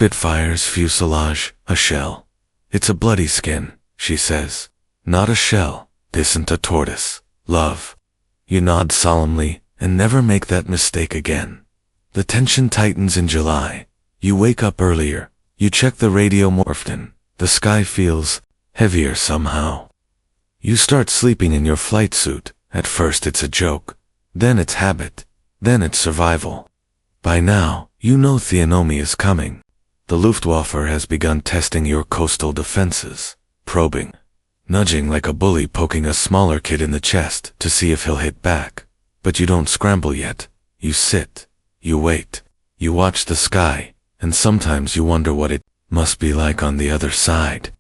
Spitfire's fuselage, a shell. It's a bloody skin, she says. Not a shell, isn't a tortoise. Love. You nod solemnly, and never make that mistake again. The tension tightens in July. You wake up earlier. You check the radio more often. The sky feels heavier somehow. You start sleeping in your flight suit. At first it's a joke. Then it's habit. Then it's survival. By now, you know Theonomy is coming. The Luftwaffe has begun testing your coastal defenses, probing, nudging like a bully poking a smaller kid in the chest to see if he'll hit back. But you don't scramble yet. You sit. You wait. You watch the sky, and sometimes you wonder what it must be like on the other side.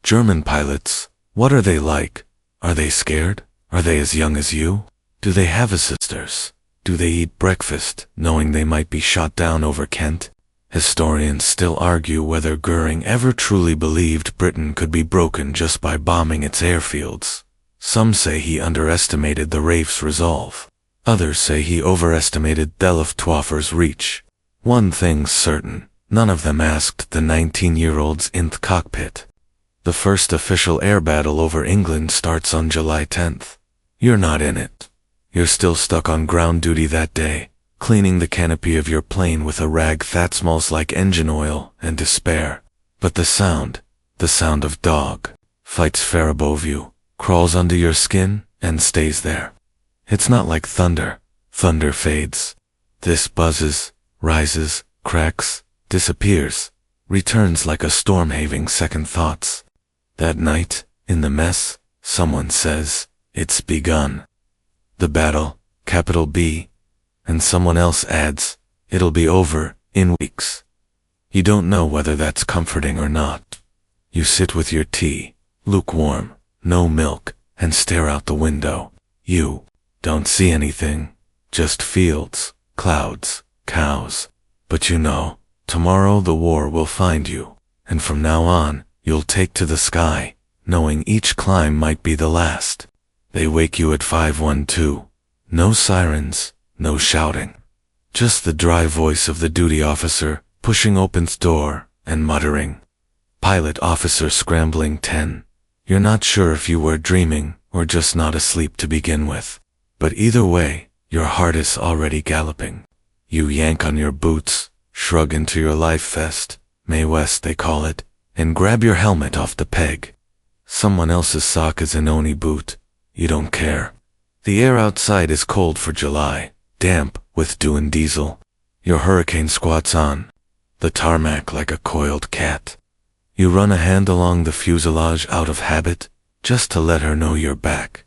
German pilots, what are they like? Are they scared? Are they as young as you? Do they have sisters? Do they eat breakfast, knowing they might be shot down over Kent? Historians still argue whether Goering ever truly believed Britain could be broken just by bombing its airfields. Some say he underestimated the RAF's resolve. Others say he overestimated the Luftwaffe's reach. One thing's certain, none of them asked the 19-year-olds in the cockpit. The first official air battle over England starts on July 10th. You're not in it. You're still stuck on ground duty that day, cleaning the canopy of your plane with a rag that smells like engine oil and despair. But the sound of dog, fights far above you, crawls under your skin, and stays there. It's not like thunder. Thunder fades. This buzzes, rises, cracks, disappears, returns like a storm having second thoughts. That night, in the mess, someone says, "It's begun." The battle, capital B, and someone else adds, "It'll be over in weeks." You don't know whether that's comforting or not. You sit with your tea, lukewarm, no milk, and stare out the window. You don't see anything, just fields, clouds, cows. But you know, tomorrow the war will find you, and from now on, you'll take to the sky, knowing each climb might be the last. They wake you at 512. No sirens, no shouting. Just the dry voice of the duty officer, pushing open the door, and muttering. Pilot officer scrambling 10. You're not sure if you were dreaming, or just not asleep to begin with. But either way, your heart is already galloping. You yank on your boots, shrug into your life vest, May West they call it, and grab your helmet off the peg. Someone else's sock is an Oni boot. You don't care. The air outside is cold for July, damp, with dew and diesel. Your hurricane squats on the tarmac like a coiled cat. You run a hand along the fuselage out of habit, just to let her know you're back.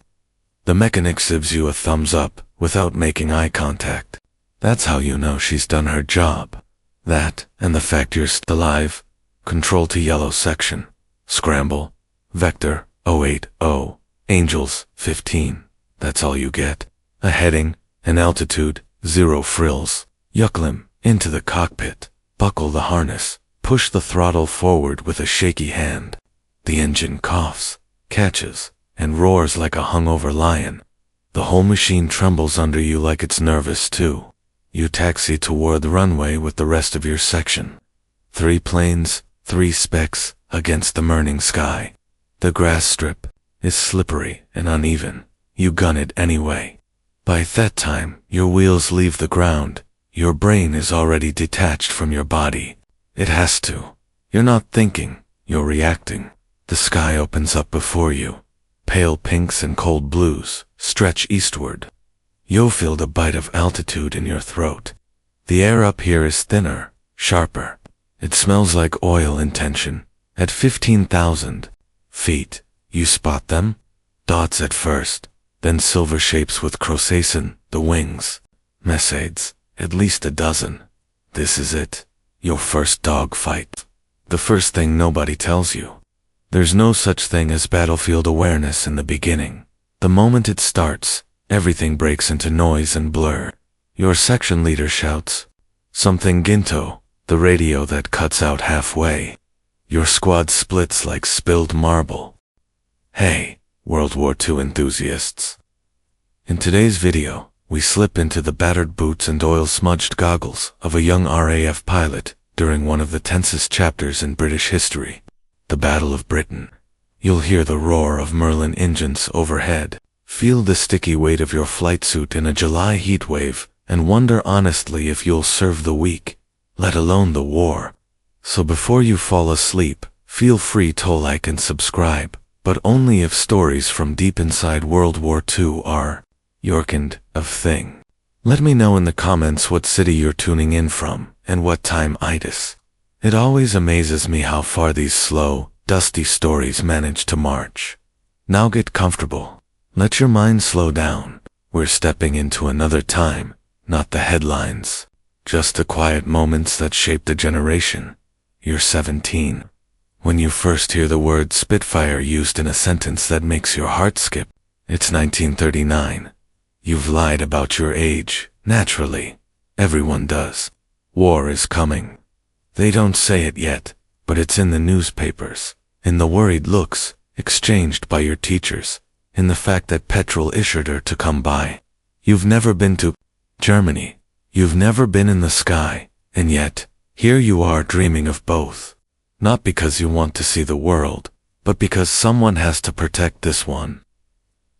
The mechanic gives you a thumbs up, without making eye contact. That's how you know she's done her job. That, and the fact you're still alive. Control to yellow section. Scramble. Vector, 080. Angels, 15. That's all you get. A heading, an altitude, 0 frills. Yucklim, into the cockpit. Buckle the harness. Push the throttle forward with a shaky hand. The engine coughs, catches, and roars like a hungover lion. The whole machine trembles under you like it's nervous too. You taxi toward the runway with the rest of your section. 3 planes, 3 specks, against the morning sky. The grass strip is slippery and uneven. You gun it anyway. By that time, your wheels leave the ground. Your brain is already detached from your body. It has to. You're not thinking, you're reacting. The sky opens up before you. Pale pinks and cold blues stretch eastward. You'll feel the bite of altitude in your throat. The air up here is thinner, sharper. It smells like oil in tension. At 15,000 feet, you spot them? Dots at first, then silver shapes with crocacin, the wings. Messades, at least a dozen. This is it. Your first dogfight. The first thing nobody tells you. There's no such thing as battlefield awareness in the beginning. The moment it starts, everything breaks into noise and blur. Your section leader shouts, "Something Ginto," the radio that cuts out halfway. Your squad splits like spilled marble. Hey, World War II enthusiasts. In today's video, we slip into the battered boots and oil-smudged goggles of a young RAF pilot during one of the tensest chapters in British history, the Battle of Britain. You'll hear the roar of Merlin engines overhead, feel the sticky weight of your flight suit in a July heat wave, and wonder honestly if you'll serve the week, let alone the war. So before you fall asleep, feel free to like and subscribe, but only if stories from deep inside World War II are your kind of thing. Let me know in the comments what city you're tuning in from, and what time it is. It always amazes me how far these slow, dusty stories manage to march. Now get comfortable. Let your mind slow down. We're stepping into another time, not the headlines, just the quiet moments that shaped a generation. You're 17. When you first hear the word Spitfire used in a sentence that makes your heart skip, it's 1939. You've lied about your age, naturally. Everyone does. War is coming. They don't say it yet, but it's in the newspapers, in the worried looks exchanged by your teachers, in the fact that petrol issued her to come by. You've never been to Germany. You've never been in the sky, and yet, here you are dreaming of both. Not because you want to see the world, but because someone has to protect this one.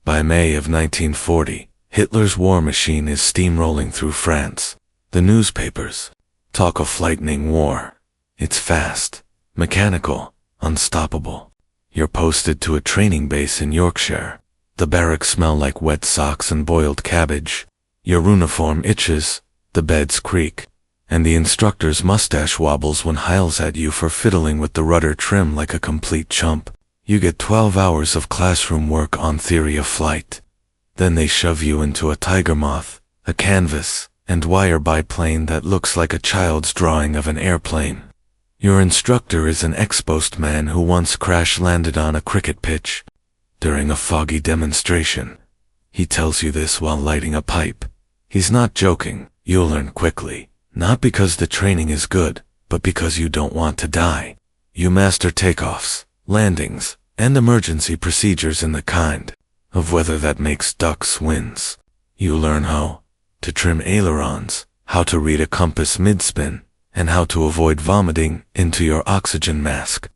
By May of 1940, Hitler's war machine is steamrolling through France. The newspapers talk of lightning war. It's fast, mechanical, unstoppable. You're posted to a training base in Yorkshire. The barracks smell like wet socks and boiled cabbage. Your uniform itches, the beds creak, and the instructor's mustache wobbles when hiles at you for fiddling with the rudder trim like a complete chump. You get 12 hours of classroom work on theory of flight. Then they shove you into a tiger moth, a canvas, and wire biplane that looks like a child's drawing of an airplane. Your instructor is an ex-postman who once crash-landed on a cricket pitch during a foggy demonstration. He tells you this while lighting a pipe. He's not joking. You'll learn quickly, not because the training is good, but because you don't want to die. You master takeoffs, landings, and emergency procedures in the kind of weather that makes ducks winds. You learn how to trim ailerons, how to read a compass mid-spin, and how to avoid vomiting into your oxygen mask.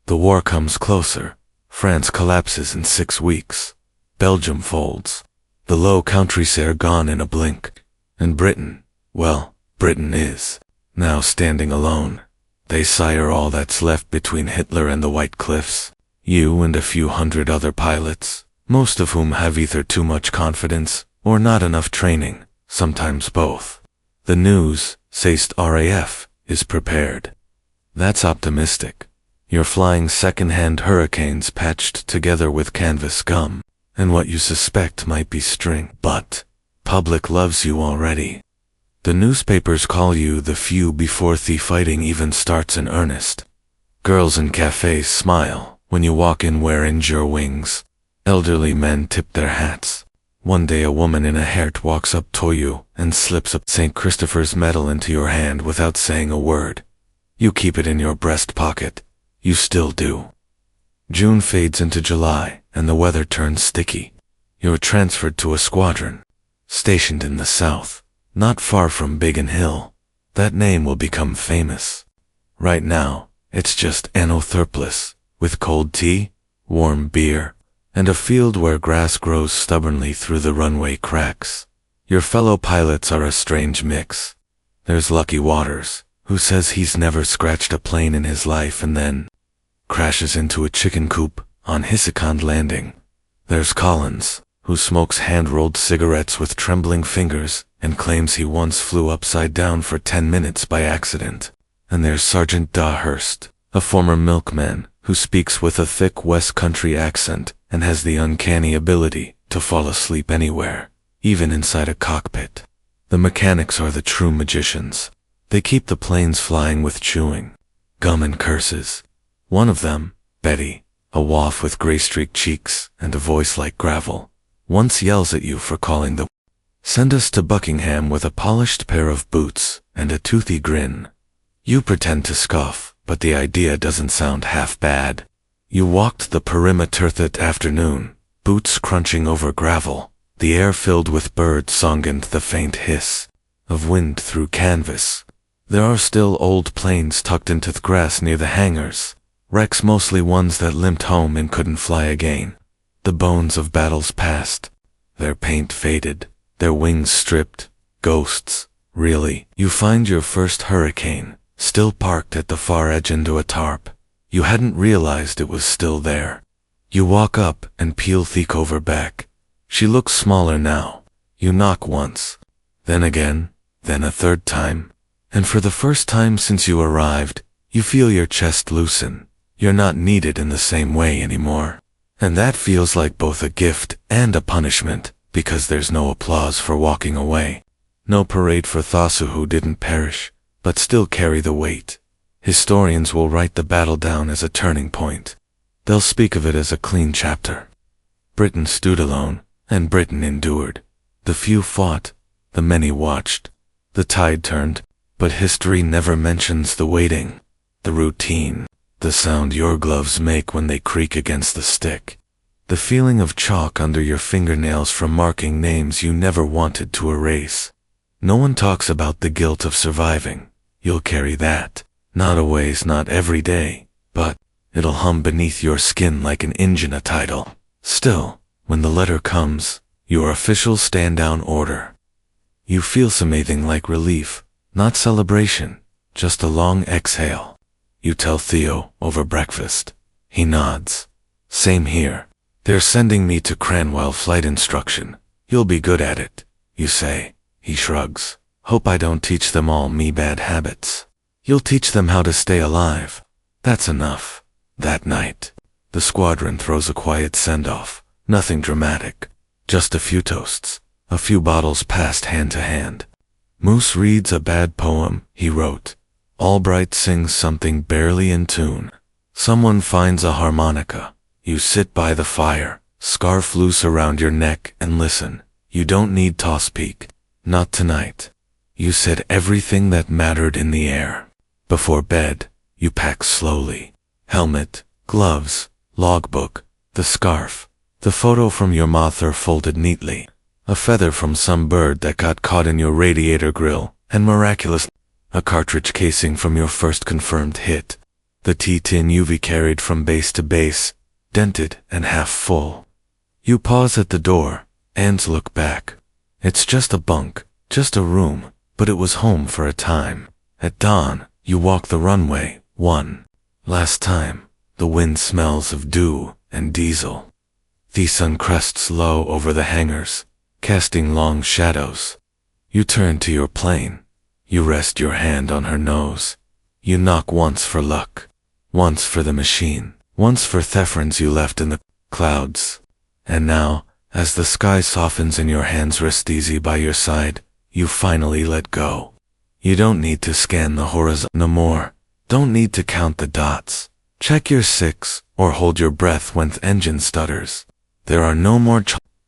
The war comes closer. France collapses in 6 weeks. Belgium folds. The Low Countries are gone in a blink. And Britain, well, Britain is now standing alone. They sire all that's left between Hitler and the White Cliffs. You and a few hundred other pilots, most of whom have either too much confidence or not enough training, sometimes both. The news, says RAF, is prepared. That's optimistic. You're flying second-hand Hurricanes patched together with canvas gum, and what you suspect might be string. But public loves you already. The newspapers call you the few before the fighting even starts in earnest. Girls in cafes smile when you walk in wearing your wings. Elderly men tip their hats. One day a woman in a hert walks up to you and slips a St. Christopher's medal into your hand without saying a word. You keep it in your breast pocket. You still do. June fades into July and the weather turns sticky. You're transferred to a squadron, stationed in the south, not far from Biggin Hill. That name will become famous. Right now, it's just anotherpless, with cold tea, warm beer, and a field where grass grows stubbornly through the runway cracks. Your fellow pilots are a strange mix. There's Lucky Waters, who says he's never scratched a plane in his life and then crashes into a chicken coop on Hisicond Landing. There's Collins, who smokes hand-rolled cigarettes with trembling fingers and claims he once flew upside down for 10 minutes by accident. And there's Sergeant Dawhurst, a former milkman who speaks with a thick West Country accent and has the uncanny ability to fall asleep anywhere, even inside a cockpit. The mechanics are the true magicians. They keep the planes flying with chewing gum and curses. One of them, Betty, a waif with gray-streaked cheeks and a voice like gravel, once yells at you for calling the "Send us to Buckingham" with a polished pair of boots and a toothy grin. You pretend to scoff, but the idea doesn't sound half bad. You walked the perimeter that afternoon, boots crunching over gravel, the air filled with bird song and the faint hiss of wind through canvas. There are still old planes tucked into the grass near the hangars, wrecks mostly ones that limped home and couldn't fly again. The bones of battles past, their paint faded, their wings stripped, ghosts, really. You find your first Hurricane, still parked at the far edge into a tarp. You hadn't realized it was still there. You walk up and peel the cover back. She looks smaller now. You knock once, then again, then a third time. And for the first time since you arrived, you feel your chest loosen. You're not needed in the same way anymore. And that feels like both a gift and a punishment, because there's no applause for walking away. No parade for Thasu who didn't perish, but still carry the weight. Historians will write the battle down as a turning point. They'll speak of it as a clean chapter. Britain stood alone, and Britain endured. The few fought, the many watched. The tide turned, but history never mentions the waiting, the routine, the sound your gloves make when they creak against the stick, the feeling of chalk under your fingernails from marking names you never wanted to erase. No one talks about the guilt of surviving. You'll carry that, not always, not every day, but it'll hum beneath your skin like an Indiana title. Still, when the letter comes, your official stand-down order, you feel something like relief, not celebration, just a long exhale. You tell Theo over breakfast. He nods. Same here. They're sending me to Cranwell flight instruction. You'll be good at it, you say. He shrugs. Hope I don't teach them all me bad habits. You'll teach them how to stay alive. That's enough. That night, the squadron throws a quiet send-off. Nothing dramatic. Just a few toasts. A few bottles passed hand to hand. Moose reads a bad poem he wrote. Albright sings something barely in tune. Someone finds a harmonica. You sit by the fire, scarf loose around your neck, and listen. You don't need toss-peak. Not tonight. You said everything that mattered in the air. Before bed, you pack slowly. Helmet, gloves, logbook, the scarf, the photo from your mother folded neatly, a feather from some bird that got caught in your radiator grill, and miraculous, a cartridge casing from your first confirmed hit. The T-tin UV carried from base to base, dented and half full. You pause at the door, and look back. It's just a bunk, just a room, but it was home for a time. At dawn, you walk the runway, one last time. The wind smells of dew and diesel. The sun crests low over the hangars, casting long shadows. You turn to your plane. You rest your hand on her nose. You knock once for luck, once for the machine, once for Thefrons you left in the clouds. And now, as the sky softens and your hands rest easy by your side, you finally let go. You don't need to scan the horizon no more. Don't need to count the dots. Check your 6 or hold your breath when the engine stutters. There are no more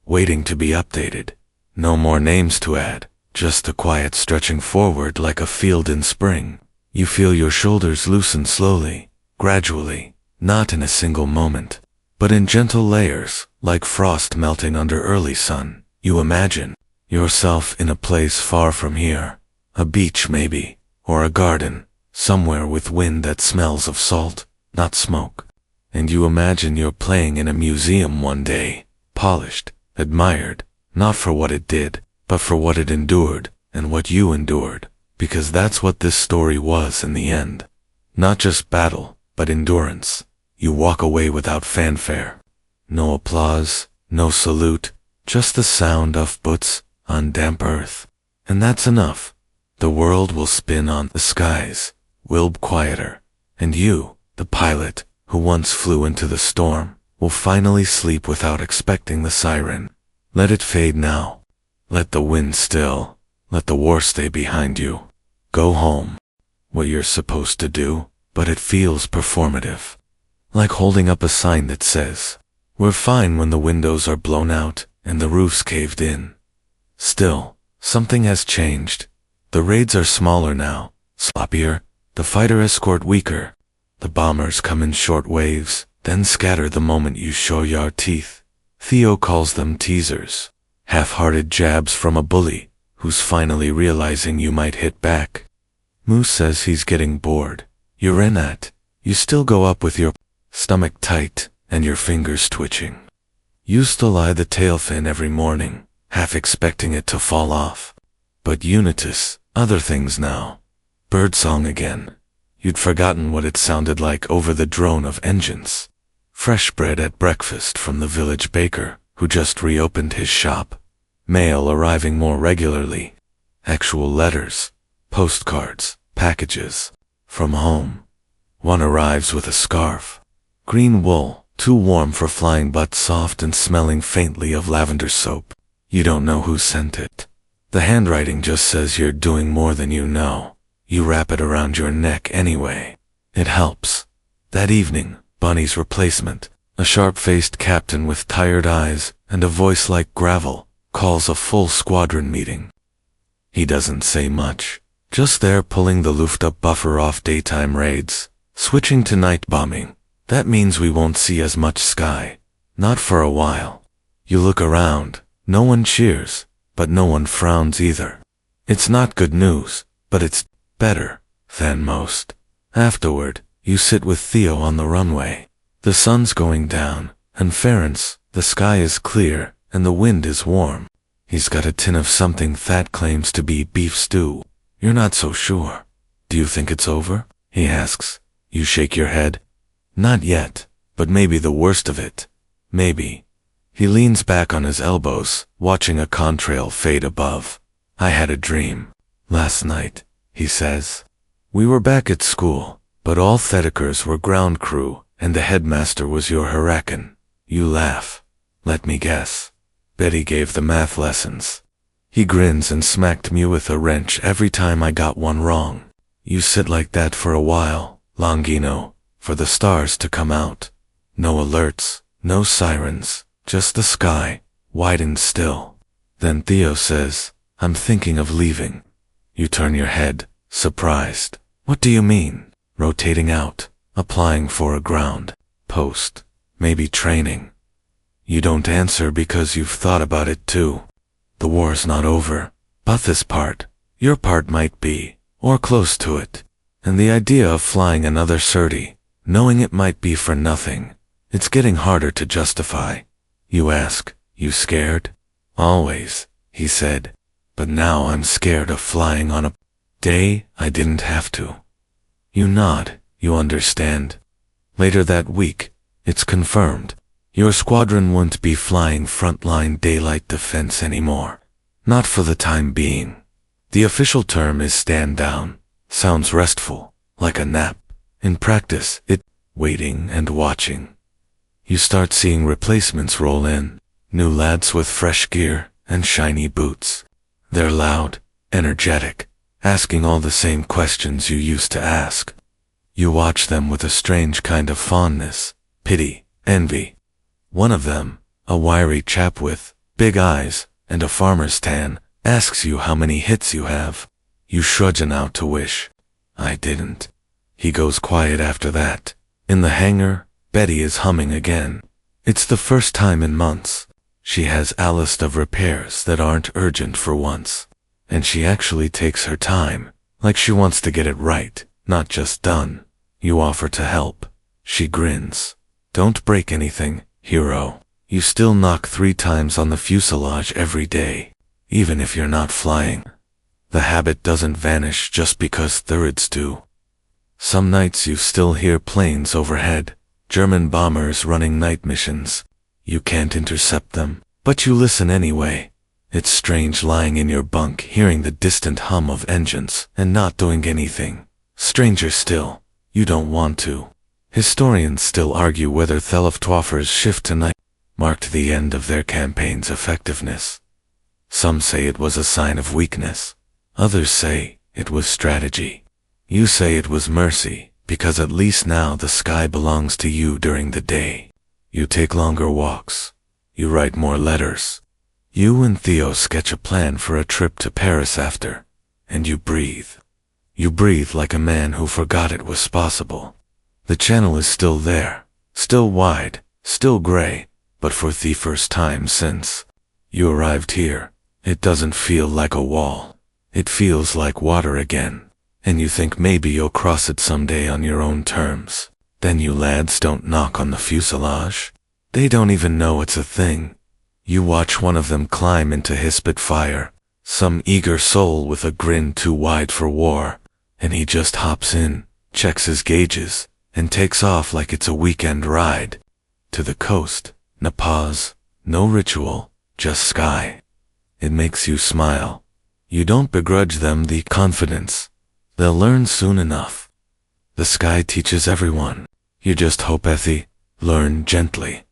waiting to be updated. No more names to add. Just a quiet stretching forward like a field in spring. You feel your shoulders loosen slowly, gradually, not in a single moment, but in gentle layers, like frost melting under early sun. You imagine yourself in a place far from here, a beach maybe, or a garden, somewhere with wind that smells of salt, not smoke. And you imagine you're playing in a museum one day, polished, admired, not for what it did, but for what it endured, and what you endured, because that's what this story was in the end. Not just battle, but endurance. You walk away without fanfare. No applause, no salute, just the sound of boots on damp earth. And that's enough. The world will spin on the skies, will be quieter, and you, the pilot, who once flew into the storm, will finally sleep without expecting the siren. Let it fade now. Let the wind still. Let the war stay behind you. Go home. What you're supposed to do, but it feels performative. Like holding up a sign that says, "We're fine," when the windows are blown out and the roof's caved in. Still, something has changed. The raids are smaller now, sloppier, the fighter escort weaker. The bombers come in short waves, then scatter the moment you show your teeth. Theo calls them teasers. Half-hearted jabs from a bully, who's finally realizing you might hit back. Moose says he's getting bored. You're in at. You still go up with your stomach tight and your fingers twitching. Used to lie the tail fin every morning, half expecting it to fall off. But Unitas, other things now. Birdsong again. You'd forgotten what it sounded like over the drone of engines. Fresh bread at breakfast from the village baker, who just reopened his shop. Mail arriving more regularly. Actual letters, postcards, packages. From home. One arrives with a scarf. Green wool, too warm for flying but soft and smelling faintly of lavender soap. You don't know who sent it. The handwriting just says you're doing more than you know. You wrap it around your neck anyway. It helps. That evening, Bunny's replacement, a sharp-faced captain with tired eyes and a voice like gravel, calls a full squadron meeting. He doesn't say much, just there pulling the Luftwaffe off daytime raids, switching to night bombing. That means we won't see as much sky. Not for a while. You look around, no one cheers, but no one frowns either. It's not good news, but it's better than most. Afterward, you sit with Theo on the runway. The sun's going down, and Ferenc, the sky is clear, and the wind is warm. He's got a tin of something Thad claims to be beef stew. You're not so sure. Do you think it's over? He asks. You shake your head. Not yet, but maybe the worst of it. Maybe. He leans back on his elbows, watching a contrail fade above. I had a dream. Last night, he says. We were back at school, but all Thedekers were ground crew, and the headmaster was your Huracan. You laugh. Let me guess. Betty gave the math lessons. He grins and smacked me with a wrench every time I got one wrong. You sit like that for a while, Longino, for the stars to come out. No alerts, no sirens, just the sky, wide and still. Then Theo says, I'm thinking of leaving. You turn your head, surprised. What do you mean? Rotating out, applying for a ground post, maybe training. You don't answer because you've thought about it too. The war's not over, but this part, your part might be, or close to it. And the idea of flying another 30, knowing it might be for nothing, it's getting harder to justify. You ask, you scared? Always, he said. But now I'm scared of flying on a day I didn't have to. You nod, you understand. Later that week, it's confirmed. Your squadron won't be flying frontline daylight defense anymore. Not for the time being. The official term is stand down. Sounds restful, like a nap. In practice, it's waiting and watching. You start seeing replacements roll in. New lads with fresh gear and shiny boots. They're loud, energetic, asking all the same questions you used to ask. You watch them with a strange kind of fondness, pity, envy. One of them, a wiry chap with big eyes and a farmer's tan, asks you how many hits you have. You shrug an out to wish. I didn't. He goes quiet after that. In the hangar, Betty is humming again. It's the first time in months. She has a list of repairs that aren't urgent for once. And she actually takes her time, like she wants to get it right, not just done. You offer to help. She grins. Don't break anything, hero. You still knock 3 times on the fuselage every day, even if you're not flying. The habit doesn't vanish just because thirds do. Some nights you still hear planes overhead, German bombers running night missions. You can't intercept them, but you listen anyway. It's strange lying in your bunk hearing the distant hum of engines and not doing anything. Stranger still, you don't want to. Historians still argue whether Luftwaffe's shift to night marked the end of their campaign's effectiveness. Some say it was a sign of weakness. Others say it was strategy. You say it was mercy, because at least now the sky belongs to you during the day. You take longer walks. You write more letters. You and Theo sketch a plan for a trip to Paris after, and you breathe. You breathe like a man who forgot it was possible. The channel is still there, still wide, still gray, but for the first time since you arrived here, it doesn't feel like a wall. It feels like water again. and you think maybe you'll cross it someday on your own terms. Then you lads don't knock on the fuselage. They don't even know it's a thing. You watch one of them climb into his Spitfire, some eager soul with a grin too wide for war, and he just hops in, checks his gauges, and takes off like it's a weekend ride. To the coast, no pause, no ritual, just sky. It makes you smile. You don't begrudge them the confidence. They'll learn soon enough. The sky teaches everyone. You just hope learn gently.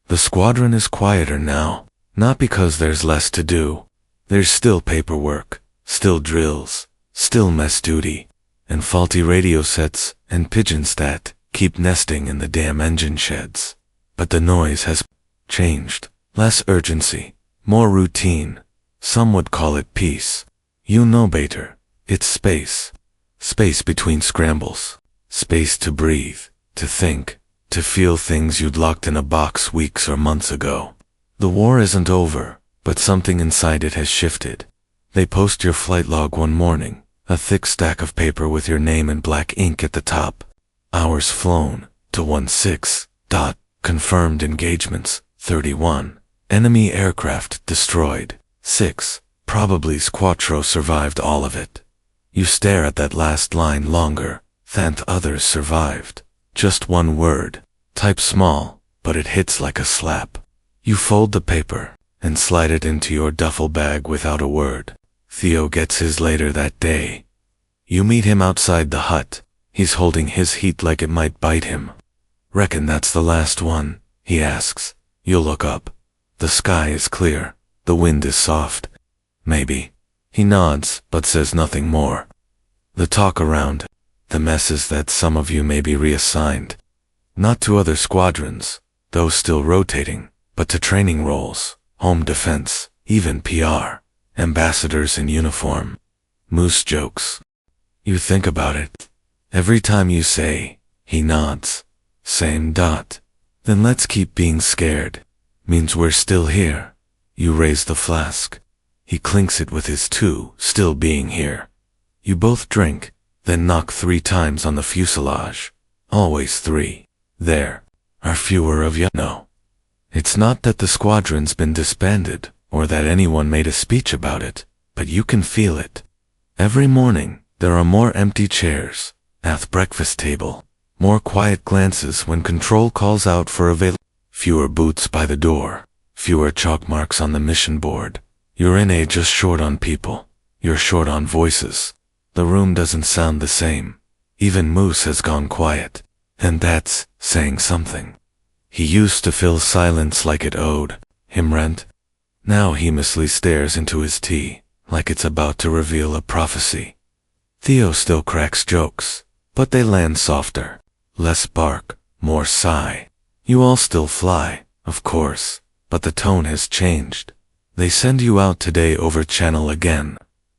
The squadron is quieter now, not because there's less to do. There's still paperwork, still drills, still mess duty, and faulty radio sets and pigeons that keep nesting in the damn engine sheds. But the noise has changed. Less urgency, more routine. Some would call it peace. You know better. It's space. Space between scrambles. Space to breathe, to think, to feel things you'd locked in a box weeks or months ago. The war isn't over, but something inside it has shifted. They post your flight log one morning, a thick stack of paper with your name in black ink at the top. Hours flown, to 16. Confirmed engagements, 31. Enemy aircraft destroyed, 6. Probably Squatro survived all of it. You stare at that last line longer, than others survived. Just one word, type small, but it hits like a slap. You fold the paper, and slide it into your duffel bag without a word. Theo gets his later that day. You meet him outside the hut. He's holding his heat like it might bite him. Reckon that's the last one, he asks. You look up. The sky is clear. The wind is soft. Maybe. He nods, but says nothing more. The talk around. The mess is that some of you may be reassigned. Not to other squadrons, those still rotating, but to training roles, home defense, even PR, ambassadors in uniform. Moose jokes. You think about it. Every time you say, he nods. Same dot. Then let's keep being scared. Means we're still here. You raise the flask. He clinks it with his two, still being here. You both drink, then knock 3 times on the fuselage. Always 3. There are fewer of you. No. It's not that the squadron's been disbanded, or that anyone made a speech about it, but you can feel it. Every morning, there are more empty chairs at the breakfast table, more quiet glances when control calls out for fewer boots by the door, fewer chalk marks on the mission board. You're NA just short on people. You're short on voices. The room doesn't sound the same. Even Moose has gone quiet, and that's saying something. He used to fill silence like it owed him rent. Now he mostly stares into his tea, like it's about to reveal a prophecy. Theo still cracks jokes, but they land softer. Less bark, more sigh. You all still fly, of course, but the tone has changed. They send you out today over channel again.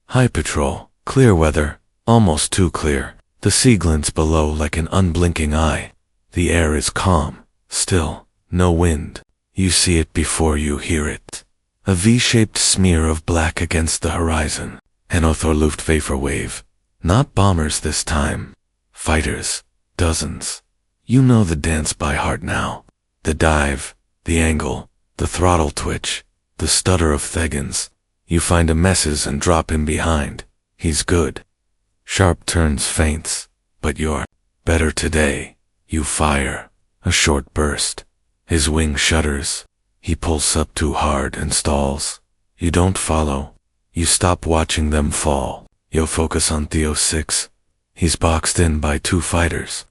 High patrol, clear weather, almost too clear. The sea glints below like an unblinking eye. The air is calm, still, no wind. You see it before you hear it. A V-shaped smear of black against the horizon. An Othor Luftwaffe wave. Not bombers this time. Fighters. Dozens. You know the dance by heart now. The dive, the angle, the throttle twitch, the stutter of Thegans. You find a messes and drop him behind. He's good. Sharp turns feints, but you're better today. You fire. A short burst. His wing shudders. He pulls up too hard and stalls. You don't follow. You stop watching them fall. You focus on Theo 6. He's boxed in by 2 fighters.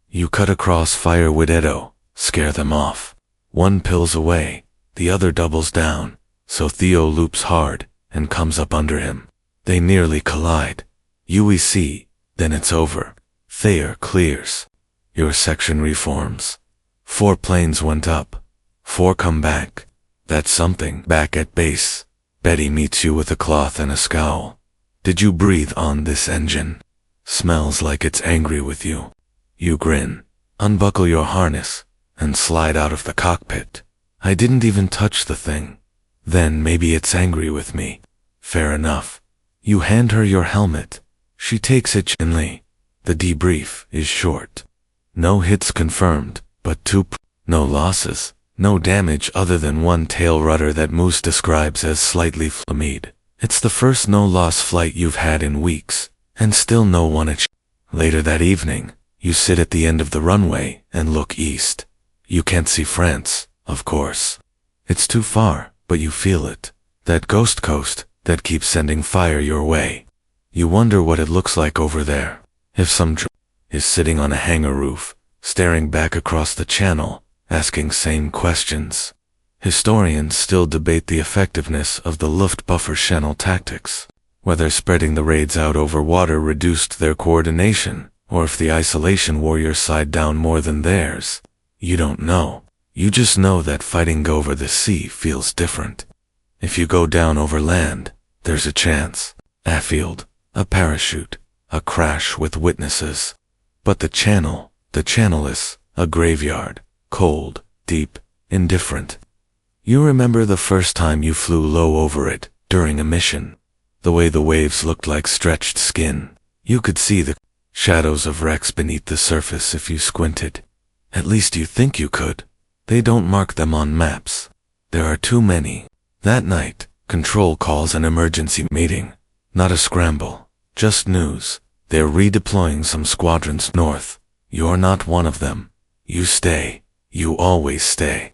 You cut across fire with Edo, scare them off. One pills away, the other doubles down, so Theo loops hard and comes up under him. They nearly collide. UEC, then it's over. Thayer clears. Your section reforms. 4 planes went up. 4 come back. That's something. Back at base, Betty meets you with a cloth and a scowl. Did you breathe on this engine? Smells like it's angry with you. You grin, unbuckle your harness, and slide out of the cockpit. I didn't even touch the thing. Then maybe it's angry with me. Fair enough. You hand her your helmet. She takes it gently. The debrief is short. No hits confirmed, but no losses, no damage other than one tail rudder that Moose describes as slightly flamed. It's the first no-loss flight you've had in weeks, and still no one. Later that evening, you sit at the end of the runway and look east. You can't see France, of course. It's too far, but you feel it. That ghost coast that keeps sending fire your way. You wonder what it looks like over there. If some is sitting on a hangar roof, staring back across the channel, asking same questions. Historians still debate the effectiveness of the Luftwaffe channel tactics, whether spreading the raids out over water reduced their coordination, or if the isolation warriors sighed down more than theirs. You don't know. You just know that fighting over the sea feels different. If you go down over land, there's a chance. A field, a parachute, a crash with witnesses. But the channel is a graveyard, cold, deep, indifferent. You remember the first time you flew low over it, during a mission. The way the waves looked like stretched skin. You could see the shadows of wrecks beneath the surface if you squinted. At least you think you could. They don't mark them on maps. There are too many. That night, Control calls an emergency meeting. Not a scramble, just news. They're redeploying some squadrons north. You're not one of them. You stay. You always stay.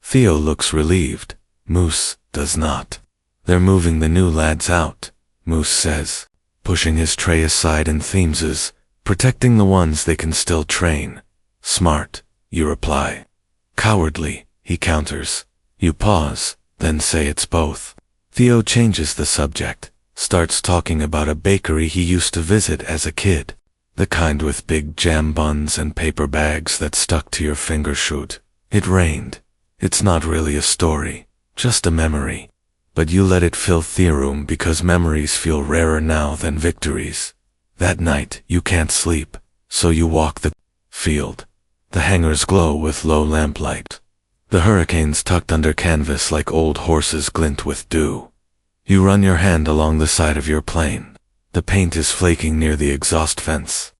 Theo looks relieved. Moose does not. They're moving the new lads out, Moose says, pushing his tray aside and themeses, protecting the ones they can still train. Smart, you reply. Cowardly, he counters. You pause, then say it's both. Theo changes the subject, starts talking about a bakery he used to visit as a kid. The kind with big jam buns and paper bags that stuck to your finger shoot. It rained. It's not really a story, just a memory. But you let it fill the room because memories feel rarer now than victories. That night, you can't sleep, so you walk the field. The hangars glow with low lamplight. The hurricanes tucked under canvas like old horses glint with dew. You run your hand along the side of your plane. The paint is flaking near the exhaust vents.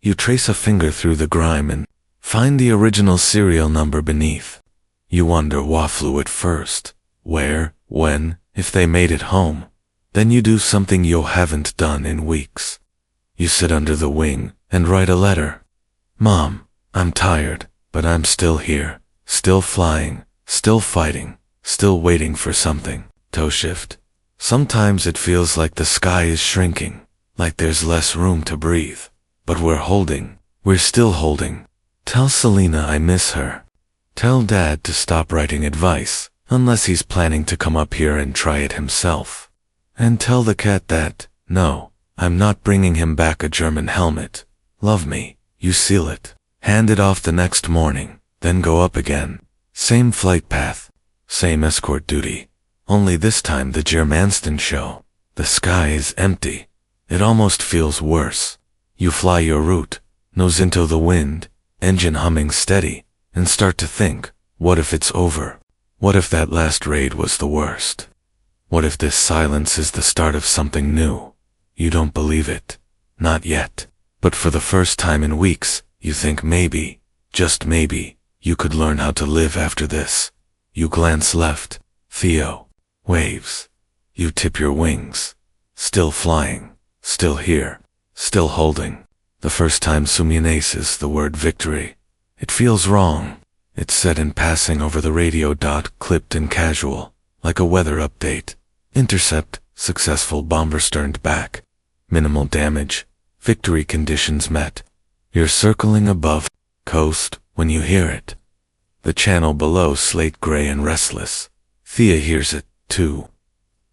You trace a finger through the grime and find the original serial number beneath. You wonder what flew it first, where, when, if they made it home. Then you do something you haven't done in weeks. You sit under the wing and write a letter. Mom, I'm tired, but I'm still here, still flying, still fighting, still waiting for something. Toe shift. Sometimes it feels like the sky is shrinking, like there's less room to breathe. But we're still holding. Tell Selena I miss her. Tell Dad to stop writing advice, unless he's planning to come up here and try it himself. And tell the cat that, no, I'm not bringing him back a German helmet. Love me, you seal it. Hand it off the next morning, then go up again. Same flight path, same escort duty. Only this time the Germanston show. The sky is empty. It almost feels worse. You fly your route, nose into the wind, engine humming steady, and start to think, what if it's over? What if that last raid was the worst? What if this silence is the start of something new? You don't believe it. Not yet. But for the first time in weeks, you think maybe, just maybe, you could learn how to live after this. You glance left. Theo. Waves. You tip your wings. Still flying. Still here. Still holding. The first time Sumionases the word victory. It feels wrong. It's said in passing over the radio. Clipped and casual, like a weather update. Intercept, successful bomber sterned back. Minimal damage. Victory conditions met. You're circling above coast when you hear it. The channel below slate gray and restless. Thea hears it, too.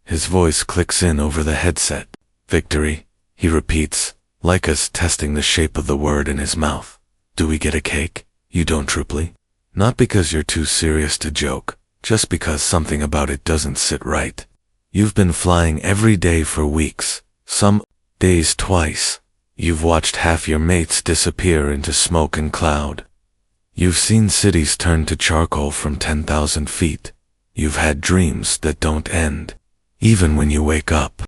His voice clicks in over the headset. Victory, he repeats, like us testing the shape of the word in his mouth. Do we get a cake? You don't truly? Not because you're too serious to joke, just because something about it doesn't sit right. You've been flying every day for weeks, some days twice. You've watched half your mates disappear into smoke and cloud. You've seen cities turn to charcoal from 10,000 feet. You've had dreams that don't end, even when you wake up.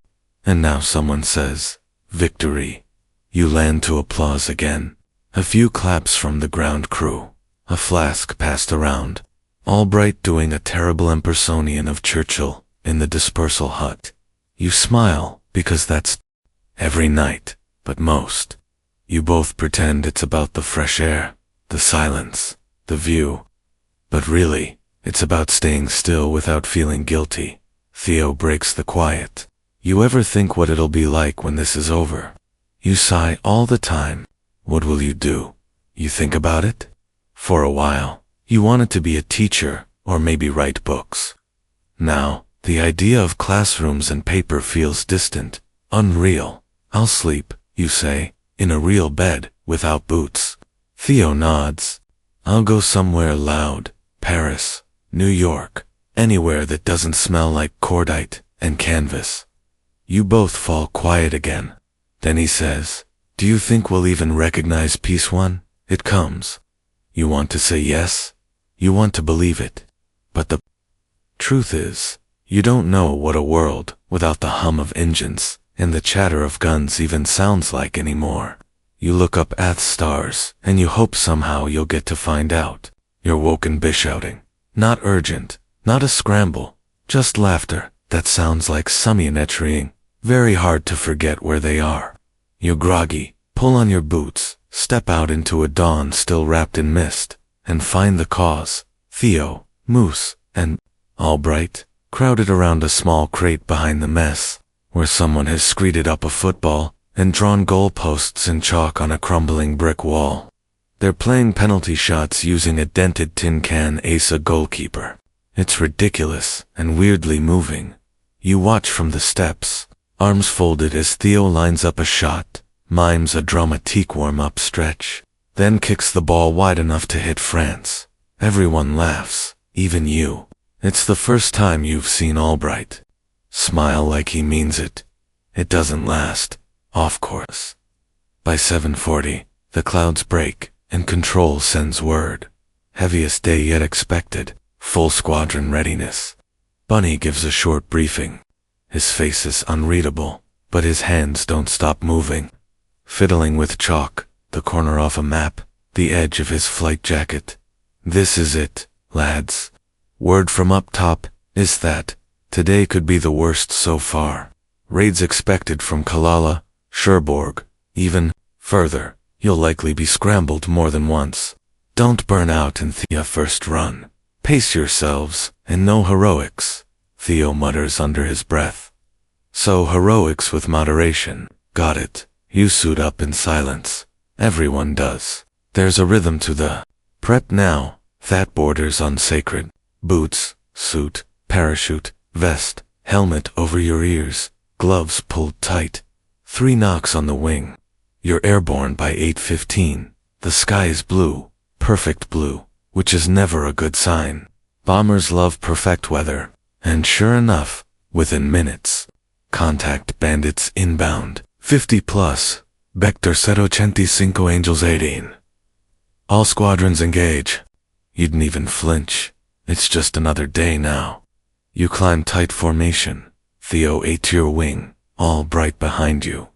And now someone says, Victory. You land to applause again. A few claps from the ground crew. A flask passed around. Albright doing a terrible impersonian of Churchill in the dispersal hut. You smile, because that's every night, but most. You both pretend it's about the fresh air, the silence, the view. But really, it's about staying still without feeling guilty. Theo breaks the quiet. You ever think what it'll be like when this is over? You sigh all the time. What will you do? You think about it? For a while, you wanted to be a teacher, or maybe write books. Now, the idea of classrooms and paper feels distant, unreal. I'll sleep, you say, in a real bed, without boots. Theo nods. I'll go somewhere loud, Paris, New York, anywhere that doesn't smell like cordite and canvas. You both fall quiet again. Then he says, do you think we'll even recognize Piece 1? It comes. You want to say yes? You want to believe it. But the truth is, you don't know what a world without the hum of engines and the chatter of guns even sounds like anymore. You look up at stars, and you hope somehow you'll get to find out. You're woken by shouting. Not urgent, not a scramble, just laughter that sounds like samienetriing, very hard to forget where they are. You're groggy, pull on your boots, step out into a dawn still wrapped in mist, and find the cause. Theo, Moose, and Albright, crowded around a small crate behind the mess, where someone has screeded up a football and drawn goalposts in chalk on a crumbling brick wall. They're playing penalty shots using a dented tin can as a goalkeeper. It's ridiculous and weirdly moving. You watch from the steps, arms folded as Theo lines up a shot, mimes a dramatique warm-up stretch, then kicks the ball wide enough to hit France. Everyone laughs, even you. It's the first time you've seen Albright smile like he means it. It doesn't last, of course. By 7:40, the clouds break, and Control sends word. Heaviest day yet expected, full squadron readiness. Bunny gives a short briefing. His face is unreadable, but his hands don't stop moving. Fiddling with chalk, the corner off a map, the edge of his flight jacket. This is it, lads. Word from up top is that today could be the worst so far. Raids expected from Kalala, Cherbourg, even further. You'll likely be scrambled more than once. Don't burn out in the first run. Pace yourselves, and no heroics, Theo mutters under his breath. So heroics with moderation, got it. You suit up in silence. Everyone does. There's a rhythm to the prep now, that borders on sacred. Boots, suit, parachute, vest, helmet over your ears, gloves pulled tight. 3 knocks on the wing. You're airborne by 8:15. The sky is blue, perfect blue, which is never a good sign. Bombers love perfect weather, and sure enough, within minutes, contact bandits inbound. 50 plus, Vector 085 Angels 18. All squadrons engage. You didn't even flinch. It's just another day now. You climb tight formation. Theo ate to your wing, Albright behind you.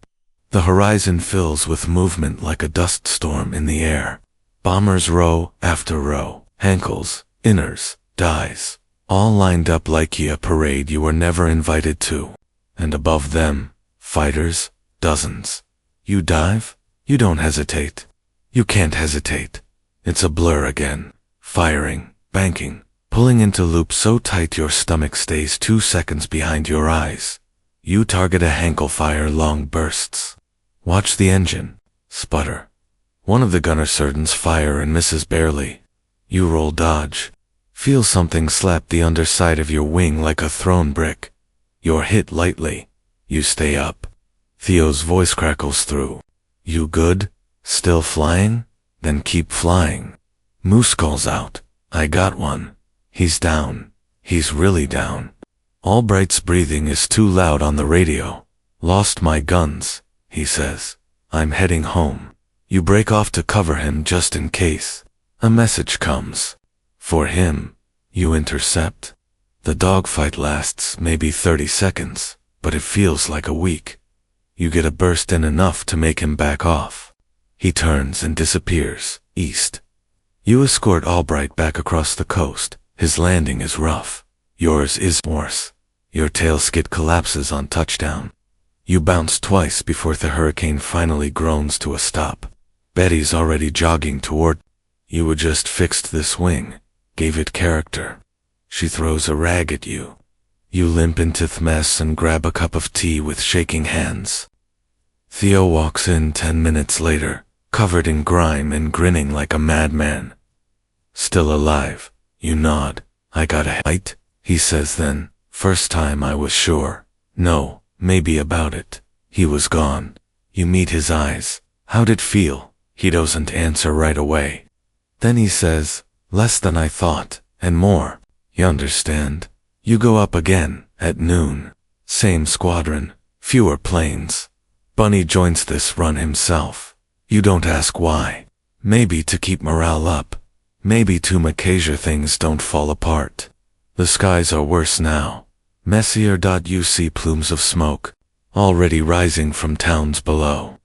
The horizon fills with movement like a dust storm in the air. Bombers row after row, Hankels, inners, dies, all lined up like a parade you were never invited to. And above them, fighters, dozens. You dive? You don't hesitate. You can't hesitate. It's a blur again. Firing, banking, pulling into loop so tight your stomach stays 2 seconds behind your eyes. You target a Hankel fire long bursts. Watch the engine. Sputter. One of the gunner surgeons fire and misses barely. You roll dodge. Feel something slap the underside of your wing like a thrown brick. You're hit lightly. You stay up. Theo's voice crackles through. You good? Still flying? Then keep flying. Moose calls out. I got one. He's down. He's really down. Albright's breathing is too loud on the radio. Lost my guns, he says. I'm heading home. You break off to cover him just in case. A message comes. For him, you intercept. The dogfight lasts maybe 30 seconds, but it feels like a week. You get a burst in enough to make him back off. He turns and disappears, east. You escort Albright back across the coast. His landing is rough. Yours is worse. Your tail skid collapses on touchdown. You bounce twice before the hurricane finally groans to a stop. Betty's already jogging toward. You had just fixed this wing, gave it character. She throws a rag at you. You limp into the mess and grab a cup of tea with shaking hands. Theo walks in 10 minutes later, covered in grime and grinning like a madman. Still alive. You nod. I got a height, he says then. First time I was sure. No, maybe about it. He was gone. You meet his eyes. How'd it feel? He doesn't answer right away. Then he says, less than I thought, and more. You understand? You go up again, at noon. Same squadron, fewer planes. Bunny joins this run himself. You don't ask why. Maybe to keep morale up. Maybe to make sure things don't fall apart. The skies are worse now. Messier. You see plumes of smoke, already rising from towns below.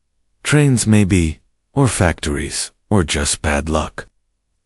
Trains maybe, or factories, or just bad luck.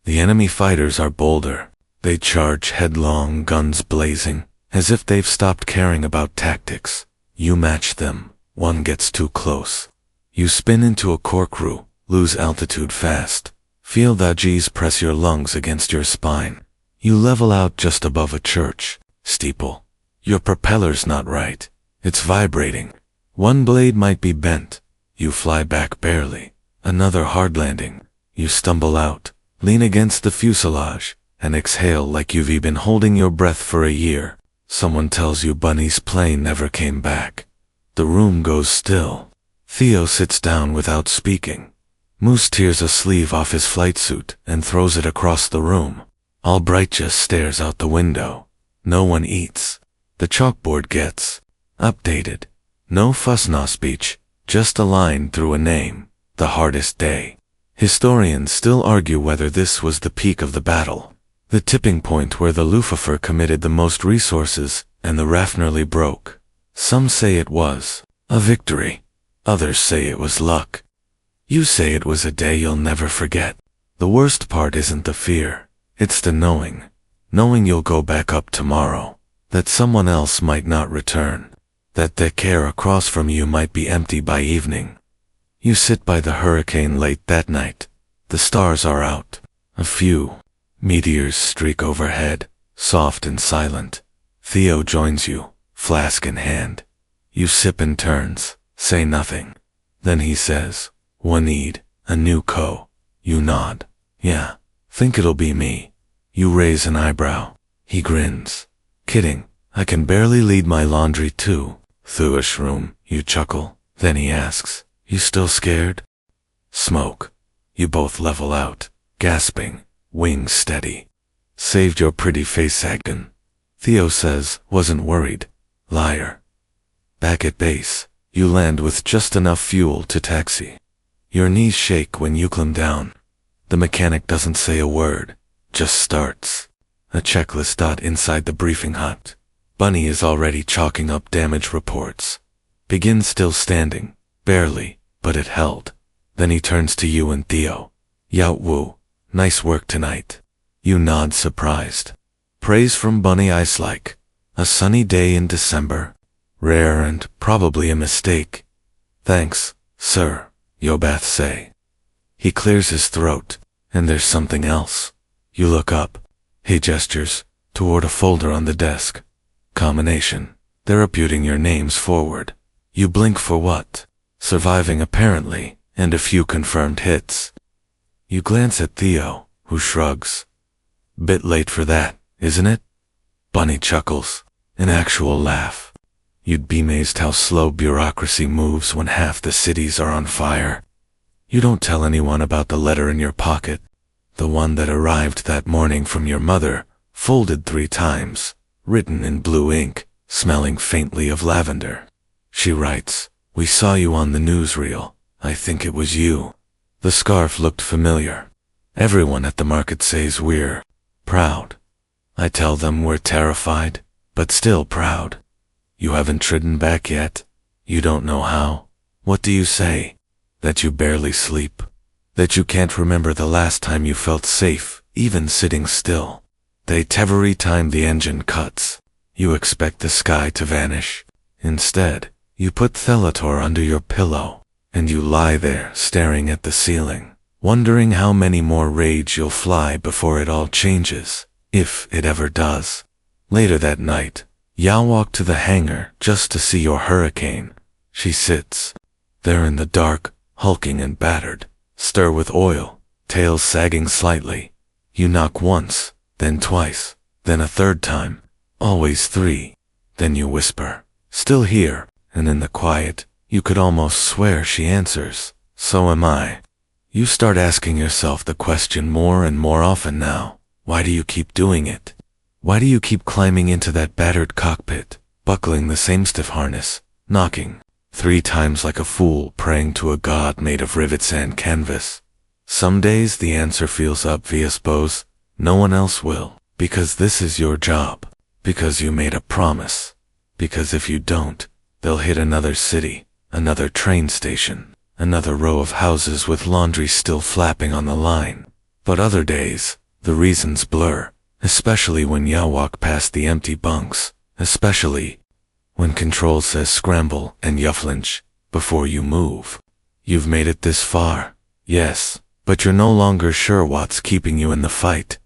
The enemy fighters are bolder. They charge headlong, guns blazing, as if they've stopped caring about tactics. You match them. One gets too close. You spin into a corkscrew, lose altitude fast. Feel the G's press your lungs against your spine. You level out just above a church steeple. Your propeller's not right. It's vibrating. One blade might be bent. You fly back barely. Another hard landing. You stumble out, lean against the fuselage, and exhale like you've been holding your breath for a year. Someone tells you Bunny's plane never came back. The room goes still. Theo sits down without speaking. Moose tears a sleeve off his flight suit and throws it across the room. Albright just stares out the window. No one eats. The chalkboard gets updated. No fuss, no speech, just a line through a name. The hardest day. Historians still argue whether this was the peak of the battle. The tipping point where the Luftwaffe committed the most resources and the RAF nearly broke. Some say it was a victory. Others say it was luck. You say it was a day you'll never forget. The worst part isn't the fear. It's the knowing. Knowing you'll go back up tomorrow. That someone else might not return. That the care across from you might be empty by evening. You sit by the hurricane late that night. The stars are out. A few meteors streak overhead, soft and silent. Theo joins you, flask in hand. You sip in turns, say nothing. Then he says, "One need, a new co." You nod. "Yeah, think it'll be me." You raise an eyebrow. He grins. "Kidding, I can barely lead my laundry too." "Through a shroom," you chuckle. Then he asks, "You still scared?" Smoke. You both level out, gasping, wings steady. "Saved your pretty face again." Theo says, "Wasn't worried." Liar. Back at base, you land with just enough fuel to taxi. Your knees shake when you climb down. The mechanic doesn't say a word, just starts. A checklist inside the briefing hut. Bunny is already chalking up damage reports. Begins still standing, barely, but it held. Then he turns to you and Theo. "Yout woo, nice work tonight." You nod surprised. Praise from Bunny ice like. A sunny day in December. Rare and probably a mistake. "Thanks, sir," Yobath say. He clears his throat, and there's something else. You look up. He gestures toward a folder on the desk. Combination. They're upputing your names forward. You blink for what? Surviving apparently, and a few confirmed hits. You glance at Theo, who shrugs. "Bit late for that, isn't it?" Bunny chuckles. An actual laugh. You'd be amazed how slow bureaucracy moves when half the cities are on fire. You don't tell anyone about the letter in your pocket. The one that arrived that morning from your mother, folded 3 times, written in blue ink, smelling faintly of lavender. She writes, "We saw you on the newsreel. I think it was you." The scarf looked familiar. Everyone at the market says we're proud. I tell them we're terrified, but still proud. You haven't ridden back yet. You don't know how. What do you say? That you barely sleep? That you can't remember the last time you felt safe, even sitting still? That every time the engine cuts, you expect the sky to vanish. Instead, you put Thelator under your pillow, and you lie there staring at the ceiling, wondering how many more raids you'll fly before it all changes, if it ever does. Later that night, Ya walked to the hangar just to see your hurricane. She sits there in the dark, hulking and battered, stir with oil, tail sagging slightly. You knock once, then twice, then a third time, always three. Then you whisper, "Still here," and in the quiet, you could almost swear she answers, "So am I." You start asking yourself the question more and more often now. Why do you keep doing it? Why do you keep climbing into that battered cockpit, buckling the same stiff harness, knocking 3 times like a fool praying to a god made of rivets and canvas? Some days the answer feels obvious, Bose. No one else will, because this is your job, because you made a promise, because if you don't, they'll hit another city, another train station, another row of houses with laundry still flapping on the line. But other days, the reasons blur, especially when you walk past the empty bunks, especially when control says scramble and you flinch before you move. You've made it this far, yes, but you're no longer sure what's keeping you in the fight.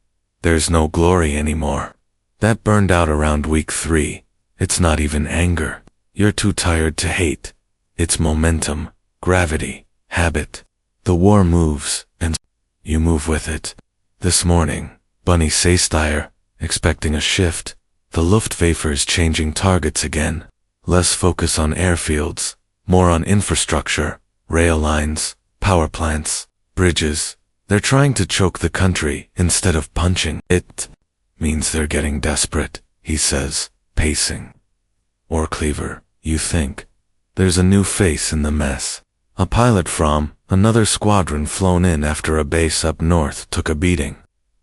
There's no glory anymore. That burned out around week 3. It's not even anger. You're too tired to hate. It's momentum, gravity, habit. The war moves, and you move with it. This morning, Bunny Saystire, expecting a shift. The Luftwaffe's changing targets again. Less focus on airfields, more on infrastructure, rail lines, power plants, bridges. They're trying to choke the country instead of punching it. Means they're getting desperate, he says, pacing. Or Cleaver, you think. There's a new face in the mess. A pilot from another squadron flown in after a base up north took a beating.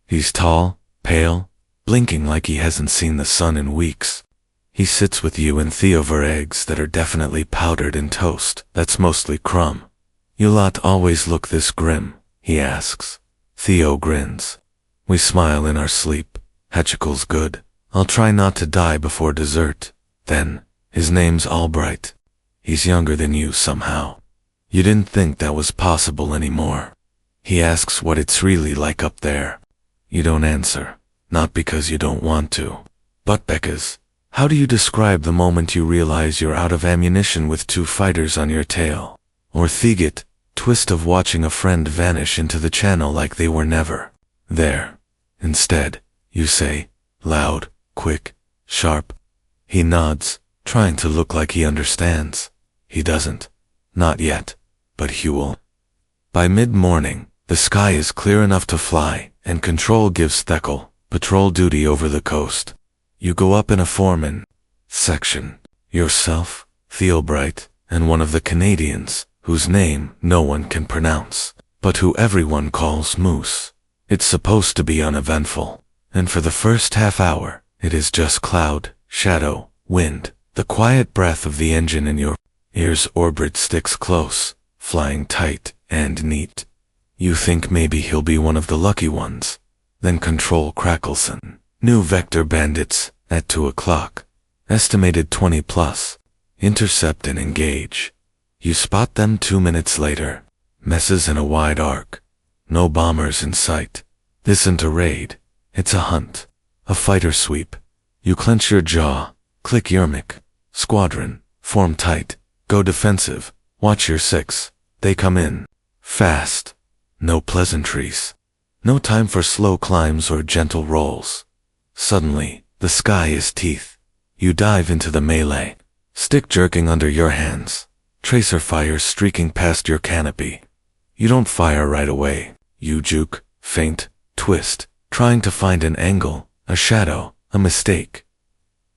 He's tall, pale, blinking like he hasn't seen the sun in weeks. He sits with you in Theover eggs that are definitely powdered in toast that's mostly crumb. You lot always look this grim, he asks. Theo grins. We smile in our sleep. Hatchicle's good. I'll try not to die before dessert. Then, his name's Albright. He's younger than you somehow. You didn't think that was possible anymore. He asks what it's really like up there. You don't answer. Not because you don't want to, but because, how do you describe the moment you realize you're out of ammunition with 2 fighters on your tail? Or Thigit, twist of watching a friend vanish into the channel like they were never there. Instead, you say, loud, quick, sharp. He nods, trying to look like he understands. He doesn't. Not yet, but he will. By mid-morning, the sky is clear enough to fly, and control gives Theckel patrol duty over the coast. You go up in a foreman section. Yourself, Theobright, and one of the Canadians, whose name no one can pronounce, but who everyone calls Moose. It's supposed to be uneventful, and for the first half hour, it is just cloud, shadow, wind, the quiet breath of the engine in your ears. Orbit sticks close, flying tight and neat. You think maybe he'll be one of the lucky ones. Then control crackles and new vector bandits at 2 o'clock. Estimated 20 plus. Intercept and engage. You spot them 2 minutes later. Messes in a wide arc. No bombers in sight. This isn't a raid. It's a hunt. A fighter sweep. You clench your jaw. Click Yermak. Squadron. Form tight. Go defensive. Watch your 6. They come in. Fast. No pleasantries. No time for slow climbs or gentle rolls. Suddenly, the sky is teeth. You dive into the melee. Stick jerking under your hands. Tracer fire streaking past your canopy. You don't fire right away. You juke, feint, twist, trying to find an angle, a shadow, a mistake.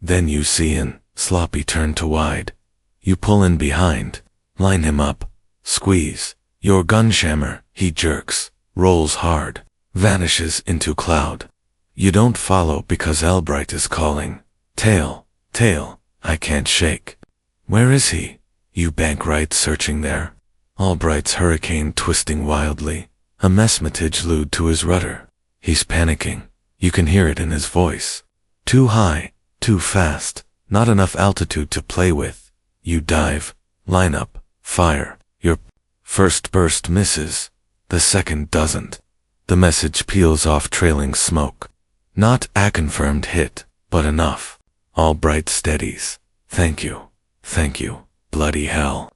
Then you see an sloppy turn to wide. You pull in behind. Line him up. Squeeze. Your gunshammer, he jerks, rolls hard, vanishes into cloud. You don't follow because Albright is calling. Tail, tail, I can't shake. Where is he? You bank right searching there. Albright's hurricane twisting wildly, a message glued to his rudder. He's panicking. You can hear it in his voice. Too high, too fast, not enough altitude to play with. You dive, line up, fire. Your first burst misses. The second doesn't. The message peels off trailing smoke. Not a confirmed hit, but enough. Albright steadies. Thank you. Thank you. Bloody hell.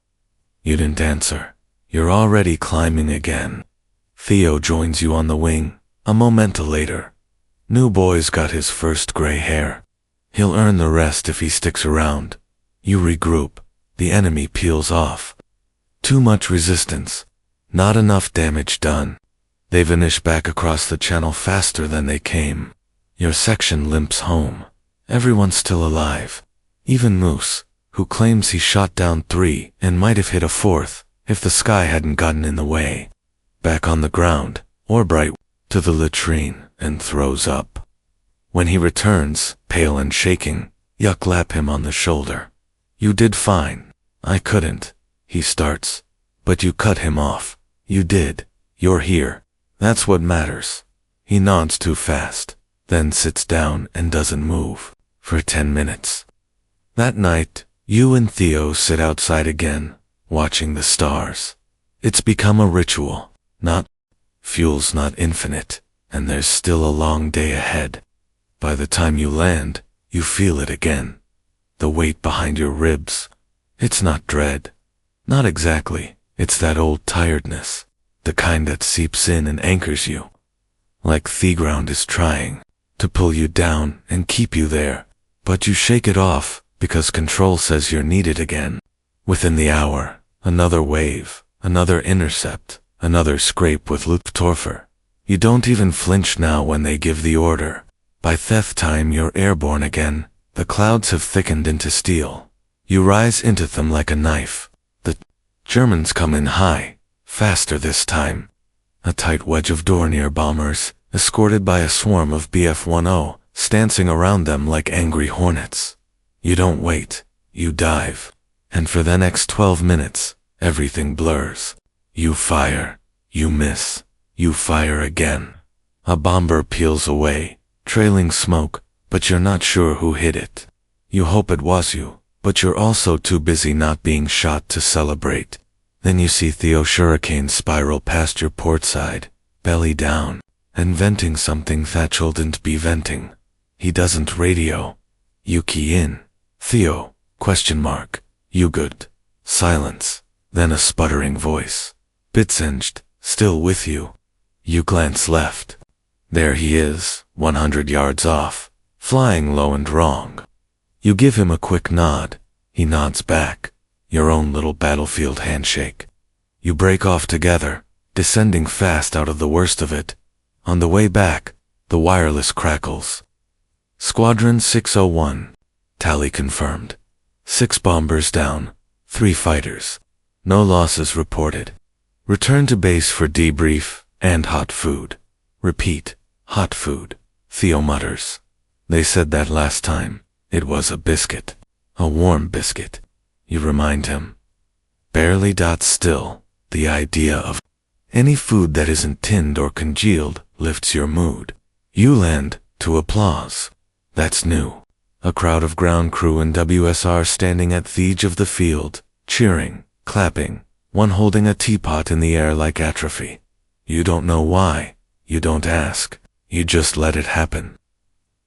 You didn't answer. You're already climbing again. Theo joins you on the wing, a moment later. New boy's got his first gray hair. He'll earn the rest if he sticks around. You regroup. The enemy peels off. Too much resistance. Not enough damage done. They vanish back across the channel faster than they came. Your section limps home. Everyone's still alive. Even Moose, who claims he shot down 3 and might have hit a 4th if the sky hadn't gotten in the way. Back on the ground, Albright to the latrine and throws up. When he returns, pale and shaking, you clap him on the shoulder. You did fine. I couldn't. He starts. But you cut him off. You did. You're here. That's what matters. He nods too fast, then sits down and doesn't move for 10 minutes. That night, you and Theo sit outside again, watching the stars. It's become a ritual. Fuel's not infinite, and there's still a long day ahead. By the time you land, you feel it again. The weight behind your ribs. It's not dread. Not exactly. It's that old tiredness. The kind that seeps in and anchors you. Like the ground is trying to pull you down and keep you there, but you shake it off because control says you're needed again. Within the hour, another wave, another intercept, another scrape with Luftwaffe. You don't even flinch now when they give the order. By theft time you're airborne again. The clouds have thickened into steel. You rise into them like a knife. The Germans come in high, faster this time. A tight wedge of Dornier bombers, escorted by a swarm of Bf-10, stancing around them like angry hornets. You don't wait, you dive. And for the next 12 minutes, everything blurs. You fire, you miss, you fire again. A bomber peels away, trailing smoke, but you're not sure who hit it. You hope it was you, but you're also too busy not being shot to celebrate. Then you see Theo's hurricane spiral past your port side, belly down, and venting something that shouldn't be venting. He doesn't radio. You key in. Theo, ? You good. Silence. Then a sputtering voice. Bitsinged, still with you. You glance left. There he is, 100 yards off, flying low and wrong. You give him a quick nod. He nods back. Your own little battlefield handshake. You break off together, descending fast out of the worst of it. On the way back, the wireless crackles. Squadron 601. Tally confirmed. 6 bombers down, 3 fighters. No losses reported. Return to base for debrief and hot food. Repeat, hot food. Theo mutters. They said that last time. It was a biscuit. A warm biscuit. You remind him. Barely. Still, the idea of any food that isn't tinned or congealed lifts your mood. You land to applause. That's new. A crowd of ground crew and WSR standing at the edge of the field, cheering, clapping, one holding a teapot in the air like atrophy. You don't know why. You don't ask. You just let it happen.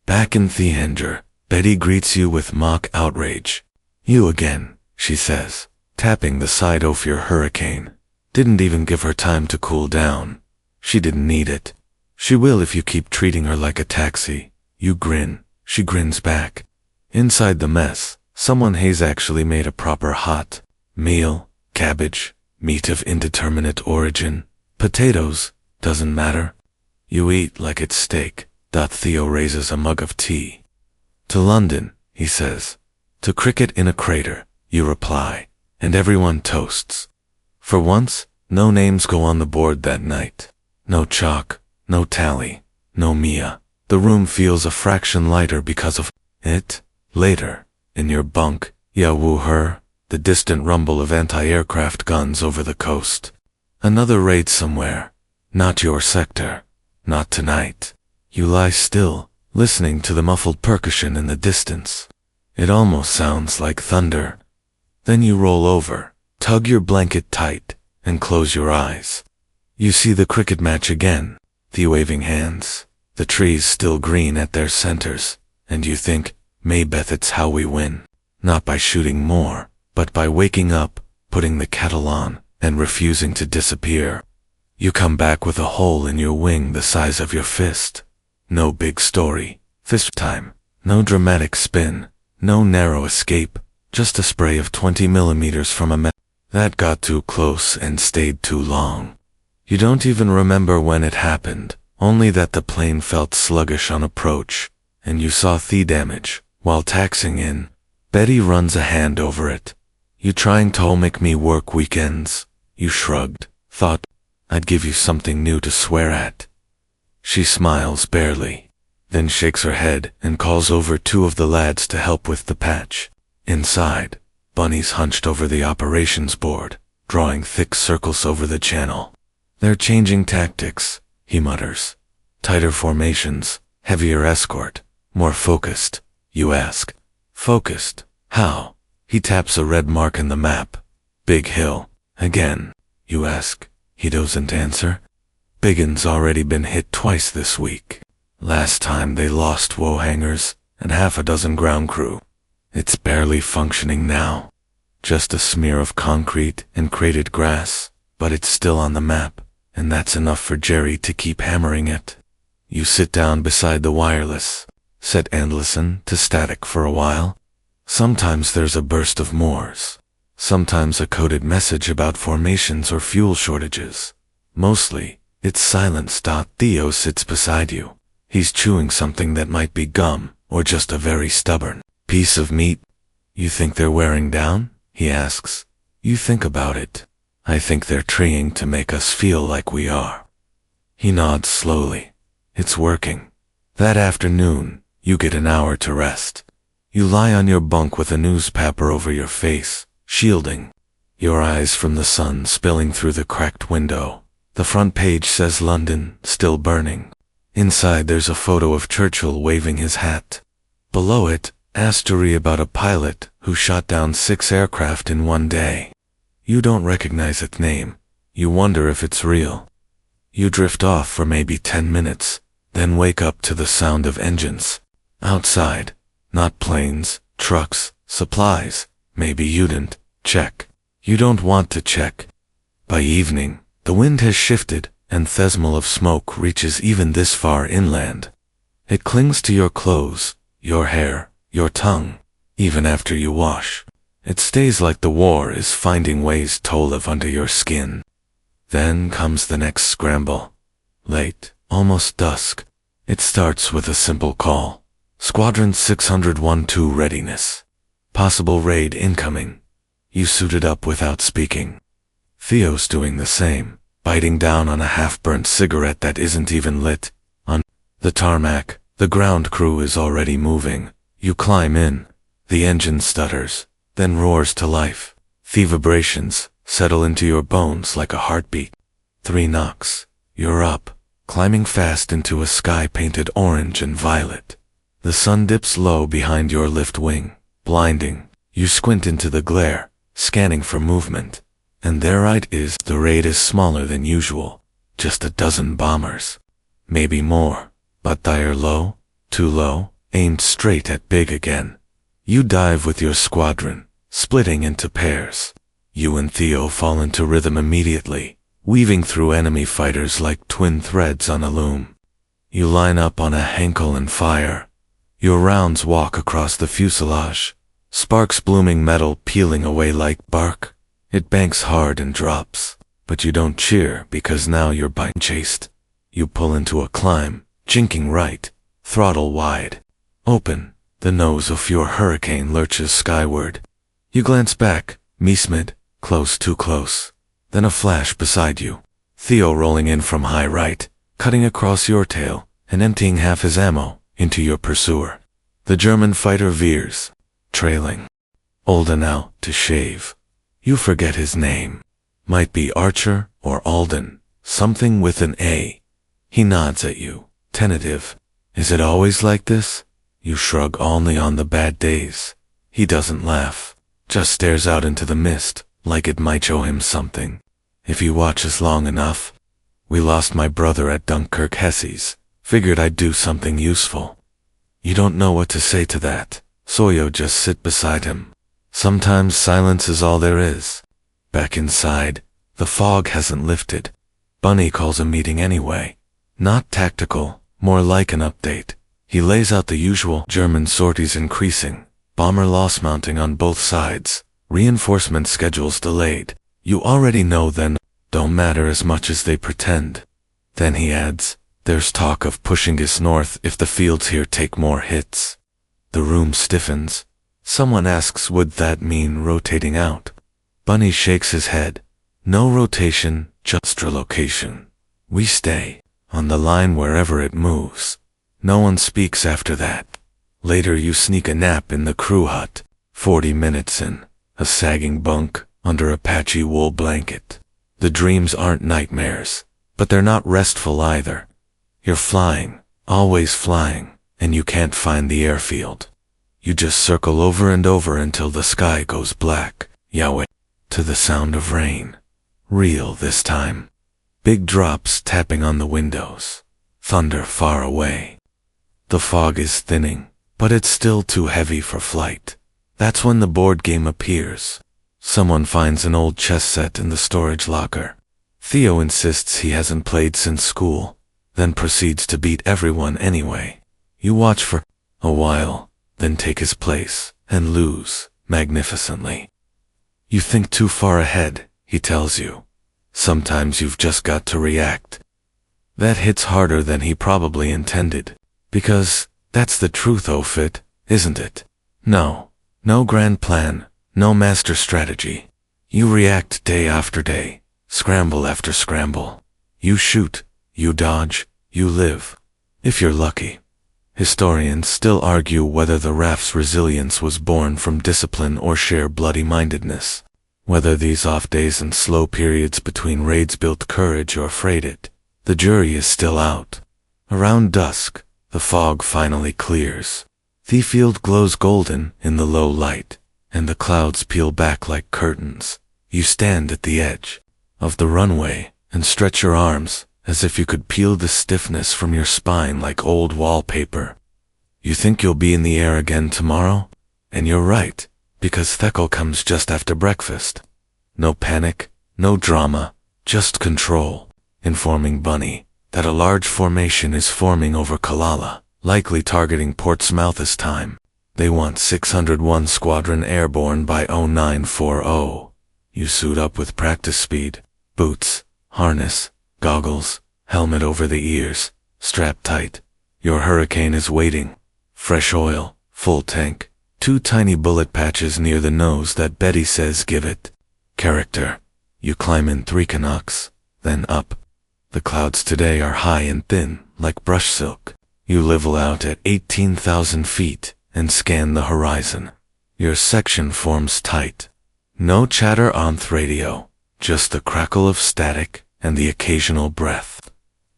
Back in the hangar, Betty greets you with mock outrage. You again, she says, tapping the side of your hurricane. Didn't even give her time to cool down. She didn't need it. She will if you keep treating her like a taxi. You grin. She grins back. Inside the mess, someone has actually made a proper hot meal, cabbage, meat of indeterminate origin, potatoes, doesn't matter. You eat like it's steak. Theo raises a mug of tea. To London, he says. To cricket in a crater, you reply, and everyone toasts. For once, no names go on the board that night. No chalk, no tally, no Mia. The room feels a fraction lighter because of it. Later, in your bunk, ya woo her. the distant rumble of anti-aircraft guns over the coast. Another raid somewhere. Not your sector. Not tonight. You lie still, listening to the muffled percussion in the distance. It almost sounds like thunder. Then you roll over, tug your blanket tight, and close your eyes. You see the cricket match again, the waving hands, the trees still green at their centers, and you think, Maybeth, it's how we win. Not by shooting more, but by waking up, putting the kettle on, and refusing to disappear. You come back with a hole in your wing the size of your fist. No big story, fist time, no dramatic spin, no narrow escape, just a spray of 20 millimeters from a that got too close and stayed too long. You don't even remember when it happened, only that the plane felt sluggish on approach, and you saw the damage. While taxing in, Betty runs a hand over it. You trying to make me work weekends? You shrugged, thought I'd give you something new to swear at. She smiles barely, then shakes her head and calls over two of the lads to help with the patch. Inside, Bunny's hunched over the operations board, drawing thick circles over the channel. They're changing tactics, he mutters. Tighter formations, heavier escort, more focused. You ask. Focused? How? He taps a red mark in the map. Big hill. Again. You ask. He doesn't answer. Biggin's already been hit twice this week. Last time they lost woe hangars and half a dozen ground crew. It's barely functioning now. Just a smear of concrete and crated grass, but it's still on the map, and that's enough for Jerry to keep hammering it. You sit down beside the wireless, set and listen to static for a while. Sometimes there's a burst of Morse. Sometimes a coded message about formations or fuel shortages. Mostly, it's silence. Theo sits beside you. He's chewing something that might be gum, or just a very stubborn piece of meat. You think they're wearing down? He asks. You think about it. I think they're trying to make us feel like we are. He nods slowly. It's working. That afternoon, you get an hour to rest. You lie on your bunk with a newspaper over your face, shielding your eyes from the sun spilling through the cracked window. The front page says London, still burning. Inside there's a photo of Churchill waving his hat. Below it, a story about a pilot who shot down 6 aircraft in one day. You don't recognize its name. You wonder if it's real. You drift off for maybe 10 minutes, then wake up to the sound of engines. Outside, not planes, trucks, supplies. Maybe you didn't check. You don't want to check. By evening, the wind has shifted, and thesmal of smoke reaches even this far inland. It clings to your clothes, your hair, your tongue, even after you wash. It stays like the war is finding ways to live under your skin. Then comes the next scramble. Late, almost dusk. It starts with a simple call. Squadron 601-2 readiness. Possible raid incoming. You suited up without speaking. Theo's doing the same, biting down on a half-burnt cigarette that isn't even lit. On the tarmac, the ground crew is already moving. You climb in. The engine stutters, then roars to life. The vibrations settle into your bones like a heartbeat. 3 knocks. You're up, climbing fast into a sky painted orange and violet. The sun dips low behind your lift wing, blinding. You squint into the glare, scanning for movement. And there it is. The raid is smaller than usual. Just a dozen bombers. Maybe more. But they're low, too low, aimed straight at big again. You dive with your squadron, splitting into pairs. You and Theo fall into rhythm immediately, weaving through enemy fighters like twin threads on a loom. You line up on a Henkel and fire. Your rounds walk across the fuselage, sparks blooming metal peeling away like bark. It banks hard and drops, but you don't cheer because now you're being chased. You pull into a climb, jinking right, throttle wide. Open, the nose of your hurricane lurches skyward. You glance back, Meesmid, close, too close. Then a flash beside you. Theo rolling in from high right, cutting across your tail, and emptying half his ammo into your pursuer. The German fighter veers, trailing. Alden out to shave. You forget his name. Might be Archer or Alden, something with an A. He nods at you, tentative. Is it always like this? You shrug only on the bad days. He doesn't laugh, just stares out into the mist, like it might show him something. If he watches long enough. We lost my brother at Dunkirk Hessies. Figured I'd do something useful. You don't know what to say to that, so you just sit beside him. Sometimes silence is all there is. Back inside, the fog hasn't lifted. Bunny calls a meeting anyway. Not tactical, more like an update. He lays out the usual German sorties increasing, bomber loss mounting on both sides, reinforcement schedules delayed. You already know then, don't matter as much as they pretend. Then he adds, there's talk of pushing us north if the fields here take more hits. The room stiffens. Someone asks would that mean rotating out? Bunny shakes his head. No rotation, just relocation. We stay, on the line wherever it moves. No one speaks after that. Later you sneak a nap in the crew hut, 40 minutes in, a sagging bunk, under a patchy wool blanket. The dreams aren't nightmares, but they're not restful either. You're flying, always flying, and you can't find the airfield. You just circle over and over until the sky goes black, Yahweh, to the sound of rain. Real this time. Big drops tapping on the windows. Thunder far away. The fog is thinning, but it's still too heavy for flight. That's when the board game appears. Someone finds an old chess set in the storage locker. Theo insists he hasn't played since school, then proceeds to beat everyone anyway. You watch for a while, then take his place, and lose, magnificently. You think too far ahead, he tells you. Sometimes you've just got to react. That hits harder than he probably intended, because that's the truth, Fit, isn't it? No grand plan, no master strategy. You react day after day, scramble after scramble. You shoot, you dodge, you live. If you're lucky. Historians still argue whether the RAF's resilience was born from discipline or sheer bloody-mindedness. Whether these off days and slow periods between raids built courage or frayed it, the jury is still out. Around dusk, the fog finally clears. The field glows golden in the low light, and the clouds peel back like curtains. You stand at the edge of the runway and stretch your arms as if you could peel the stiffness from your spine like old wallpaper. You think you'll be in the air again tomorrow? And you're right, because Theckel comes just after breakfast. No panic, no drama, just control, informing Bunny that a large formation is forming over Kalala, likely targeting Portsmouth this time. They want 601 Squadron airborne by 0940. You suit up with practice speed, boots, harness, goggles, helmet over the ears, strapped tight. Your Hurricane is waiting. Fresh oil, full tank, 2 tiny bullet patches near the nose that Betty says give it character. You climb in 3 Canucks, then up. The clouds today are high and thin, like brush silk. You level out at 18,000 feet and scan the horizon. Your section forms tight. No chatter on the radio, just the crackle of static and the occasional breath.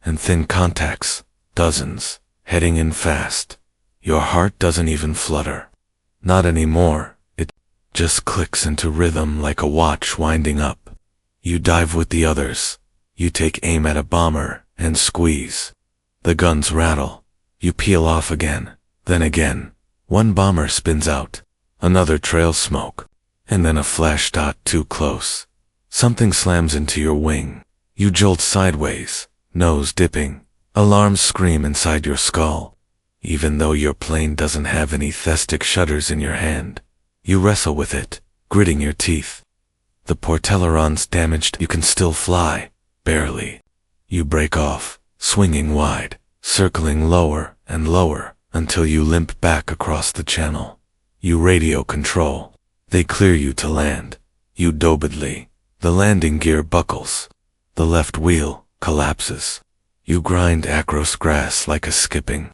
And thin contacts, dozens, heading in fast. Your heart doesn't even flutter. Not anymore, it just clicks into rhythm like a watch winding up. You dive with the others. You take aim at a bomber and squeeze. The guns rattle. You peel off again, then again. One bomber spins out, another trails smoke, and then a flash dot too close. Something slams into your wing. You jolt sideways, nose dipping. Alarms scream inside your skull. Even though your plane doesn't have any thestic shutters in your hand, you wrestle with it, gritting your teeth. The porteleron's damaged. You can still fly, barely. You break off, swinging wide, circling lower and lower, until you limp back across the channel. You radio control. They clear you to land. You dobedly. The landing gear buckles. The left wheel collapses. You grind acros grass like a skipping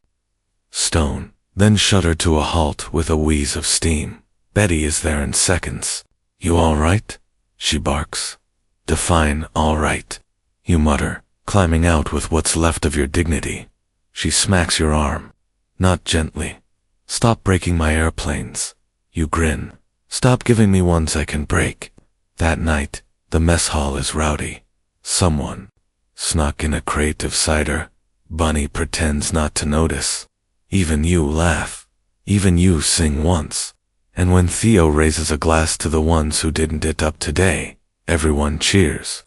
stone, then shudder to a halt with a wheeze of steam. Betty is there in seconds. You all right? She barks. Define all right. You mutter, climbing out with what's left of your dignity. She smacks your arm. Not gently. Stop breaking my airplanes. You grin. Stop giving me ones I can break. That night, the mess hall is rowdy. Someone snuck in a crate of cider. Bunny pretends not to notice. Even you laugh. Even you sing once. And when Theo raises a glass to the ones who didn't it up today, everyone cheers.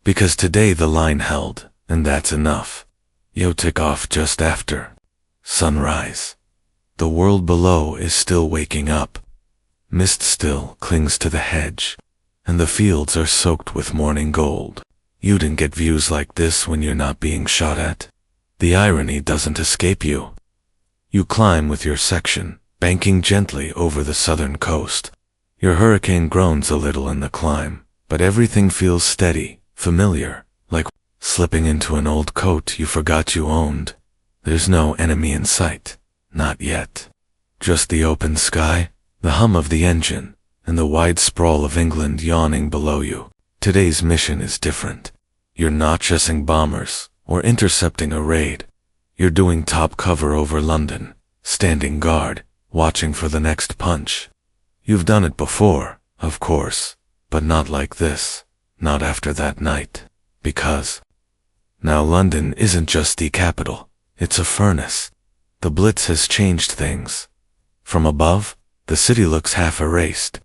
Because today the line held, and that's enough. You tick off just after sunrise. The world below is still waking up. Mist still clings to the hedge, and the fields are soaked with morning gold. You didn't get views like this when you're not being shot at. The irony doesn't escape you. You climb with your section, banking gently over the southern coast. Your hurricane groans a little in the climb, but everything feels steady, familiar, like slipping into an old coat you forgot you owned. There's no enemy in sight, not yet. Just the open sky, the hum of the engine, and the wide sprawl of England yawning below you. Today's mission is different. You're not chasing bombers or intercepting a raid. You're doing top cover over London, standing guard, watching for the next punch. You've done it before, of course, but not like this, not after that night, because now London isn't just the capital, it's a furnace. The Blitz has changed things. From above, the city looks half erased.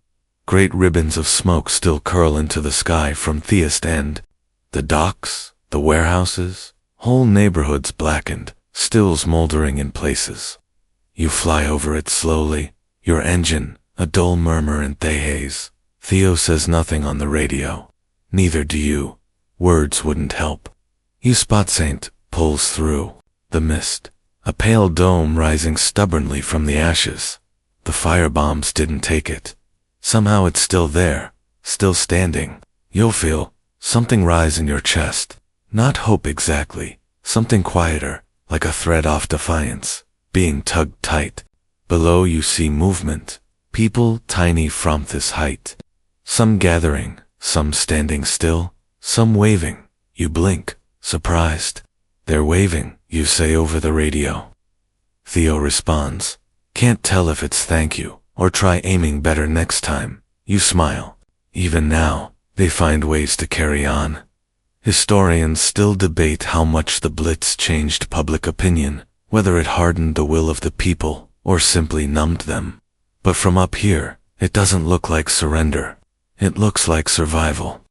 Great ribbons of smoke still curl into the sky from Theast End. The docks, the warehouses, whole neighborhoods blackened, still smoldering in places. You fly over it slowly, your engine, a dull murmur in haze. Theo says nothing on the radio. Neither do you. Words wouldn't help. You spot Saint pulls through the mist, a pale dome rising stubbornly from the ashes. The firebombs didn't take it. Somehow it's still there, still standing. You'll feel something rise in your chest. Not hope exactly, something quieter, like a thread off defiance, being tugged tight. Below you see movement, people tiny from this height. Some gathering, some standing still, some waving. You blink, surprised. They're waving, you say over the radio. Theo responds. Can't tell if it's thank you, or try aiming better next time. You smile. Even now, they find ways to carry on. Historians still debate how much the Blitz changed public opinion, whether it hardened the will of the people, or simply numbed them. But from up here, it doesn't look like surrender. It looks like survival.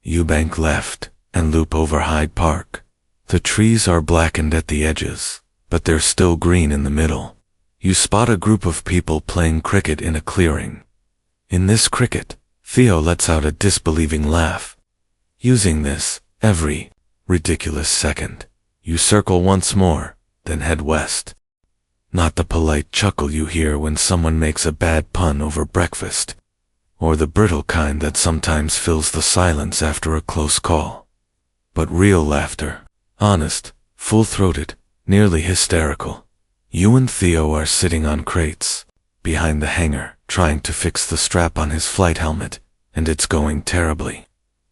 You bank left, and loop over Hyde Park. The trees are blackened at the edges, but they're still green in the middle. You spot a group of people playing cricket in a clearing. In this cricket, Theo lets out a disbelieving laugh. Using this, every ridiculous second, you circle once more, then head west. Not the polite chuckle you hear when someone makes a bad pun over breakfast, or the brittle kind that sometimes fills the silence after a close call, but real laughter, honest, full-throated, nearly hysterical. You and Theo are sitting on crates, behind the hangar, trying to fix the strap on his flight helmet, and it's going terribly.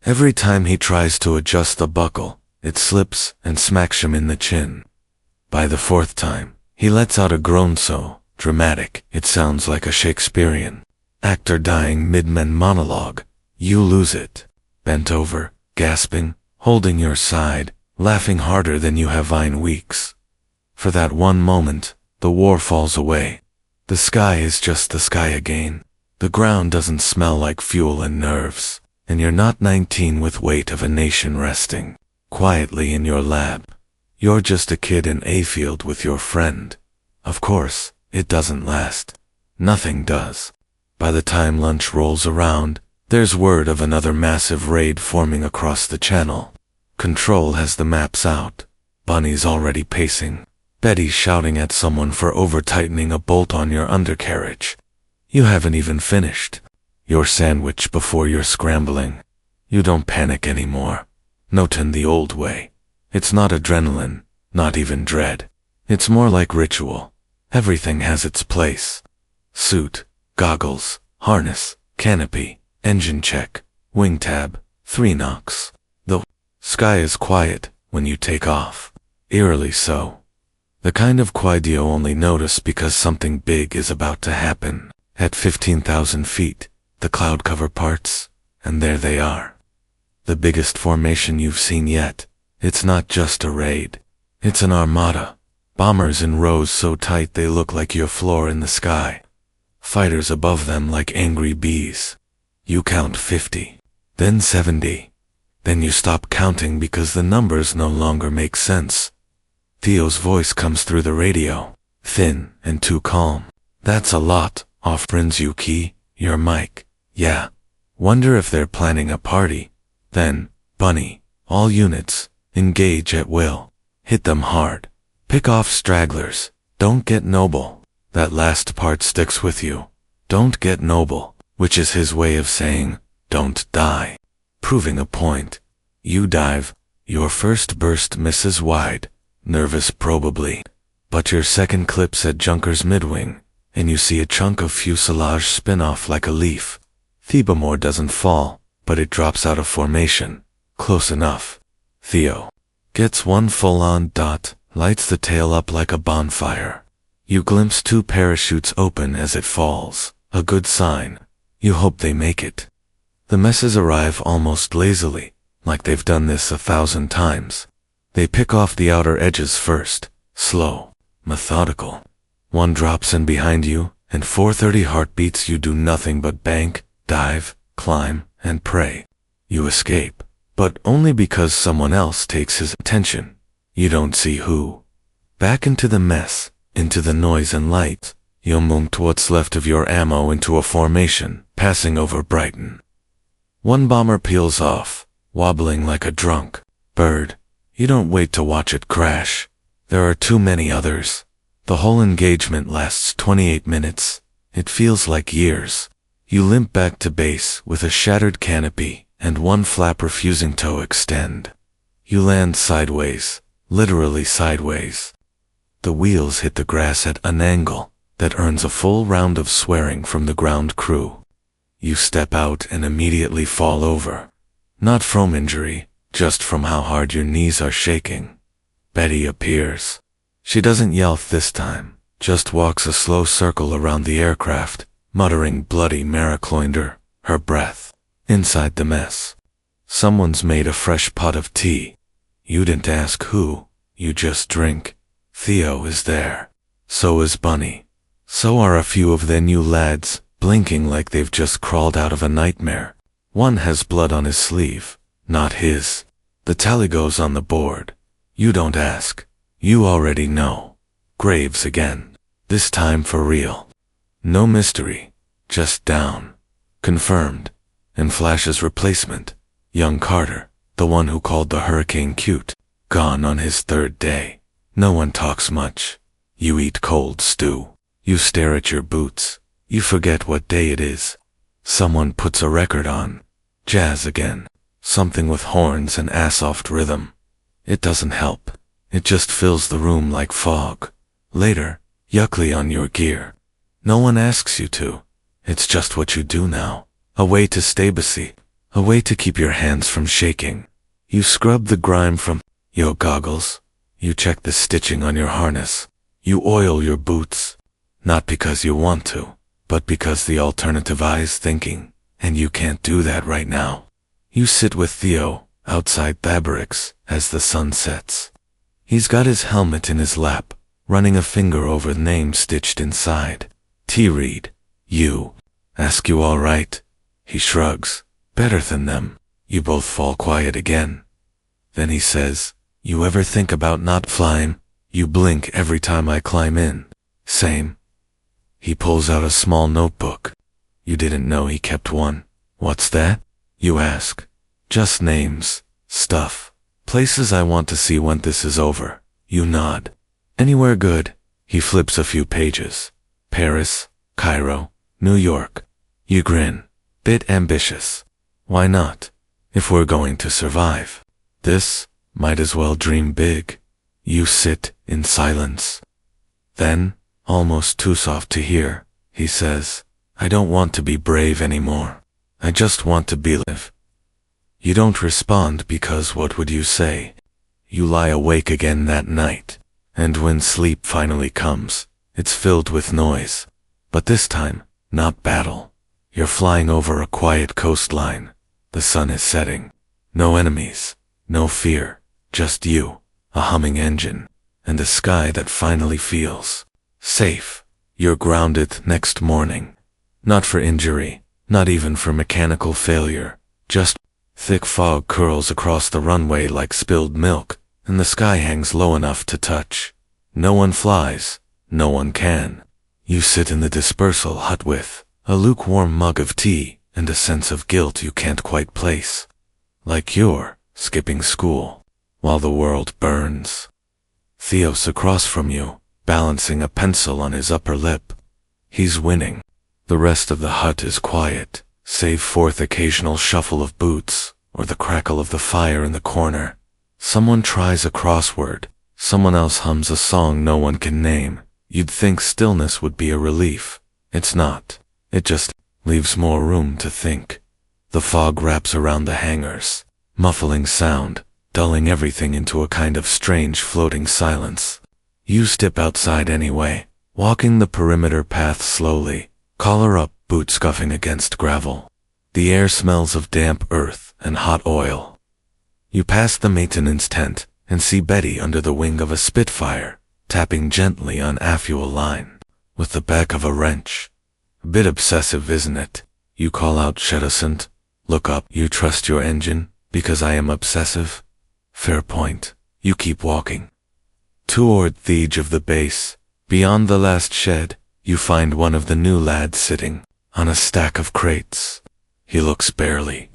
Every time he tries to adjust the buckle, it slips and smacks him in the chin. By the fourth time, he lets out a groan so dramatic, it sounds like a Shakespearean actor dying mid-men monologue. You lose it. Bent over, gasping, holding your side, laughing harder than you have in weeks. For that one moment, the war falls away. The sky is just the sky again. The ground doesn't smell like fuel and nerves, and you're not 19 with weight of a nation resting quietly in your lab. You're just a kid in a field with your friend. Of course, it doesn't last. Nothing does. By the time lunch rolls around, there's word of another massive raid forming across the channel. Control has the maps out. Bunny's already pacing. Betty's shouting at someone for over-tightening a bolt on your undercarriage. You haven't even finished your sandwich before you're scrambling. You don't panic anymore. Not in the old way. It's not adrenaline, not even dread. It's more like ritual. Everything has its place. Suit, goggles, harness, canopy, engine check, wing tab, 3 knocks. The sky is quiet when you take off. Eerily so. The kind of quiet you only notice because something big is about to happen. At 15,000 feet, the cloud cover parts, and there they are. The biggest formation you've seen yet. It's not just a raid. It's an armada. Bombers in rows so tight they look like your floor in the sky. Fighters above them like angry bees. You count 50, then 70. Then you stop counting because the numbers no longer make sense. Theo's voice comes through the radio, thin and too calm. That's a lot, offers Yuki, your mic. Yeah. Wonder if they're planning a party. Then, Bunny, all units, engage at will. Hit them hard. Pick off stragglers. Don't get noble. That last part sticks with you. Don't get noble, which is his way of saying, don't die. Proving a point. You dive. Your first burst misses wide. Nervous probably. But your second clips at Junker's midwing, and you see a chunk of fuselage spin off like a leaf. Thebamore doesn't fall, but it drops out of formation. Close enough. Theo gets one full-on dot, lights the tail up like a bonfire. You glimpse 2 parachutes open as it falls. A good sign. You hope they make it. The messes arrive almost lazily, like they've done this 1,000 times. They pick off the outer edges first, slow, methodical. One drops in behind you, and 430 heartbeats you do nothing but bank, dive, climb, and pray. You escape, but only because someone else takes his attention. You don't see who. Back into the mess, into the noise and light. You munked what's left of your ammo into a formation, passing over Brighton. One bomber peels off, wobbling like a drunk bird. You don't wait to watch it crash. There are too many others. The whole engagement lasts 28 minutes. It feels like years. You limp back to base with a shattered canopy and one flap refusing to extend. You land sideways, literally sideways. The wheels hit the grass at an angle that earns a full round of swearing from the ground crew. You step out and immediately fall over. Not from injury, just from how hard your knees are shaking. Betty appears. She doesn't yell this time, just walks a slow circle around the aircraft, muttering bloody Maracloinder, her breath. Inside the mess. Someone's made a fresh pot of tea. You didn't ask who, you just drink. Theo is there. So is Bunny. So are a few of the new lads, blinking like they've just crawled out of a nightmare. One has blood on his sleeve, not his. The tally goes on the board. You don't ask. You already know. Graves again. This time for real. No mystery. Just down. Confirmed. And Flash's replacement. Young Carter, the one who called the hurricane cute. Gone on his 3rd day. No one talks much. You eat cold stew. You stare at your boots. You forget what day it is. Someone puts a record on. Jazz again. Something with horns and ass-off rhythm. It doesn't help. It just fills the room like fog. Later, yuckly on your gear. No one asks you to. It's just what you do now. A way to stay busy. A way to keep your hands from shaking. You scrub the grime from your goggles. You check the stitching on your harness. You oil your boots. Not because you want to, but because the alternative eye is thinking, and you can't do that right now. You sit with Theo, outside the barracks, as the sun sets. He's got his helmet in his lap, running a finger over the name stitched inside. T-Reed. You. Ask you all right? He shrugs. Better than them. You both fall quiet again. Then he says, you ever think about not flying? You blink every time I climb in. Same. He pulls out a small notebook. You didn't know he kept one. What's that? You ask. Just names, stuff, places I want to see when this is over. You nod. Anywhere good. He flips a few pages. Paris, Cairo, New York. You grin. Bit ambitious. Why not? If we're going to survive this, might as well dream big. You sit in silence. Then, almost too soft to hear, he says, I don't want to be brave anymore. I just want to be live. You don't respond because what would you say? You lie awake again that night, and when sleep finally comes, it's filled with noise. But this time, not battle. You're flying over a quiet coastline. The sun is setting. No enemies, no fear, just you, a humming engine, and a sky that finally feels safe. You're grounded next morning. Not for injury, not even for mechanical failure, just thick fog curls across the runway like spilled milk, and the sky hangs low enough to touch. No one flies, no one can. You sit in the dispersal hut with a lukewarm mug of tea and a sense of guilt you can't quite place. Like you're skipping school while the world burns. Theo's across from you, balancing a pencil on his upper lip. He's winning. The rest of the hut is quiet, save for the occasional shuffle of boots or the crackle of the fire in the corner. Someone tries a crossword. Someone else hums a song no one can name. You'd think stillness would be a relief. It's not. It just leaves more room to think. The fog wraps around the hangars, muffling sound, dulling everything into a kind of strange floating silence. You step outside anyway, walking the perimeter path slowly, collar up, boots scuffing against gravel. The air smells of damp earth and hot oil. You pass the maintenance tent and see Betty under the wing of a Spitfire, tapping gently on affuel line with the back of a wrench. A bit obsessive, isn't it? You call out reticent. Look up. You trust your engine because I am obsessive? Fair point. You keep walking. Toward the edge of the base, beyond the last shed, you find one of the new lads sitting on a stack of crates. He looks barely.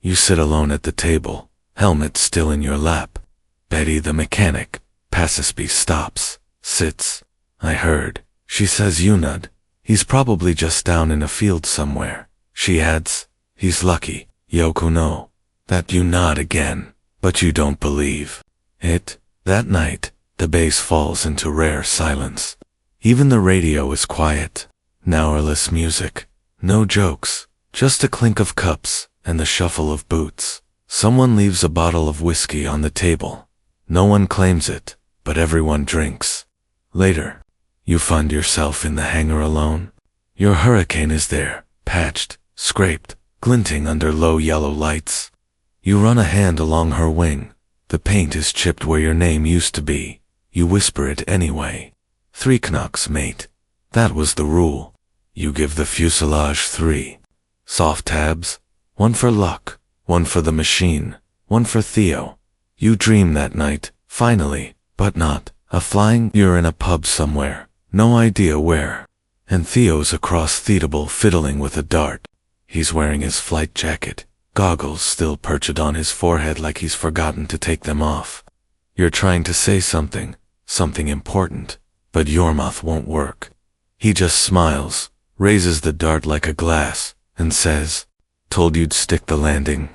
You sit alone at the table, helmet still in your lap. Betty the mechanic, Passisby stops, sits. I heard. She says you nod. He's probably just down in a field somewhere. She adds, he's lucky, Yoko no. That you nod again, but you don't believe it. That night, the base falls into rare silence. Even the radio is quiet. Hourless music. No jokes, just a clink of cups and the shuffle of boots. Someone leaves a bottle of whiskey on the table. No one claims it, but everyone drinks. Later, you find yourself in the hangar alone. Your Hurricane is there, patched, scraped, glinting under low yellow lights. You run a hand along her wing. The paint is chipped where your name used to be. You whisper it anyway. 3 knocks, mate. That was the rule. You give the fuselage 3 soft tabs, 1 for luck, 1 for the machine, 1 for Theo. You dream that night, finally, but not a flying. You're in a pub somewhere, no idea where, and Theo's across Theodable fiddling with a dart. He's wearing his flight jacket, goggles still perched on his forehead like he's forgotten to take them off. You're trying to say something important, but your mouth won't work. He just smiles, raises the dart like a glass, and says, "Told you'd stick the landing."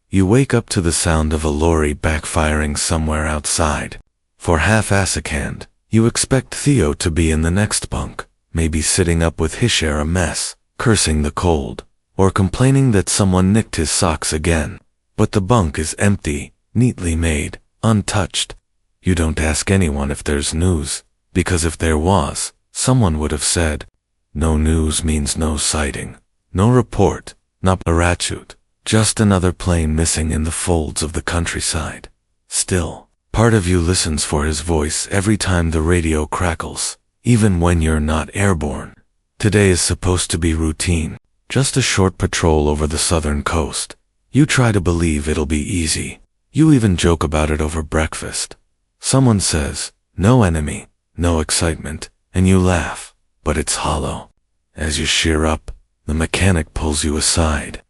You wake up to the sound of a lorry backfiring somewhere outside. For half-ass a canned, you expect Theo to be in the next bunk, maybe sitting up with his share a mess, cursing the cold, or complaining that someone nicked his socks again. But the bunk is empty, neatly made, untouched. You don't ask anyone if there's news, because if there was, someone would have said, "No news means no sighting, no report, not parachute, just another plane missing in the folds of the countryside." Still, part of you listens for his voice every time the radio crackles, even when you're not airborne. Today is supposed to be routine, just a short patrol over the southern coast. You try to believe it'll be easy. You even joke about it over breakfast. Someone says, "No enemy, no excitement," and you laugh, but it's hollow. As you sheer up, the mechanic pulls you aside.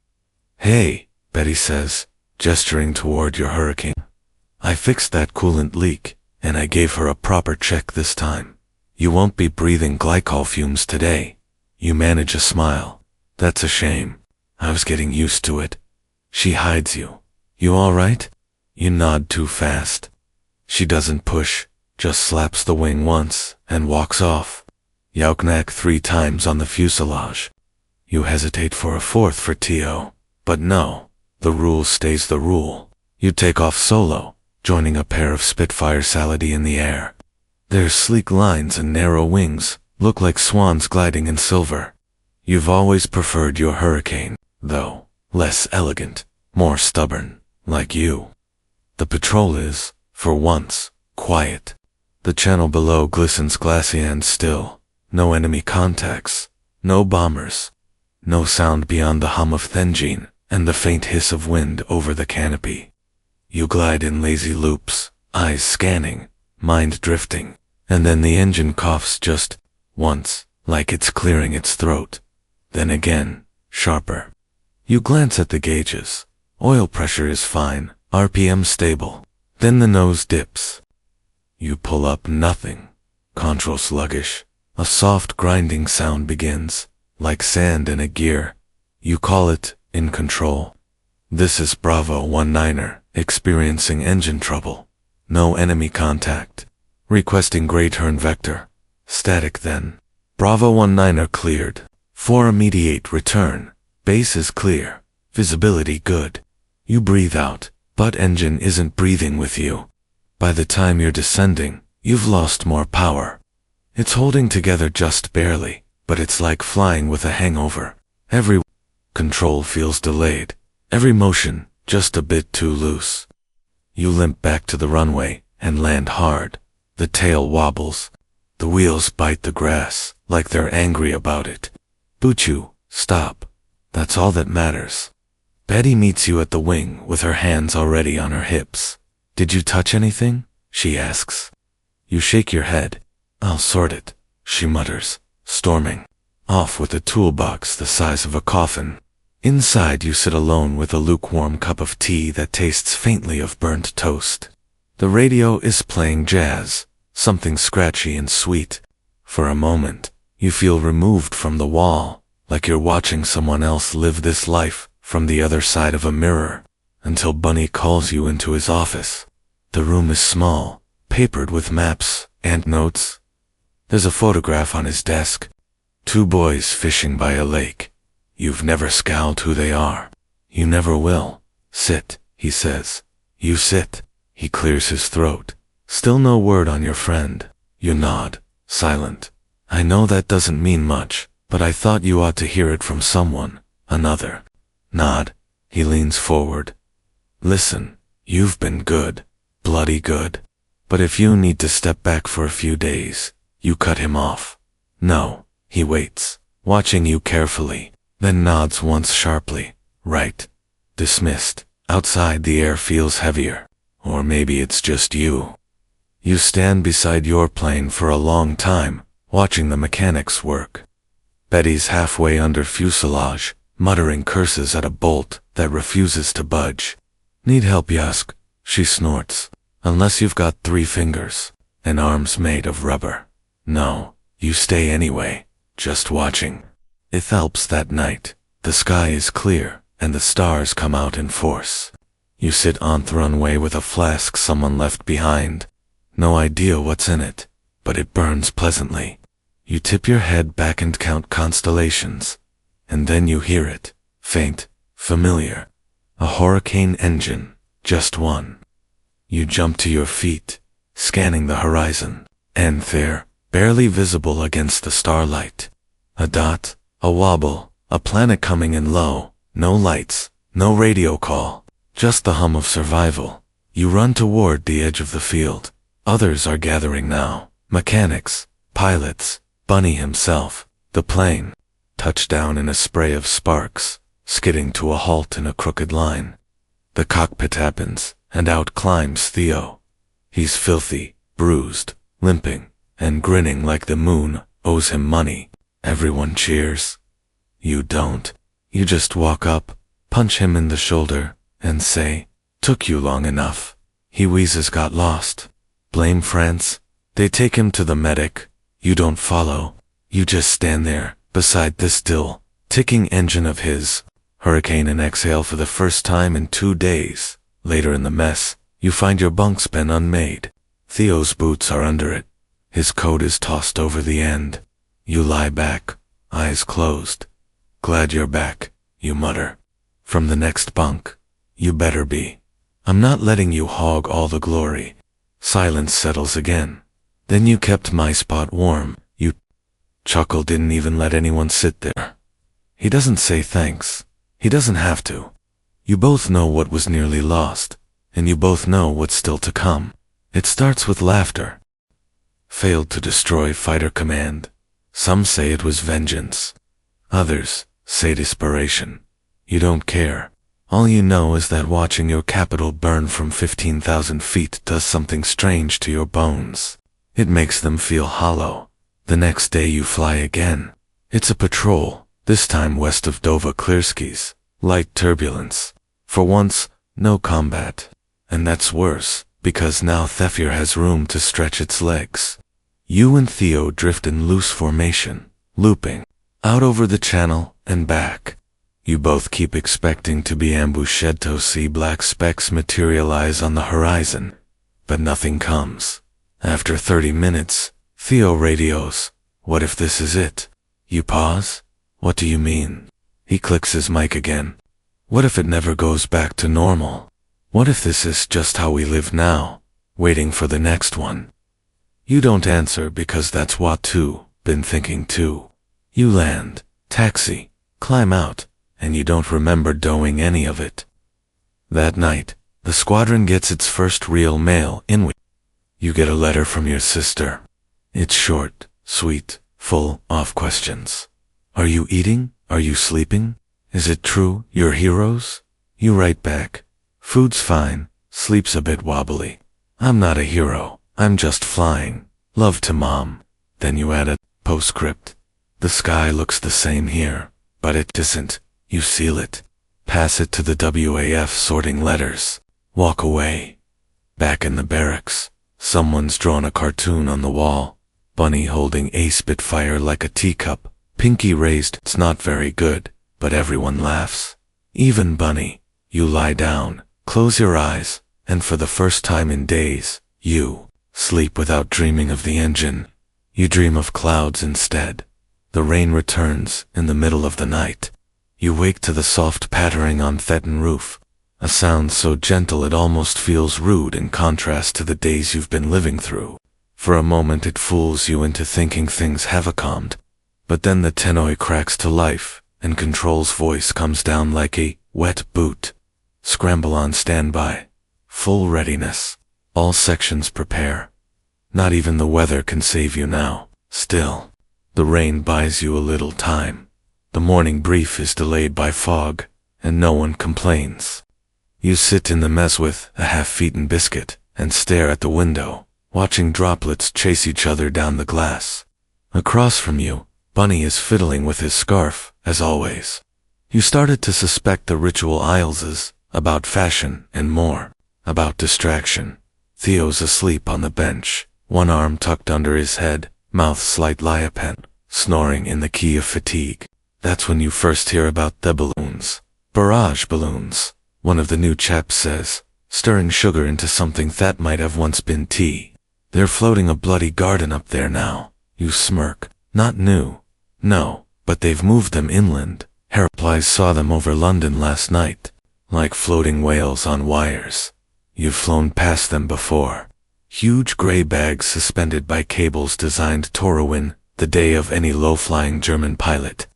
"Hey," Betty says, gesturing toward your Hurricane. "I fixed that coolant leak, and I gave her a proper check this time. You won't be breathing glycol fumes today." You manage a smile. "That's a shame. I was getting used to it." She hides you. "You all right?" You nod too fast. She doesn't push, just slaps the wing once and walks off. Yauknak 3 times on the fuselage. You hesitate for a fourth for Tio. But no, the rule stays the rule. You take off solo, joining a pair of Spitfire Salady in the air. Their sleek lines and narrow wings look like swans gliding in silver. You've always preferred your Hurricane, though, less elegant, more stubborn, like you. The patrol is, for once, quiet. The channel below glistens glassy and still. No enemy contacts, no bombers, no sound beyond the hum of Thenjin and the faint hiss of wind over the canopy. You glide in lazy loops, eyes scanning, mind drifting, and then the engine coughs just once, like it's clearing its throat. Then again, sharper. You glance at the gauges. Oil pressure is fine, RPM stable. Then the nose dips. You pull up nothing. Control sluggish. A soft grinding sound begins, like sand in a gear. You call it, in control. This is Bravo 19er, experiencing engine trouble. No enemy contact. Requesting gray turn vector. Static then. Bravo 19er cleared. For immediate return. Base is clear. Visibility good. You breathe out, but engine isn't breathing with you. By the time you're descending, you've lost more power. It's holding together just barely, but it's like flying with a hangover. Every control feels delayed. Every motion, just a bit too loose. You limp back to the runway and land hard. The tail wobbles. The wheels bite the grass, like they're angry about it. Buchu, stop. That's all that matters. Betty meets you at the wing with her hands already on her hips. Did you touch anything? She asks. You shake your head. I'll sort it, she mutters, storming off with a toolbox the size of a coffin. Inside you sit alone with a lukewarm cup of tea that tastes faintly of burnt toast. The radio is playing jazz, something scratchy and sweet. For a moment, you feel removed from the wall, like you're watching someone else live this life from the other side of a mirror, until Bunny calls you into his office. The room is small, papered with maps and notes. There's a photograph on his desk. 2 boys fishing by a lake. You've never scowled who they are. You never will. Sit, he says. You sit. He clears his throat. Still no word on your friend. You nod, silent. I know that doesn't mean much, but I thought you ought to hear it from someone. Another. Nod. He leans forward. Listen, you've been good. Bloody good. But if you need to step back for a few days, you cut him off. No, he waits, watching you carefully, then nods once sharply. Right. Dismissed. Outside the air feels heavier. Or maybe it's just you. You stand beside your plane for a long time, watching the mechanics work. Betty's halfway under fuselage, muttering curses at a bolt that refuses to budge. Need help, Yask? She snorts. Unless you've got 3 fingers, and arms made of rubber. No, you stay anyway, just watching. It helps that night. The sky is clear, and the stars come out in force. You sit on the runway with a flask someone left behind. No idea what's in it, but it burns pleasantly. You tip your head back and count constellations. And then you hear it, faint, familiar. A Hurricane engine, just one. You jump to your feet, scanning the horizon, and there, barely visible against the starlight. A dot, a wobble, a planet coming in low, no lights, no radio call, just the hum of survival. You run toward the edge of the field. Others are gathering now, mechanics, pilots, Bunny himself. The plane, touchdown in a spray of sparks, skidding to a halt in a crooked line. The cockpit happens, and out climbs Theo. He's filthy, bruised, limping, and grinning like the moon owes him money. Everyone cheers. You don't. You just walk up, punch him in the shoulder, and say, "Took you long enough." He wheezes, "Got lost." Blame France. They take him to the medic. You don't follow. You just stand there, beside the still, ticking engine of his Hurricane, and exhale for the first time in 2 days. Later in the mess, you find your bunk's been unmade. Theo's boots are under it. His coat is tossed over the end. You lie back, eyes closed. Glad you're back, you mutter. From the next bunk. You better be. I'm not letting you hog all the glory. Silence settles again. Then you kept my spot warm, you. Chuckle didn't even let anyone sit there. He doesn't say thanks. He doesn't have to. You both know what was nearly lost, and you both know what's still to come. It starts with laughter. Failed to destroy fighter command. Some say it was vengeance. Others say desperation. You don't care. All you know is that watching your capital burn from 15,000 feet does something strange to your bones. It makes them feel hollow. The next day you fly again. It's a patrol, this time west of Dova-Klirskis. Light turbulence. For once, no combat. And that's worse, because now Thefir has room to stretch its legs. You and Theo drift in loose formation, looping, out over the channel and back. You both keep expecting to be ambushed to see black specks materialize on the horizon, but nothing comes. After 30 minutes, Theo radios, "What if this is it?" You pause? "What do you mean?" He clicks his mic again. "What if it never goes back to normal? What if this is just how we live now, waiting for the next one?" You don't answer because that's what too, been thinking too. You land, taxi, climb out, and you don't remember doing any of it. That night, the squadron gets its first real mail in. You get a letter from your sister. It's short, sweet, full of questions. Are you eating? Are you sleeping? Is it true you're heroes? You write back. Food's fine, sleep's a bit wobbly. I'm not a hero, I'm just flying. Love to Mom. Then you add a postscript. The sky looks the same here, but it isn't. You seal it. Pass it to the WAF sorting letters. Walk away. Back in the barracks, someone's drawn a cartoon on the wall. Bunny holding a Spitfire like a teacup, pinky raised. It's not very good, but everyone laughs. Even Bunny. You lie down, close your eyes, and for the first time in days, you sleep without dreaming of the engine. You dream of clouds instead. The rain returns in the middle of the night. You wake to the soft pattering on Thetan roof, a sound so gentle it almost feels rude in contrast to the days you've been living through. For a moment it fools you into thinking things have calmed, but then the tenoi cracks to life, and Control's voice comes down like a wet boot. Scramble on standby. Full readiness. All sections prepare. Not even the weather can save you now. Still, the rain buys you a little time. The morning brief is delayed by fog, and no one complains. You sit in the mess with a half-eaten biscuit and stare at the window, watching droplets chase each other down the glass. Across from you, Bunny is fiddling with his scarf, as always. You started to suspect the ritual Ileses, about fashion and more, about distraction. Theo's asleep on the bench, one arm tucked under his head, mouth slight liapen, snoring in the key of fatigue. That's when you first hear about the balloons. Barrage balloons, one of the new chaps says, stirring sugar into something that might have once been tea. They're floating a bloody garden up there now. You smirk. Not new. No, but they've moved them inland. Heraplies saw them over London last night, like floating whales on wires. You've flown past them before. Huge gray bags suspended by cables designed to ruin the day of any low-flying German pilot.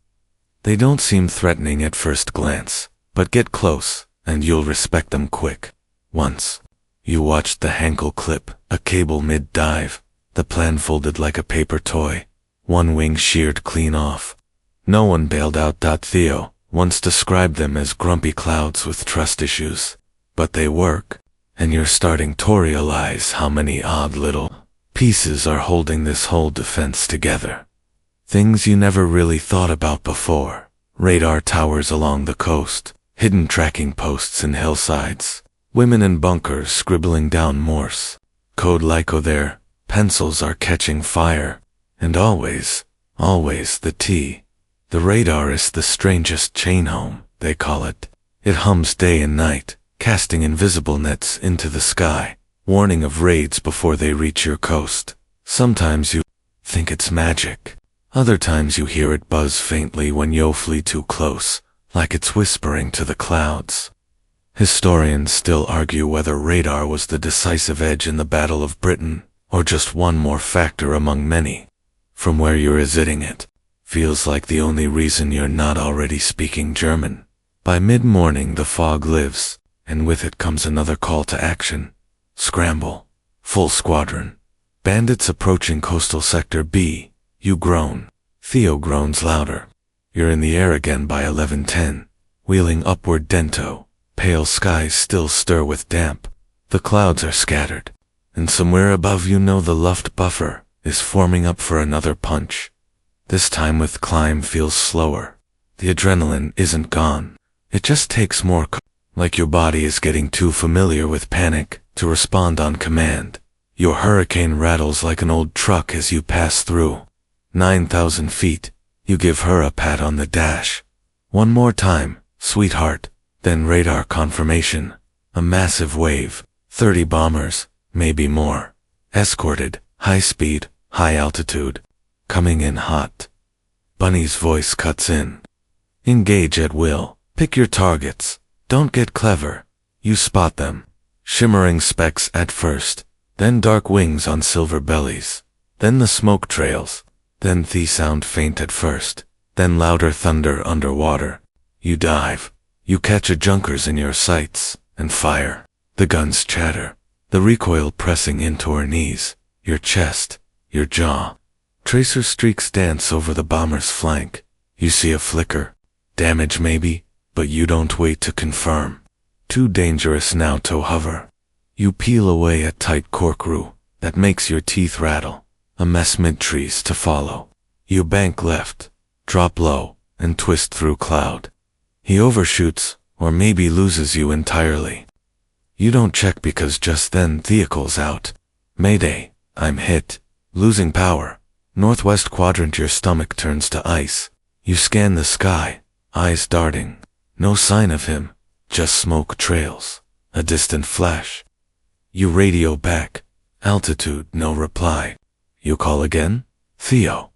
They don't seem threatening at first glance, but get close, and you'll respect them quick. Once, you watched the Hankel clip, a cable mid-dive, the plan folded like a paper toy, one wing sheared clean off. No one bailed out. Theo once described them as grumpy clouds with trust issues, but they work, and you're starting to realize how many odd little pieces are holding this whole defense together. Things you never really thought about before. Radar towers along the coast, hidden tracking posts in hillsides, women in bunkers scribbling down Morse. Code Lyco there, pencils are catching fire, and always the T. The radar is the strangest chain home, they call it. It hums day and night, casting invisible nets into the sky, warning of raids before they reach your coast. Sometimes you think it's magic. Other times you hear it buzz faintly when you flee too close, like it's whispering to the clouds. Historians still argue whether radar was the decisive edge in the Battle of Britain, or just one more factor among many. From where you're visiting it, feels like the only reason you're not already speaking German. By mid-morning the fog lifts, and with it comes another call to action. Scramble. Full squadron. Bandits approaching coastal sector B. You groan. Theo groans louder. You're in the air again by 11:10. Wheeling upward Dento. Pale skies still stir with damp. The clouds are scattered. And somewhere above you know the Luftwaffe is forming up for another punch. This time with climb feels slower. The adrenaline isn't gone. It just takes more like your body is getting too familiar with panic to respond on command. Your hurricane rattles like an old truck as you pass through. 9,000 feet. You give her a pat on the dash. One more time, sweetheart. Then radar confirmation. A massive wave. 30 bombers, maybe more. Escorted, high speed, high altitude. Coming in hot. Bunny's voice cuts in. Engage at will. Pick your targets. Don't get clever. You spot them. Shimmering specks at first. Then dark wings on silver bellies. Then the smoke trails. Then the sound faint at first. Then louder thunder underwater. You dive. You catch a junkers in your sights, and fire. The guns chatter. The recoil pressing into her knees, your chest, your jaw. Tracer streaks dance over the bomber's flank. You see a flicker. Damage maybe, but you don't wait to confirm. Too dangerous now to hover. You peel away a tight corkscrew that makes your teeth rattle. A mess mid-trees to follow. You bank left, drop low, and twist through cloud. He overshoots, or maybe loses you entirely. You don't check because just then vehicle's out. Mayday, I'm hit. Losing power. Northwest quadrant your stomach turns to ice. You scan the sky, eyes darting. No sign of him, just smoke trails. A distant flash. You radio back. Altitude, no reply. You call again? Theo.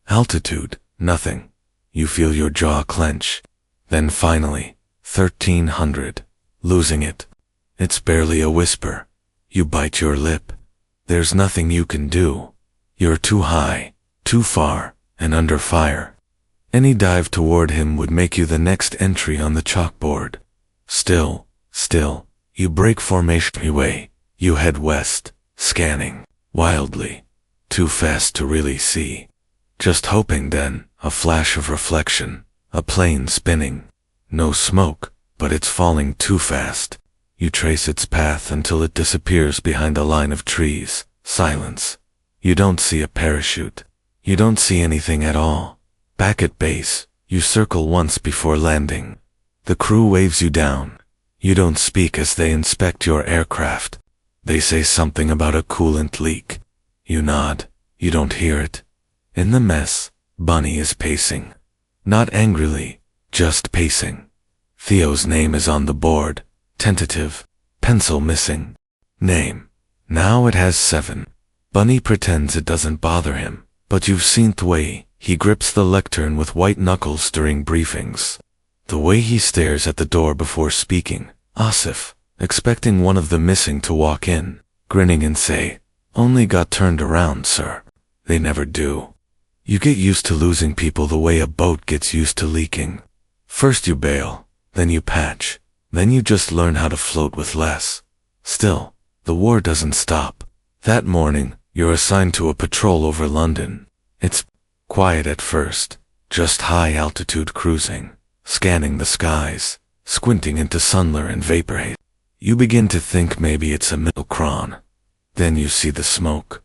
Altitude, nothing. You feel your jaw clench. Then finally, 1300. Losing it. It's barely a whisper. You bite your lip. There's nothing you can do. You're too high, too far, and under fire. Any dive toward him would make you the next entry on the chalkboard. Still, you break formation away. You head west, scanning, wildly. Too fast to really see. Just hoping then, a flash of reflection, a plane spinning. No smoke, but it's falling too fast. You trace its path until it disappears behind a line of trees. Silence. You don't see a parachute. You don't see anything at all. Back at base, you circle once before landing. The crew waves you down. You don't speak as they inspect your aircraft. They say something about a coolant leak. You nod. You don't hear it. In the mess, Bunny is pacing. Not angrily, just pacing. Theo's name is on the board. Tentative. Pencil missing. Name. Now it has 7. Bunny pretends it doesn't bother him, but you've seen the way he grips the lectern with white knuckles during briefings. The way he stares at the door before speaking. Asif, expecting one of the missing to walk in, grinning and say, "Only got turned around, sir." They never do. You get used to losing people the way a boat gets used to leaking. First you bail, then you patch, then you just learn how to float with less. Still, the war doesn't stop. That morning, you're assigned to a patrol over London. It's quiet at first, just high-altitude cruising, scanning the skies, squinting into sunler and vapor haze. You begin to think maybe it's a middle cron. Then you see the smoke.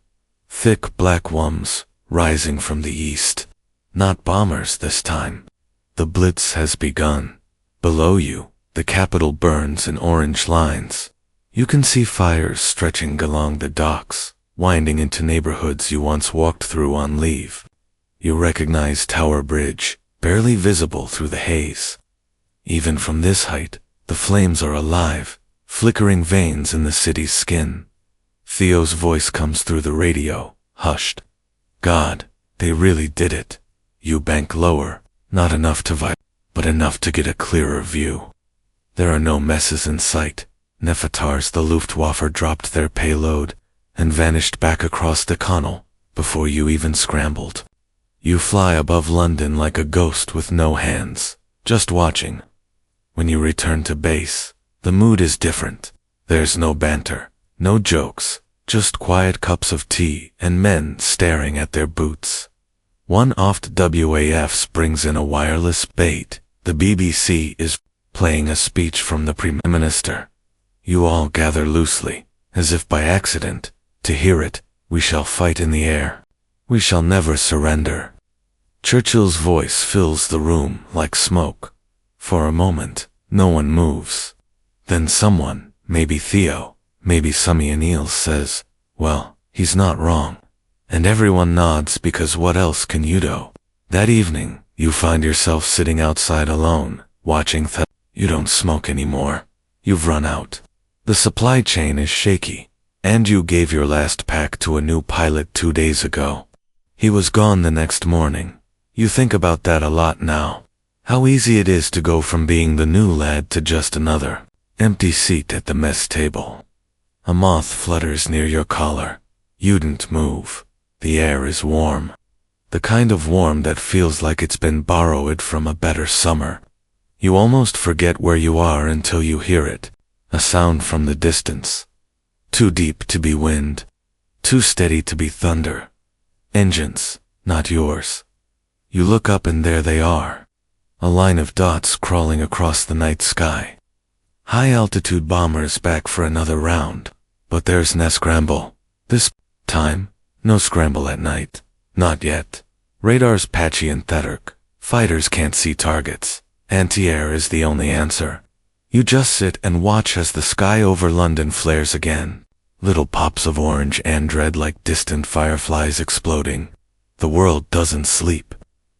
Thick black wums, rising from the east. Not bombers this time. The blitz has begun. Below you, the capital burns in orange lines. You can see fires stretching along the docks, winding into neighborhoods you once walked through on leave. You recognize Tower Bridge, barely visible through the haze. Even from this height, the flames are alive, flickering veins in the city's skin. Theo's voice comes through the radio, hushed. God, they really did it. You bank lower, not enough to vibe, but enough to get a clearer view. There are no messes in sight. Nefertars the Luftwaffe dropped their payload and vanished back across the canal before you even scrambled. You fly above London like a ghost with no hands, just watching. When you return to base, the mood is different. There's no banter, no jokes, just quiet cups of tea and men staring at their boots. One oft WAF brings in a wireless bait. The BBC is playing a speech from the Prime Minister. You all gather loosely, as if by accident, to hear it. We shall fight in the air. We shall never surrender. Churchill's voice fills the room like smoke. For a moment, no one moves. Then someone, maybe Theo, maybe Summy O'Neill, says, "Well, he's not wrong." And everyone nods because what else can you do? That evening, you find yourself sitting outside alone, watching You don't smoke anymore. You've run out. The supply chain is shaky, and you gave your last pack to a new pilot 2 days ago. He was gone the next morning. You think about that a lot now. How easy it is to go from being the new lad to just another empty seat at the mess table. A moth flutters near your collar. You didn't move. The air is warm. The kind of warm that feels like it's been borrowed from a better summer. You almost forget where you are until you hear it, a sound from the distance. Too deep to be wind, too steady to be thunder. Engines, not yours. You look up and there they are, a line of dots crawling across the night sky. High-altitude bombers back for another round, but there's no scramble. This time, no scramble at night. Not yet. Radar's patchy and thetic. Fighters can't see targets. Anti-air is the only answer. You just sit and watch as the sky over London flares again. Little pops of orange and red like distant fireflies exploding. The world doesn't sleep.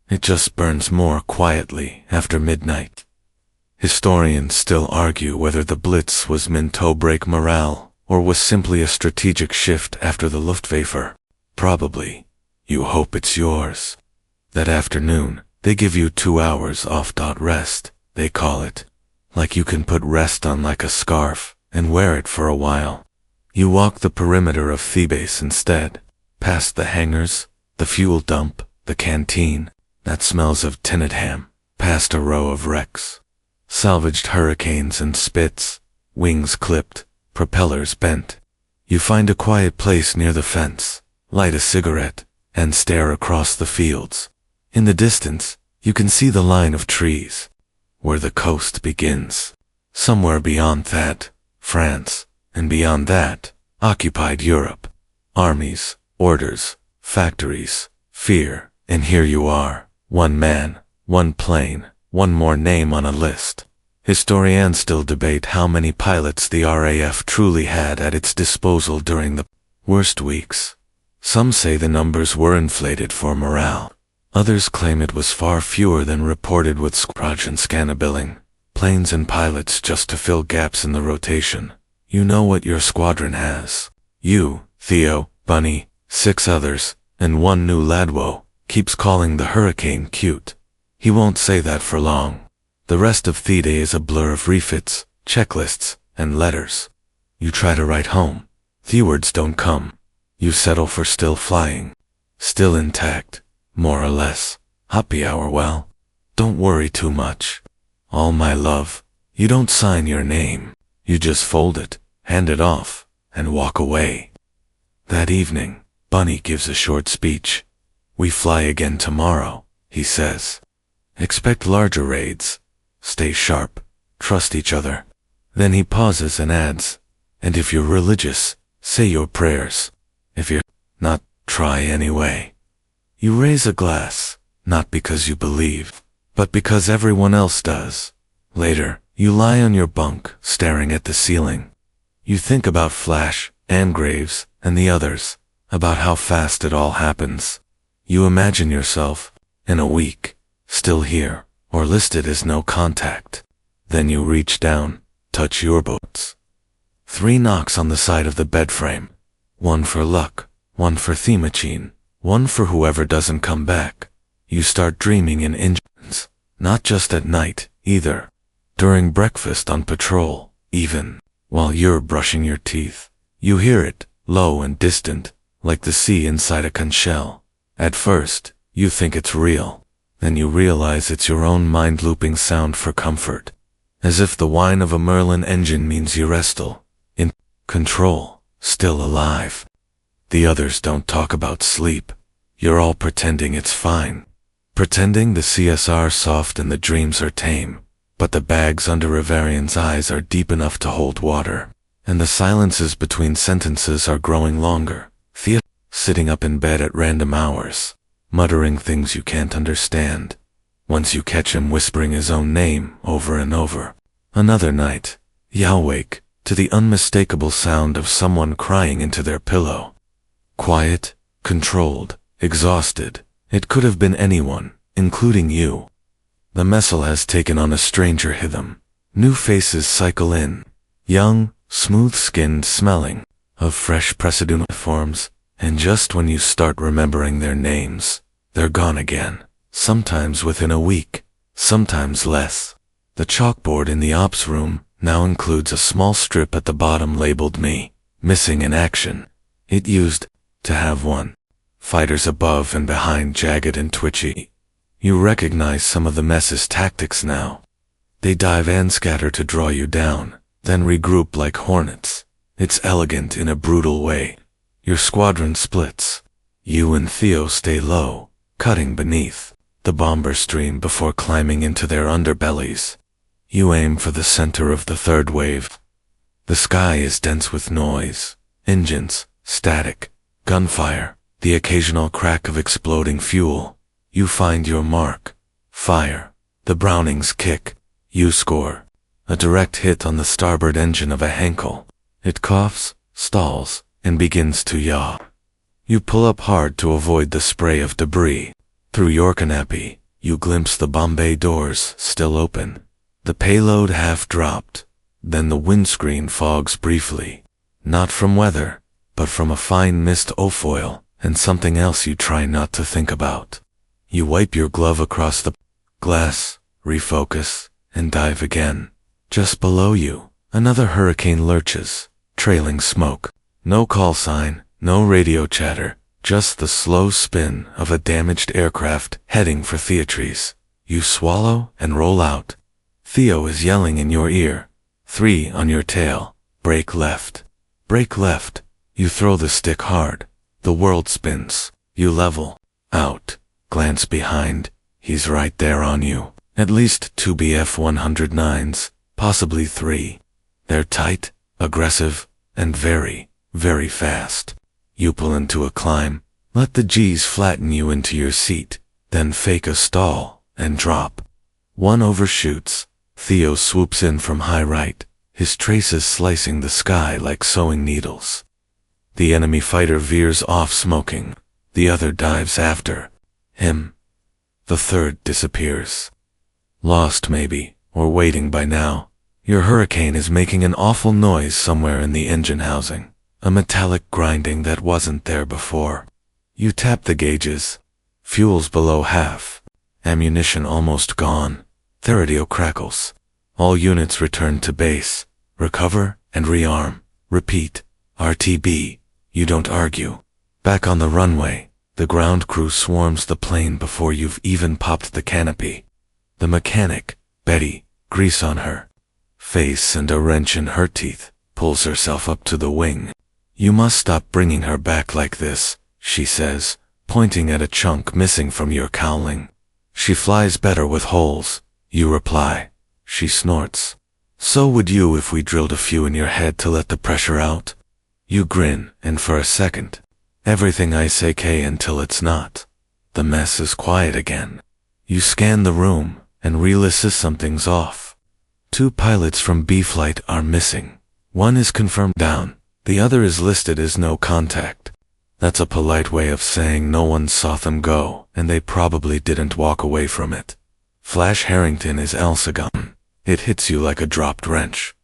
It just burns more quietly after midnight. Historians still argue whether the Blitz was meant to break morale or was simply a strategic shift after the Luftwaffe. Probably. You hope it's yours. That afternoon, they give you 2 hours off-rest, they call it. Like you can put rest on like a scarf and wear it for a while. You walk the perimeter of Thebes instead, past the hangars, the fuel dump, the canteen, that smells of tinned ham, past a row of wrecks. Salvaged Hurricanes and Spits, wings clipped, propellers bent. You find a quiet place near the fence, light a cigarette, and stare across the fields. In the distance, you can see the line of trees, where the coast begins. Somewhere beyond that, France, and beyond that, occupied Europe. Armies, orders, factories, fear, and here you are, one man, one plane, one more name on a list. Historians still debate how many pilots the RAF truly had at its disposal during the worst weeks. Some say the numbers were inflated for morale. Others claim it was far fewer than reported with squadron scannabilling, planes and pilots just to fill gaps in the rotation. You know what your squadron has. You, Theo, Bunny, 6 others, and one new ladwo, keeps calling the Hurricane cute. He won't say that for long. The rest of the day is a blur of refits, checklists, and letters. You try to write home. The words don't come. You settle for still flying. Still intact. More or less. Happy hour, well, don't worry too much. All my love. You don't sign your name. You just fold it, hand it off, and walk away. That evening, Bunny gives a short speech. We fly again tomorrow, he says. Expect larger raids. Stay sharp. Trust each other. Then he pauses and adds, and if you're religious, say your prayers. If you're not, try anyway. You raise a glass, not because you believe, but because everyone else does. Later, you lie on your bunk, staring at the ceiling. You think about Flash, Anne Graves, and the others, about how fast it all happens. You imagine yourself, in a week, still here, or listed as no contact. Then you reach down, touch your boats. 3 knocks on the side of the bed frame. 1 for luck, 1 for the machine. 1 for whoever doesn't come back. You start dreaming in engines, not just at night, either. During breakfast on patrol, even. While you're brushing your teeth, you hear it, low and distant, like the sea inside a conch shell. At first, you think it's real. Then you realize it's your own mind-looping sound for comfort. As if the whine of a Merlin engine means you're still in control, still alive. The others don't talk about sleep. You're all pretending it's fine. Pretending the CSR's soft and the dreams are tame. But the bags under Rivarian's eyes are deep enough to hold water. And the silences between sentences are growing longer. Thea sitting up in bed at random hours, muttering things you can't understand. Once you catch him whispering his own name over and over. Another night, you awake to the unmistakable sound of someone crying into their pillow. Quiet, controlled, exhausted. It could have been anyone, including you. The messel has taken on a stranger rhythm. New faces cycle in, young, smooth-skinned, smelling of fresh pressed uniforms, and just when you start remembering their names, they're gone again, sometimes within a week, sometimes less. The chalkboard in the ops room now includes a small strip at the bottom labeled "Me," missing in action. It used to have one. Fighters above and behind, jagged and twitchy. You recognize some of the mess's tactics now. They dive and scatter to draw you down, then regroup like hornets. It's elegant in a brutal way. Your squadron splits. You and Theo stay low, cutting beneath the bomber stream before climbing into their underbellies. You aim for the center of the third wave. The sky is dense with noise, engines, static, gunfire, the occasional crack of exploding fuel. You find your mark. Fire. The Brownings kick. You score. A direct hit on the starboard engine of a Henkel. It coughs, stalls, and begins to yaw. You pull up hard to avoid the spray of debris. Through your canopy, you glimpse the Bombay doors still open. The payload half dropped. Then the windscreen fogs briefly. Not from weather, but from a fine mist of foil, and something else you try not to think about. You wipe your glove across the glass, refocus, and dive again. Just below you, another hurricane lurches, trailing smoke. No call sign, no radio chatter, just the slow spin of a damaged aircraft heading for Theatres. You swallow and roll out. Theo is yelling in your ear. 3 on your tail. Brake left. Brake left. You throw the stick hard. The world spins. You level. Out. Glance behind. He's right there on you. At least 2 BF-109s, possibly 3. They're tight, aggressive, and very, very fast. You pull into a climb, let the G's flatten you into your seat, then fake a stall, and drop. One overshoots. Theo swoops in from high right, his traces slicing the sky like sewing needles. The enemy fighter veers off smoking. The other dives after him. The third disappears. Lost maybe, or waiting by now. Your Hurricane is making an awful noise somewhere in the engine housing. A metallic grinding that wasn't there before. You tap the gauges. Fuel's below half. Ammunition almost gone. The radio crackles. All units return to base. Recover and rearm. Repeat. RTB. You don't argue. Back on the runway, the ground crew swarms the plane before you've even popped the canopy. The mechanic, Betty, grease on her face and a wrench in her teeth, pulls herself up to the wing. You must stop bringing her back like this, she says, pointing at a chunk missing from your cowling. She flies better with holes, you reply. She snorts. So would you if we drilled a few in your head to let the pressure out. You grin, and for a second, everything I say K until it's not. The mess is quiet again. You scan the room, and realize something's off. 2 pilots from B flight are missing. One is confirmed down, the other is listed as no contact. That's a polite way of saying no one saw them go, and they probably didn't walk away from it. Flash Harrington is Elsa gone. It hits you like a dropped wrench.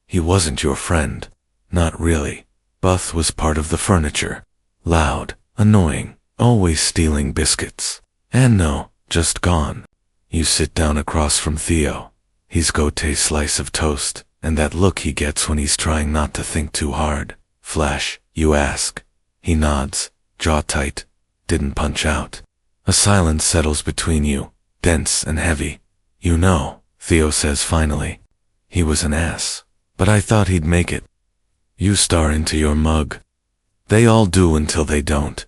He wasn't your friend. Not really. Buth was part of the furniture. Loud, annoying, always stealing biscuits. And no, just gone. You sit down across from Theo. He's got a slice of toast, and that look he gets when he's trying not to think too hard. Flash, you ask. He nods, jaw tight. Didn't punch out. A silence settles between you, dense and heavy. You know, Theo says finally. He was an ass, but I thought he'd make it. You stare into your mug. They all do until they don't.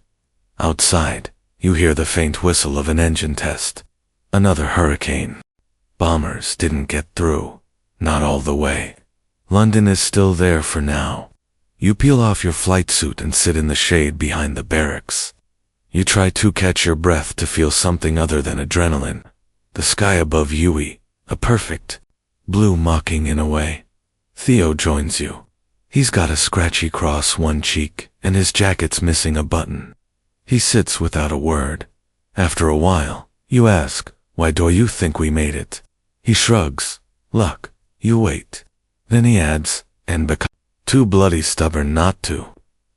Outside, you hear the faint whistle of an engine test. Another hurricane. Bombers didn't get through. Not all the way. London is still there for now. You peel off your flight suit and sit in the shade behind the barracks. You try to catch your breath to feel something other than adrenaline. The sky above Yui, a perfect blue mocking in a way. Theo joins you. He's got a scratchy cross one cheek, and his jacket's missing a button. He sits without a word. After a while, you ask, "Why do you think we made it?" He shrugs. "Luck." You wait. Then he adds, "And because too bloody stubborn not to."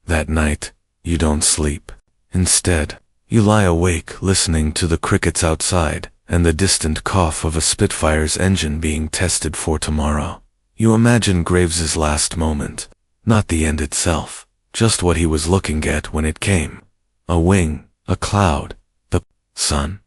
That night, you don't sleep. Instead, you lie awake listening to the crickets outside and the distant cough of a Spitfire's engine being tested for tomorrow. You imagine Graves's last moment, not the end itself, just what he was looking at when it came. A wing, a cloud, the sun.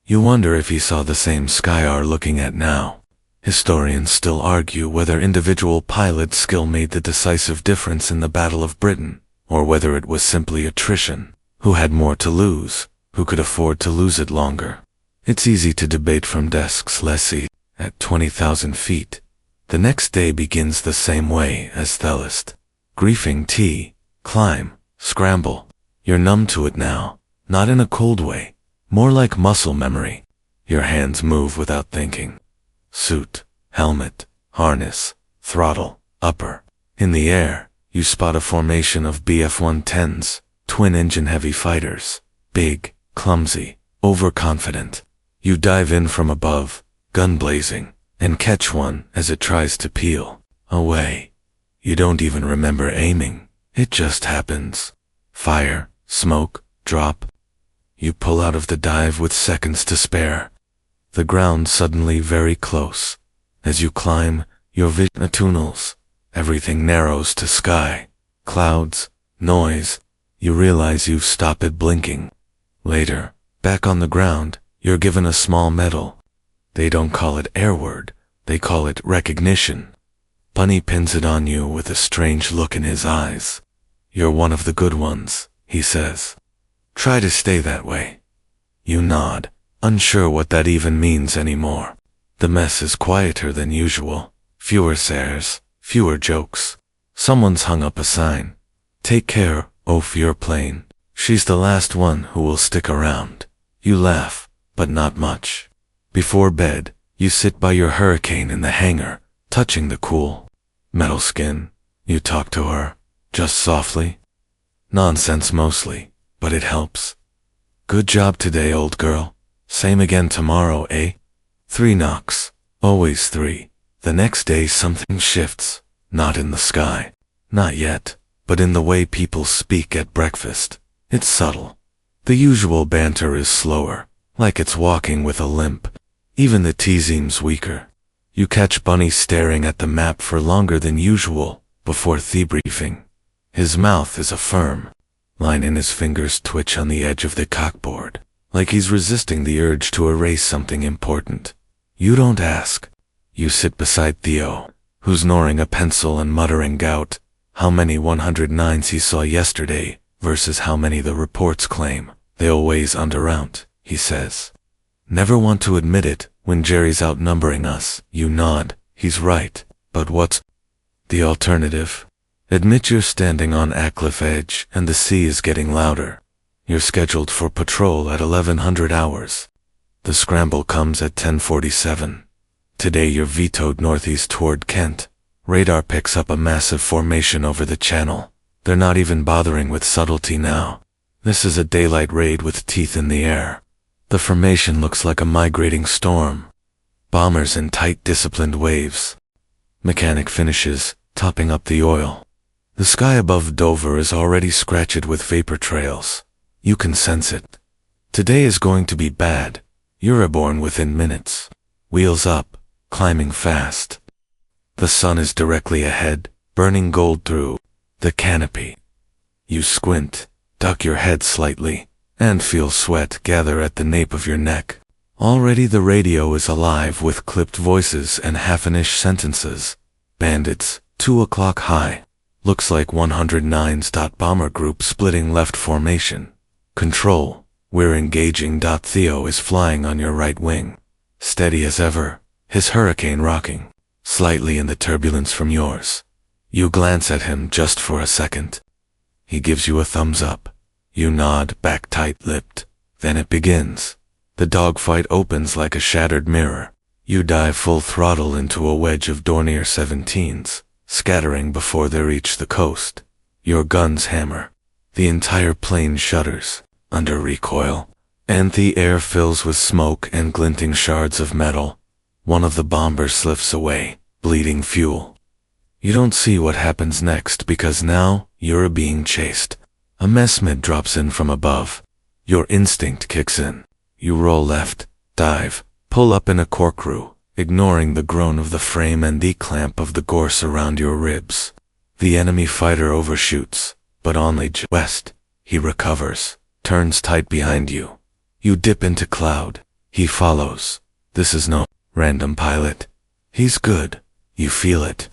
You wonder if he saw the same sky are looking at now. Historians still argue whether individual pilot skill made the decisive difference in the Battle of Britain, or whether it was simply attrition. Who had more to lose? Who could afford to lose it longer? It's easy to debate from desks lessee at 20,000 feet. The next day begins the same way as Thelist. Griefing tea, climb, scramble. You're numb to it now, not in a cold way, more like muscle memory. Your hands move without thinking. Suit, helmet, harness, throttle, upper. In the air, you spot a formation of BF-110s, twin-engine heavy fighters. Big, clumsy, overconfident. You dive in from above, gun blazing, and catch one as it tries to peel away. You don't even remember aiming. It just happens. Fire, smoke, drop. You pull out of the dive with seconds to spare. The ground suddenly very close. As you climb, your vision tunnels. Everything narrows to sky. Clouds, noise. You realize you've stopped blinking. Later, back on the ground, you're given a small medal. They don't call it airward, they call it recognition. Bunny pins it on you with a strange look in his eyes. "You're one of the good ones," he says. "Try to stay that way." You nod, unsure what that even means anymore. The mess is quieter than usual. Fewer stares, fewer jokes. Someone's hung up a sign. "Take care, of your plane. She's the last one who will stick around." You laugh, but not much. Before bed, you sit by your Hurricane in the hangar, touching the cool metal skin. You talk to her, just softly. Nonsense mostly, but it helps. "Good job today, old girl. Same again tomorrow, eh?" 3 knocks, always 3. The next day something shifts, not in the sky, not yet, but in the way people speak at breakfast. It's subtle. The usual banter is slower, like it's walking with a limp. Even the tea seems weaker. You catch Bunny staring at the map for longer than usual before debriefing. His mouth is a firm line and his fingers twitch on the edge of the cockboard, like he's resisting the urge to erase something important. You don't ask. You sit beside Theo, who's gnawing a pencil and muttering gout, how many 109s he saw yesterday versus how many the reports claim. "They always underount," he says. "Never want to admit it when Jerry's outnumbering us." You nod. He's right. But what's the alternative? Admit you're standing on a cliff edge and the sea is getting louder. You're scheduled for patrol at 1100 hours. The scramble comes at 10:47. Today you're vetoed northeast toward Kent. Radar picks up a massive formation over the channel. They're not even bothering with subtlety now. This is a daylight raid with teeth in the air. The formation looks like a migrating storm. Bombers in tight disciplined waves. Mechanic finishes, topping up the oil. The sky above Dover is already scratched with vapor trails. You can sense it. Today is going to be bad. You're reborn within minutes. Wheels up, climbing fast. The sun is directly ahead, burning gold through the canopy. You squint, duck your head slightly, and feel sweat gather at the nape of your neck. Already the radio is alive with clipped voices and half-an-ish sentences. Bandits, 2 o'clock high. Looks like 109's bomber group splitting left formation. Control, we're engaging. Theo is flying on your right wing. Steady as ever, his hurricane rocking slightly in the turbulence from yours. You glance at him just for a second. He gives you a thumbs up. You nod, back tight-lipped. Then it begins. The dogfight opens like a shattered mirror. You dive full throttle into a wedge of Dornier 17s, scattering before they reach the coast. Your guns hammer. The entire plane shudders under recoil, and the air fills with smoke and glinting shards of metal. One of the bombers slips away, bleeding fuel. You don't see what happens next because now you're being chased. A messmate drops in from above. Your instinct kicks in. You roll left, dive, pull up in a corkscrew, ignoring the groan of the frame and the clamp of the gorse around your ribs. The enemy fighter overshoots, but only west. He recovers, turns tight behind you. You dip into cloud. He follows. This is no random pilot. He's good. You feel it.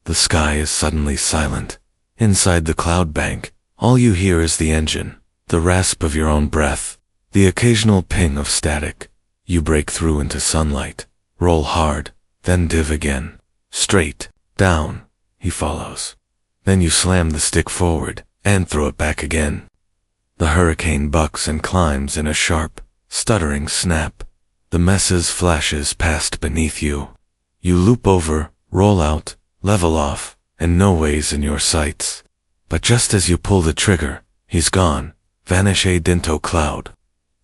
The sky is suddenly silent. Inside the cloud bank, all you hear is the engine, the rasp of your own breath, the occasional ping of static. You break through into sunlight, roll hard, then div again. Straight, down. He follows. Then you slam the stick forward, and throw it back again. The hurricane bucks and climbs in a sharp, stuttering snap. The messes flashes past beneath you. You loop over, roll out, level off, and no ways in your sights. But just as you pull the trigger, he's gone, vanish a dinto cloud.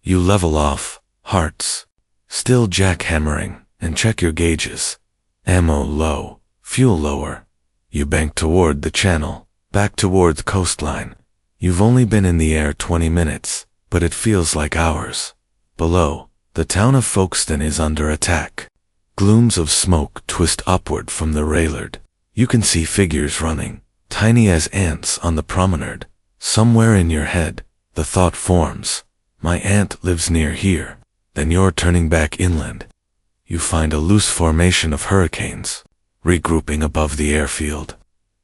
You level off, hearts still jackhammering, and check your gauges. Ammo low, fuel lower. You bank toward the channel, back toward the coastline. You've only been in the air 20 minutes, but it feels like hours. Below, the town of Folkestone is under attack. Glooms of smoke twist upward from the railard. You can see figures running, tiny as ants on the promenade. Somewhere in your head, the thought forms, my aunt lives near here. Then you're turning back inland. You find a loose formation of hurricanes, regrouping above the airfield.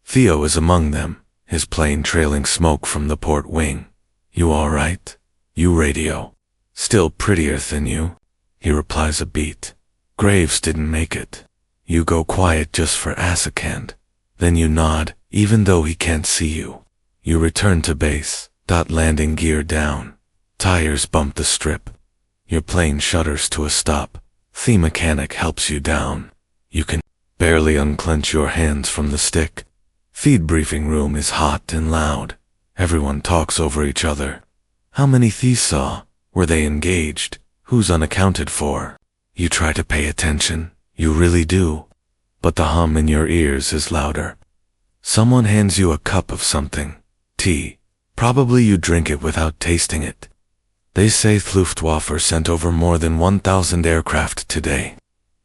Theo is among them, his plane trailing smoke from the port wing. You all right? You radio. Still prettier than you. He replies a beat. Graves didn't make it. You go quiet just for Asakand. Then you nod, even though he can't see you. You return to base, landing gear down. Tires bump the strip. Your plane shudders to a stop. The mechanic helps you down. You can barely unclench your hands from the stick. Feed briefing room is hot and loud. Everyone talks over each other. How many thieves saw? Were they engaged? Who's unaccounted for? You try to pay attention. You really do. But the hum in your ears is louder. Someone hands you a cup of something. Tea. Probably you drink it without tasting it. They say Luftwaffe sent over more than 1,000 aircraft today.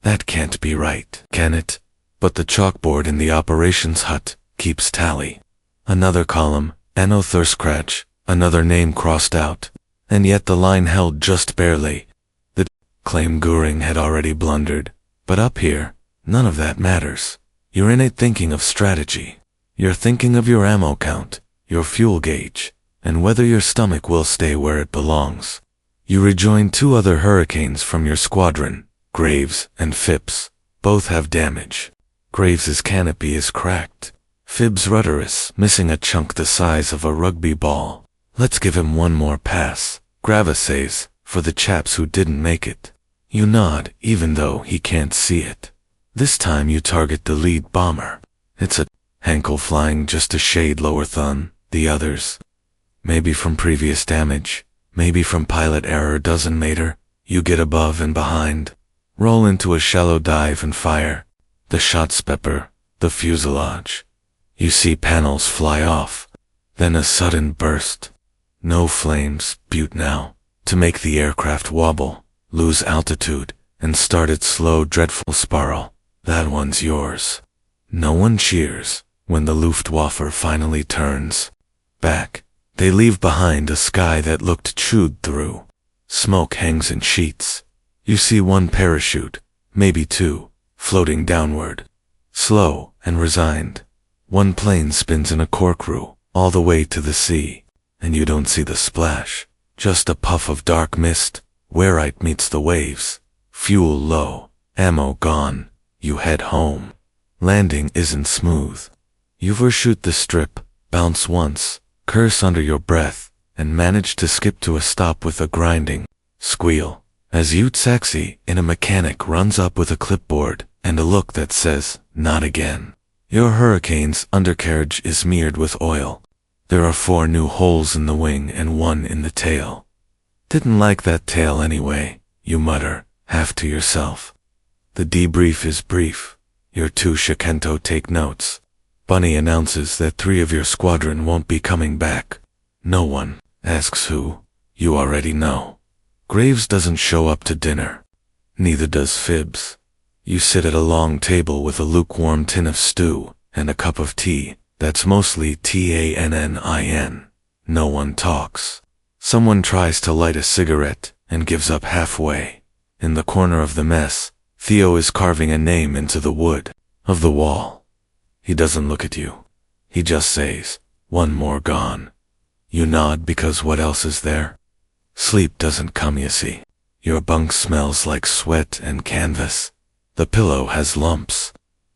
That can't be right, can it? But the chalkboard in the operations hut keeps tally. Another column, Anno Thurskratch, another name crossed out. And yet the line held just barely. The claim Goering had already blundered. But up here, none of that matters. You're in it thinking of strategy. You're thinking of your ammo count, your fuel gauge, and whether your stomach will stay where it belongs. You rejoin 2 other hurricanes from your squadron, Graves and Phipps. Both have damage. Graves's canopy is cracked. Phibbs' rudder is missing a chunk the size of a rugby ball. Let's give him one more pass. Grava says, for the chaps who didn't make it. You nod, even though he can't see it. This time you target the lead bomber. It's a Hankel flying just a shade lower than the others. Maybe from previous damage, maybe from pilot error doesn't matter. You get above and behind. Roll into a shallow dive and fire. The shots pepper the fuselage. You see panels fly off. Then a sudden burst. No flames, butte now, to make the aircraft wobble. lose altitude, and start its slow, dreadful spiral. That one's yours. No one cheers when the Luftwaffe finally turns back. They leave behind a sky that looked chewed through. Smoke hangs in sheets. You see one parachute, maybe two, floating downward. Slow and resigned. One plane spins in a corkscrew all the way to the sea, and you don't see the splash. Just a puff of dark mist, where it meets the waves. Fuel low, ammo gone. You head home. Landing isn't smooth. You overshoot the strip, bounce once, curse under your breath, and manage to skip to a stop with a grinding squeal, as you taxi in a mechanic runs up with a clipboard and a look that says, "Not again." Your Hurricane's undercarriage is smeared with oil. There are 4 new holes in the wing and 1 in the tail. Didn't like that tail anyway, you mutter, half to yourself. The debrief is brief. Your 2 Shikento take notes. Bunny announces that 3 of your squadron won't be coming back. No one asks who. You already know. Graves doesn't show up to dinner. Neither does Phibbs. You sit at a long table with a lukewarm tin of stew and a cup of tea that's mostly tannin. No one talks. Someone tries to light a cigarette and gives up halfway. In the corner of the mess, Theo is carving a name into the wood of the wall. He doesn't look at you. He just says, "One more gone." You nod because what else is there? Sleep doesn't come, you see. Your bunk smells like sweat and canvas. The pillow has lumps.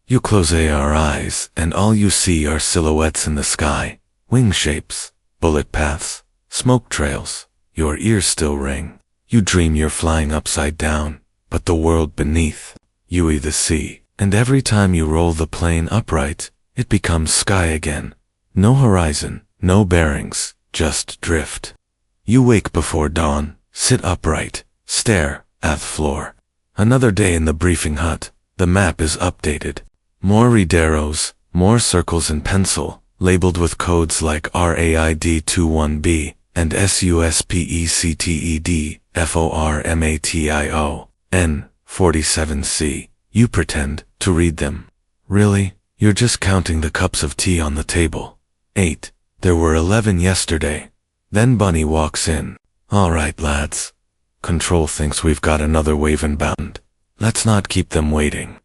You close your eyes and all you see are silhouettes in the sky, wing shapes, bullet paths, smoke trails. Your ears still ring. You dream you're flying upside down, but the world beneath, you either see, and every time you roll the plane upright, it becomes sky again. No horizon, no bearings, just drift. You wake before dawn, sit upright, stare at the floor. Another day in the briefing hut. The map is updated. More red arrows, more circles in pencil, labeled with codes like RAID21B and SUSPECTEDFORMATION47C. You pretend to read them. Really? You're just counting the cups of tea on the table. 8. There were 11 yesterday. Then Bunny walks in. "All right, lads. Control thinks we've got another wave inbound. Let's not keep them waiting."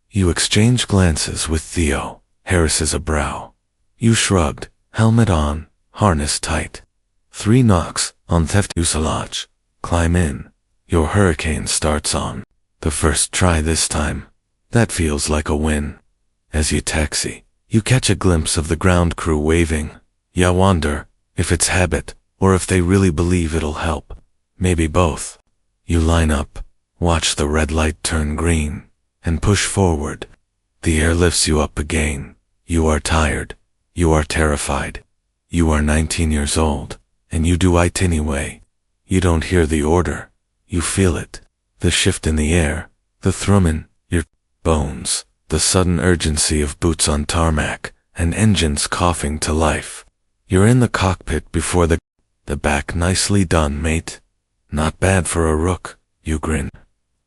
You exchange glances with Theo. Harris's a brow. You shrugged, helmet on, harness tight. 3 knocks on theft fuselage. Climb in. Your Hurricane starts on. The first try this time. That feels like a win. As you taxi, you catch a glimpse of the ground crew waving. You wonder if it's habit or if they really believe it'll help. Maybe both. You line up, watch the red light turn green, and push forward. The air lifts you up again. You are tired. You are terrified. You are 19 years old, and you do it anyway. You don't hear the order. You feel it. The shift in the air, the thrum in your bones, the sudden urgency of boots on tarmac, and engines coughing to life. You're in the cockpit before the back. Nicely done, mate. Not bad for a rook, you grin.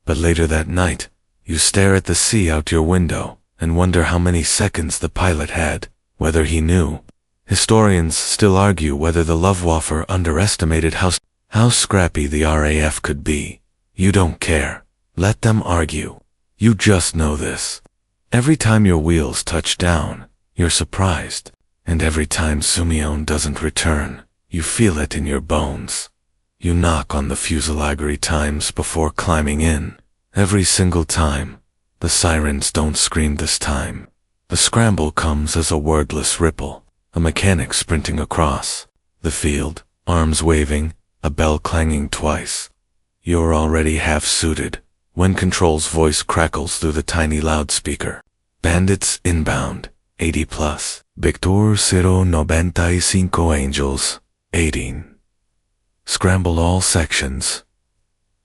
But later that night, you stare at the sea out your window and wonder how many seconds the pilot had, whether he knew. Historians still argue whether the Luftwaffe underestimated how scrappy the RAF could be. You don't care. Let them argue. You just know this. Every time your wheels touch down, you're surprised. And every time Sumion doesn't return, you feel it in your bones. You knock on the fuselage times before climbing in. Every single time. The sirens don't scream this time. The scramble comes as a wordless ripple, a mechanic sprinting across the field, arms waving, a bell clanging twice. You're already half-suited when Control's voice crackles through the tiny loudspeaker. Bandits inbound, 80 plus. Victor 095 Angels, 18. Scramble all sections.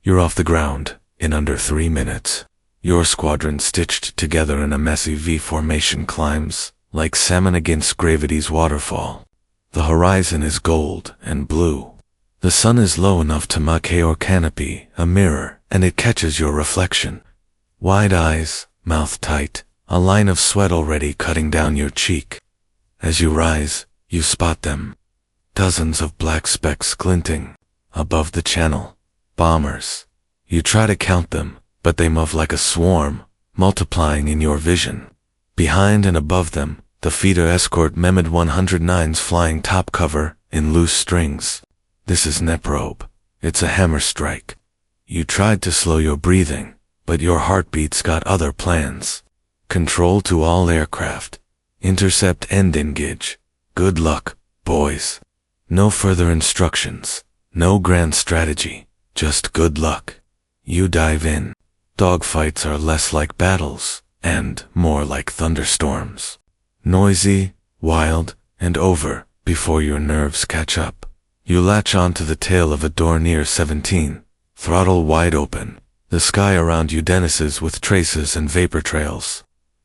You're off the ground in under 3 minutes. Your squadron stitched together in a messy V formation climbs like salmon against gravity's waterfall. The horizon is gold and blue. The sun is low enough to make your canopy a mirror, and it catches your reflection. Wide eyes, mouth tight, a line of sweat already cutting down your cheek. As you rise, you spot them. Dozens of black specks glinting above the channel. Bombers. You try to count them, but they move like a swarm, multiplying in your vision. Behind and above them, the feeder escort Mehmed 109's flying top cover in loose strings. This is Neprobe. It's a hammer strike. You tried to slow your breathing, but your heartbeat's got other plans. Control to all aircraft. Intercept and engage. Good luck, boys. No further instructions. No grand strategy. Just good luck. You dive in. Dogfights are less like battles, and more like thunderstorms. Noisy, wild, and over before your nerves catch up. You latch onto the tail of a Dornier 17, throttle wide open. The sky around you denses with traces and vapor trails.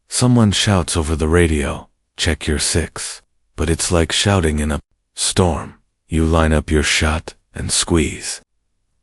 Someone shouts over the radio, check your 6. But it's like shouting in a storm. You line up your shot and squeeze.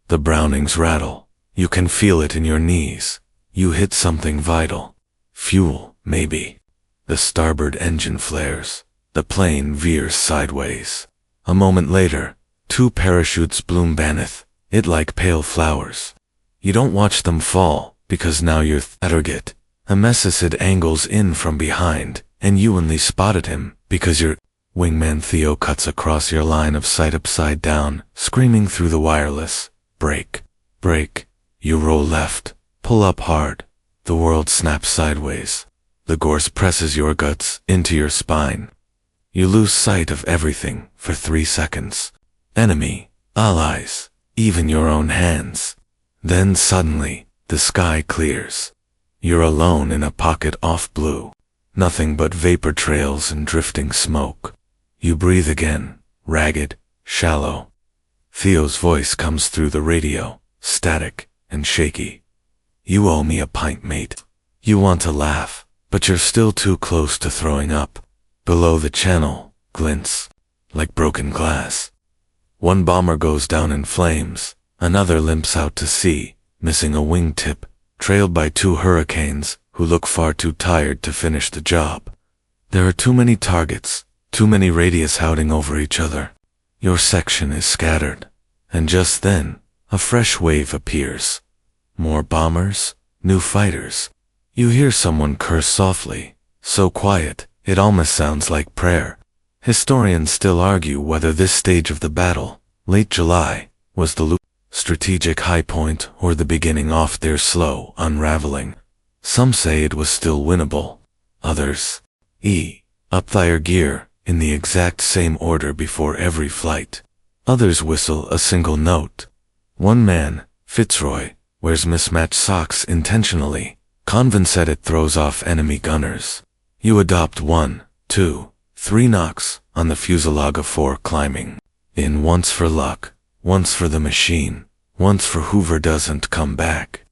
The Brownings rattle. You can feel it in your knees. You hit something vital. Fuel, maybe. The starboard engine flares. The plane veers sideways. A moment later, 2 parachutes bloom beneath it like pale flowers. You don't watch them fall, because now you're target. A Messicid angles in from behind, and you only spotted him, because your wingman Theo cuts across your line of sight upside down, screaming through the wireless. Brake. Brake. You roll left. Pull up hard. The world snaps sideways. The gorse presses your guts into your spine. You lose sight of everything for 3 seconds. Enemy, allies, even your own hands. Then suddenly, the sky clears. You're alone in a pocket off blue. Nothing but vapor trails and drifting smoke. You breathe again, ragged, shallow. Theo's voice comes through the radio, static and shaky. You owe me a pint, mate. You want to laugh, but you're still too close to throwing up. Below the channel, glints, like broken glass. One bomber goes down in flames, another limps out to sea, missing a wingtip, trailed by 2 hurricanes who look far too tired to finish the job. There are too many targets, too many radius howling over each other. Your section is scattered, and just then, a fresh wave appears. More bombers, new fighters. You hear someone curse softly, so quiet, it almost sounds like prayer. Historians still argue whether this stage of the battle, late July, was the strategic high point or the beginning of their slow unraveling. Some say it was still winnable. Others, up their gear in the exact same order before every flight. Others whistle a single note. One man, Fitzroy, wears mismatched socks intentionally. Convin said it throws off enemy gunners. You adopt 1, 2, 3 knocks on the fuselage of 4 climbing. In once for luck, once for the machine, once for Hoover doesn't come back.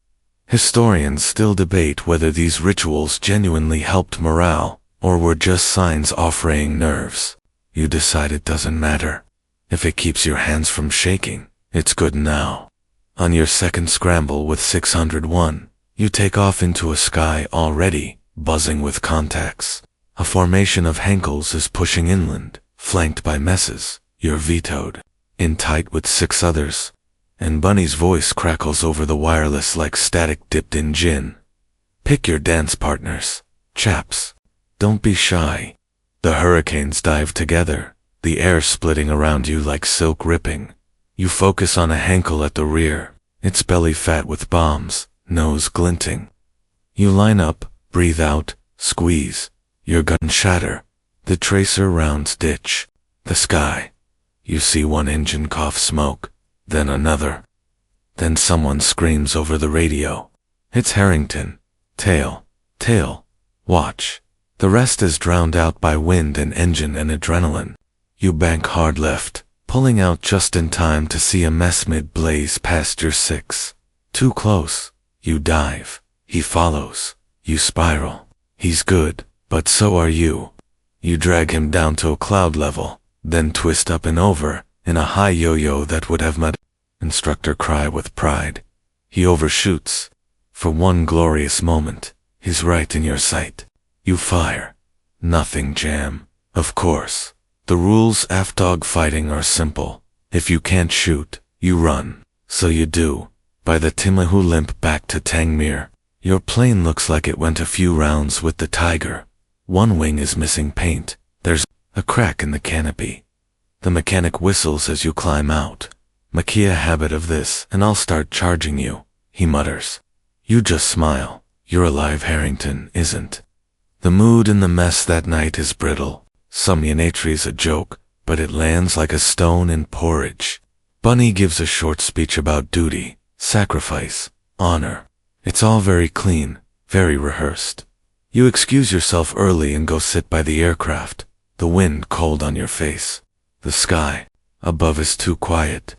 Historians still debate whether these rituals genuinely helped morale, or were just signs offraying nerves. You decide it doesn't matter. If it keeps your hands from shaking, it's good now. On your second scramble with 601, you take off into a sky already buzzing with contacts. A formation of Henkels is pushing inland, flanked by messes. You're vetoed, in tight with 6 others. And Bunny's voice crackles over the wireless like static dipped in gin. Pick your dance partners, chaps. Don't be shy. The hurricanes dive together, the air splitting around you like silk ripping. You focus on a Henkel at the rear, its belly fat with bombs, nose glinting. You line up, breathe out, squeeze. Your gun shatter. The tracer rounds ditch. The sky. You see one engine cough smoke, then another. Then someone screams over the radio. It's Harrington. Tail. Tail. Watch. The rest is drowned out by wind and engine and adrenaline. You bank hard left, pulling out just in time to see a messmid blaze past your 6. Too close. You dive. He follows. You spiral. He's good, but so are you. You drag him down to a cloud level, then twist up and over, in a high yo-yo that would have made instructor cry with pride. He overshoots. For one glorious moment, he's right in your sight. You fire. Nothing jam. Of course. The rules of dog fighting are simple. If you can't shoot, you run. So you do. By the time you limp back to Tangmere, your plane looks like it went a few rounds with the Tiger. One wing is missing paint. There's a crack in the canopy. The mechanic whistles as you climb out. "Make a habit of this, and I'll start charging you," he mutters. You just smile. You're alive, Harrington isn't. The mood in the mess that night is brittle. Some unitry's a joke, but it lands like a stone in porridge. Bunny gives a short speech about duty, sacrifice, honor. It's all very clean, very rehearsed. You excuse yourself early and go sit by the aircraft, the wind cold on your face. The sky above is too quiet.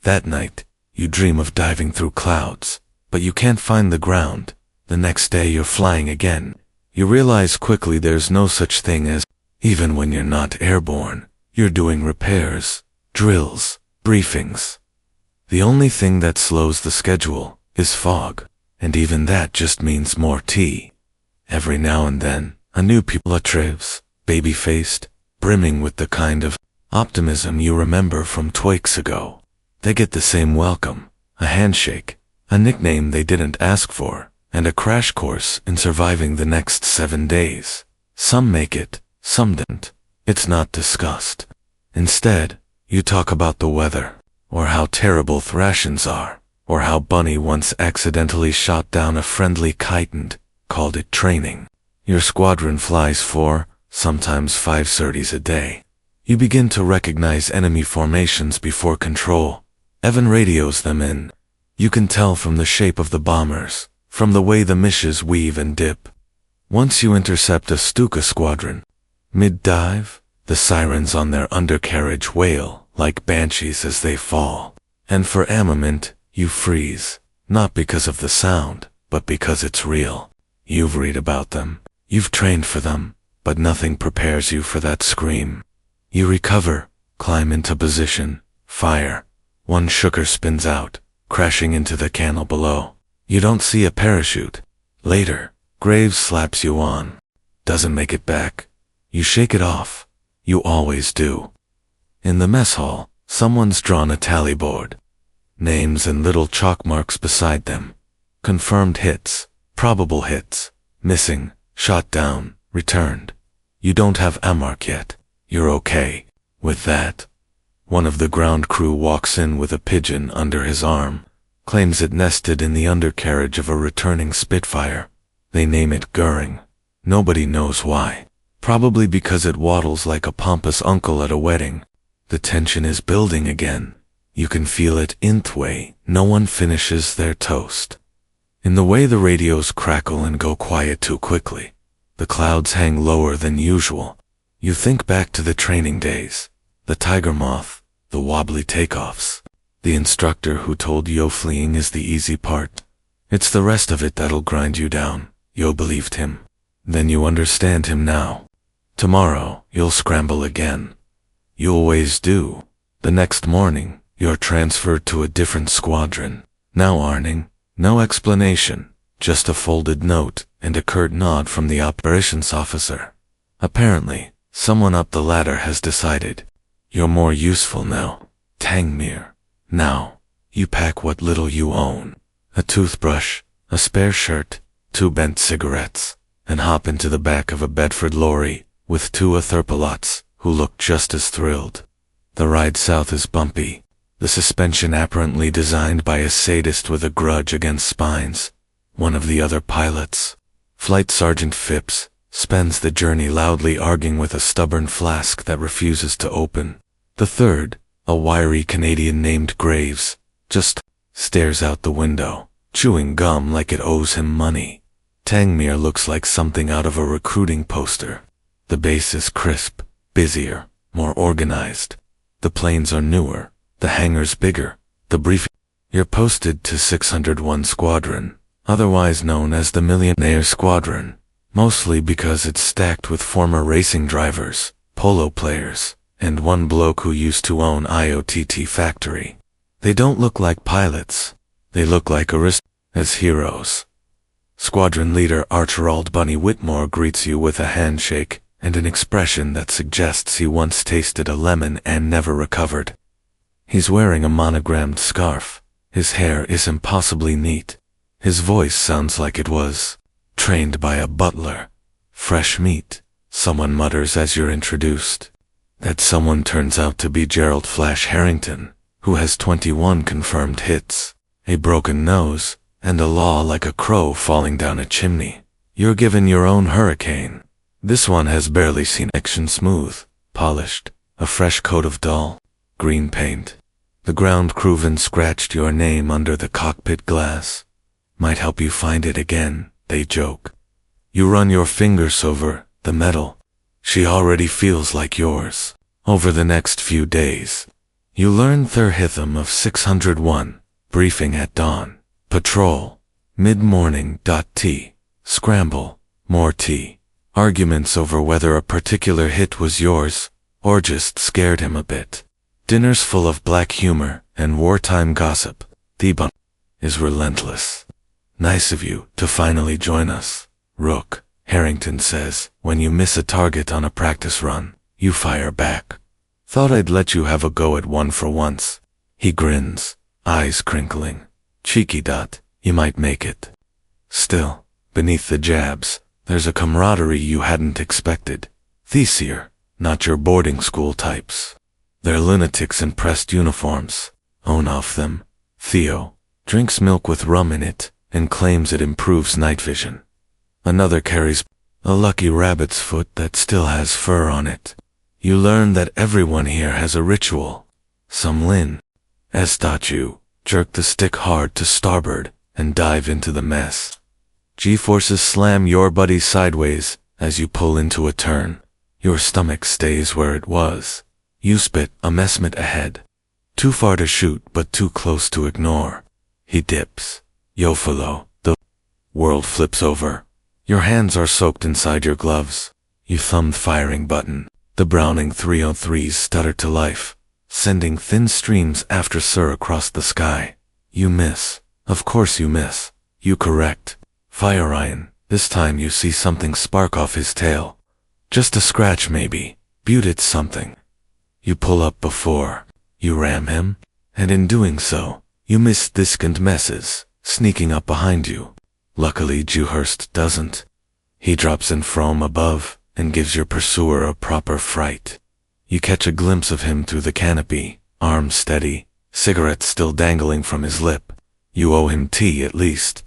That night, you dream of diving through clouds, but you can't find the ground. The next day you're flying again. You realize quickly there's no such thing as, even when you're not airborne, you're doing repairs, drills, briefings. The only thing that slows the schedule is fog, and even that just means more tea. Every now and then, a new people arrives, baby-faced, brimming with the kind of optimism you remember from 2 weeks ago. They get the same welcome, a handshake, a nickname they didn't ask for, and a crash course in surviving the next 7 days. Some make it, some didn't. It's not discussed. Instead, you talk about the weather, or how terrible rations are, or how Bunny once accidentally shot down a friendly kite and called it training. Your squadron flies 4, sometimes 5 sorties a day. You begin to recognize enemy formations before control. Evan radios them in. You can tell from the shape of the bombers, from the way the mishes weave and dip. Once you intercept a Stuka squadron, mid-dive, the sirens on their undercarriage wail like banshees as they fall. And for armament, you freeze, not because of the sound, but because it's real. You've read about them, you've trained for them, but nothing prepares you for that scream. You recover, climb into position, fire. One sugar spins out, crashing into the canal below. You don't see a parachute. Later, Graves slaps you on. Doesn't make it back. You shake it off. You always do. In the mess hall, someone's drawn a tally board. Names and little chalk marks beside them. Confirmed hits, probable hits, missing, shot down, returned. You don't have a mark yet. You're okay with that. One of the ground crew walks in with a pigeon under his arm, claims it nested in the undercarriage of a returning Spitfire. They name it Goering. Nobody knows why. Probably because it waddles like a pompous uncle at a wedding. The tension is building again. You can feel it in the way no one finishes their toast. In the way the radios crackle and go quiet too quickly. The clouds hang lower than usual. You think back to the training days. The tiger moth, the wobbly takeoffs. The instructor who told Yo fleeing is the easy part. It's the rest of it that'll grind you down. Yo believed him. Then you understand him now. Tomorrow, you'll scramble again. You always do. The next morning, you're transferred to a different squadron. Now Arning, no explanation, just a folded note and a curt nod from the operations officer. Apparently, someone up the ladder has decided. You're more useful now. Tangmere. Now, you pack what little you own. A toothbrush, a spare shirt, 2 bent cigarettes, and hop into the back of a Bedford lorry with 2 Etherpalots who look just as thrilled. The ride south is bumpy. The suspension apparently designed by a sadist with a grudge against spines. One of the other pilots, Flight Sergeant Phipps, spends the journey loudly arguing with a stubborn flask that refuses to open. The third, a wiry Canadian named Graves, just stares out the window, chewing gum like it owes him money. Tangmere looks like something out of a recruiting poster. The base is crisp, busier, more organized. The planes are newer, the hangars bigger, the briefing. You're posted to 601 Squadron, otherwise known as the Millionaire Squadron, mostly because it's stacked with former racing drivers, polo players, and one bloke who used to own IOTT factory. They don't look like pilots. They look like as heroes. Squadron leader Archibald Bunny Whitmore greets you with a handshake and an expression that suggests he once tasted a lemon and never recovered. He's wearing a monogrammed scarf. His hair is impossibly neat. His voice sounds like it was trained by a butler. Fresh meat, someone mutters as you're introduced. That someone turns out to be Gerald Flash Harrington, who has 21 confirmed hits, a broken nose, and a law like a crow falling down a chimney. You're given your own hurricane. This one has barely seen action. Smooth, polished, a fresh coat of dull green paint. The ground crewman scratched your name under the cockpit glass. Might help you find it again, they joke. You run your fingers over the metal. She already feels like yours. Over the next few days, you learn Thir Hitham of 601, briefing at dawn, patrol, mid-morning. Tea, scramble, more tea. Arguments over whether a particular hit was yours, or just scared him a bit. Dinners full of black humor and wartime gossip. The bun is relentless. Nice of you to finally join us, Rook, Harrington says. When you miss a target on a practice run, you fire back. Thought I'd let you have a go at one for once. He grins, eyes crinkling. Cheeky. You might make it. Still, beneath the jabs, there's a camaraderie you hadn't expected. Thesier, not your boarding school types. They're lunatics in pressed uniforms. Own off them. Theo drinks milk with rum in it and claims it improves night vision. Another carries a lucky rabbit's foot that still has fur on it. You learn that everyone here has a ritual. Some Lin, you jerk the stick hard to starboard and dive into the mess. G-forces slam your buddy sideways as you pull into a turn. Your stomach stays where it was. You spit a messmate ahead. Too far to shoot but too close to ignore. He dips. Yofalo, the world flips over. Your hands are soaked inside your gloves. You thumb the firing button. The Browning 303s stutter to life, sending thin streams after Sir across the sky. You miss. Of course you miss. You correct. Fire iron. This time you see something spark off his tail. Just a scratch maybe. Butte it's something. You pull up before. You ram him. And in doing so, you miss Thiskant messes, sneaking up behind you. Luckily Dewhurst doesn't. He drops in from above and gives your pursuer a proper fright. You catch a glimpse of him through the canopy, arms steady, cigarette still dangling from his lip. You owe him tea at least.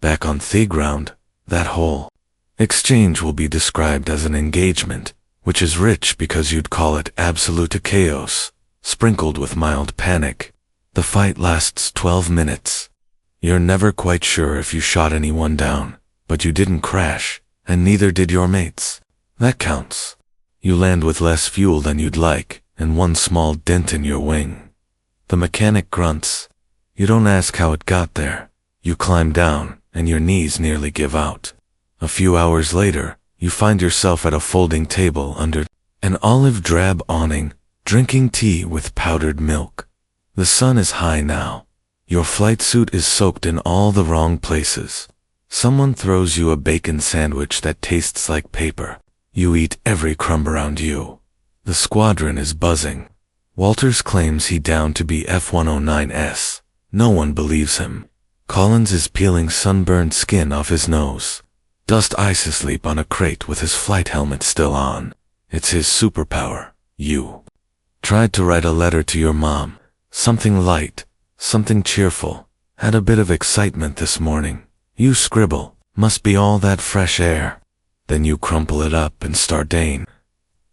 Back on the ground, that whole exchange will be described as an engagement, which is rich because you'd call it absolute chaos, sprinkled with mild panic. The fight lasts 12 minutes. You're never quite sure if you shot anyone down, but you didn't crash, and neither did your mates. That counts. You land with less fuel than you'd like, and one small dent in your wing. The mechanic grunts. You don't ask how it got there. You climb down, and your knees nearly give out. A few hours later, you find yourself at a folding table under an olive drab awning, drinking tea with powdered milk. The sun is high now. Your flight suit is soaked in all the wrong places. Someone throws you a bacon sandwich that tastes like paper. You eat every crumb around you. The squadron is buzzing. Walters claims he downed to be F-109S. No one believes him. Collins is peeling sunburned skin off his nose. Dust ice asleep on a crate with his flight helmet still on. It's his superpower. You tried to write a letter to your mom. Something light, something cheerful. Had a bit of excitement this morning. You scribble. Must be all that fresh air. Then you crumple it up and start Dane.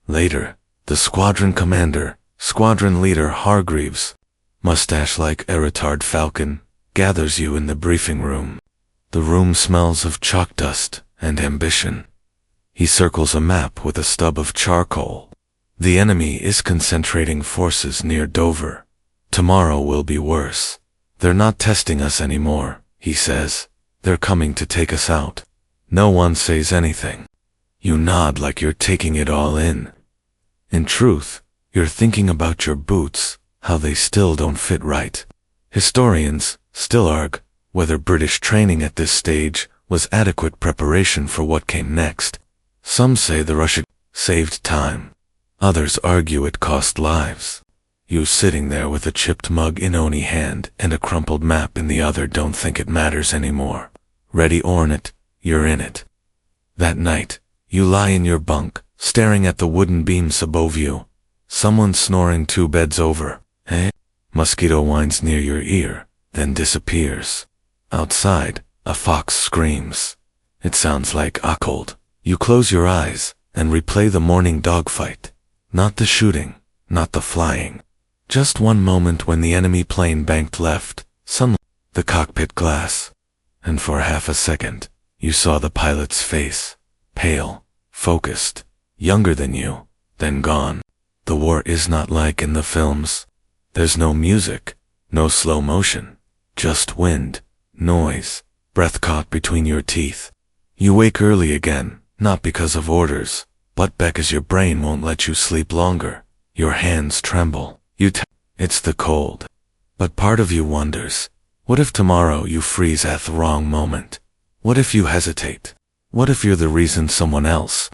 Later, the squadron commander, squadron leader Hargreaves, mustache like a retard falcon, gathers you in the briefing room. The room smells of chalk dust and ambition. He circles a map with a stub of charcoal. The enemy is concentrating forces near Dover. Tomorrow will be worse. They're not testing us anymore, he says. They're coming to take us out. No one says anything. You nod like you're taking it all in. In truth, You're thinking about your boots, how they still don't fit right. Historians still argue whether British training at this stage was adequate preparation for what came next. Some say the Russian saved time. Others argue it cost lives. You sitting there with a chipped mug in one hand and a crumpled map in the other don't think it matters anymore. Ready or not, you're in it. That night, you lie in your bunk, staring at the wooden beams above you. Someone snoring 2 beds over. Mosquito whines near your ear, then disappears. Outside, a fox screams. It sounds like a cold. You close your eyes and replay the morning dogfight. Not the shooting, not the flying. Just one moment when the enemy plane banked left, sunlight, the cockpit glass. And for half a second, you saw the pilot's face. Pale, focused, younger than you, then gone. The war is not like in the films. There's no music, no slow motion, just wind, noise, breath caught between your teeth. You wake early again, not because of orders, but because your brain won't let you sleep longer. Your hands tremble. It's the cold. But part of you wonders, what if tomorrow you freeze at the wrong moment? What if you hesitate? What if you're the reason someone else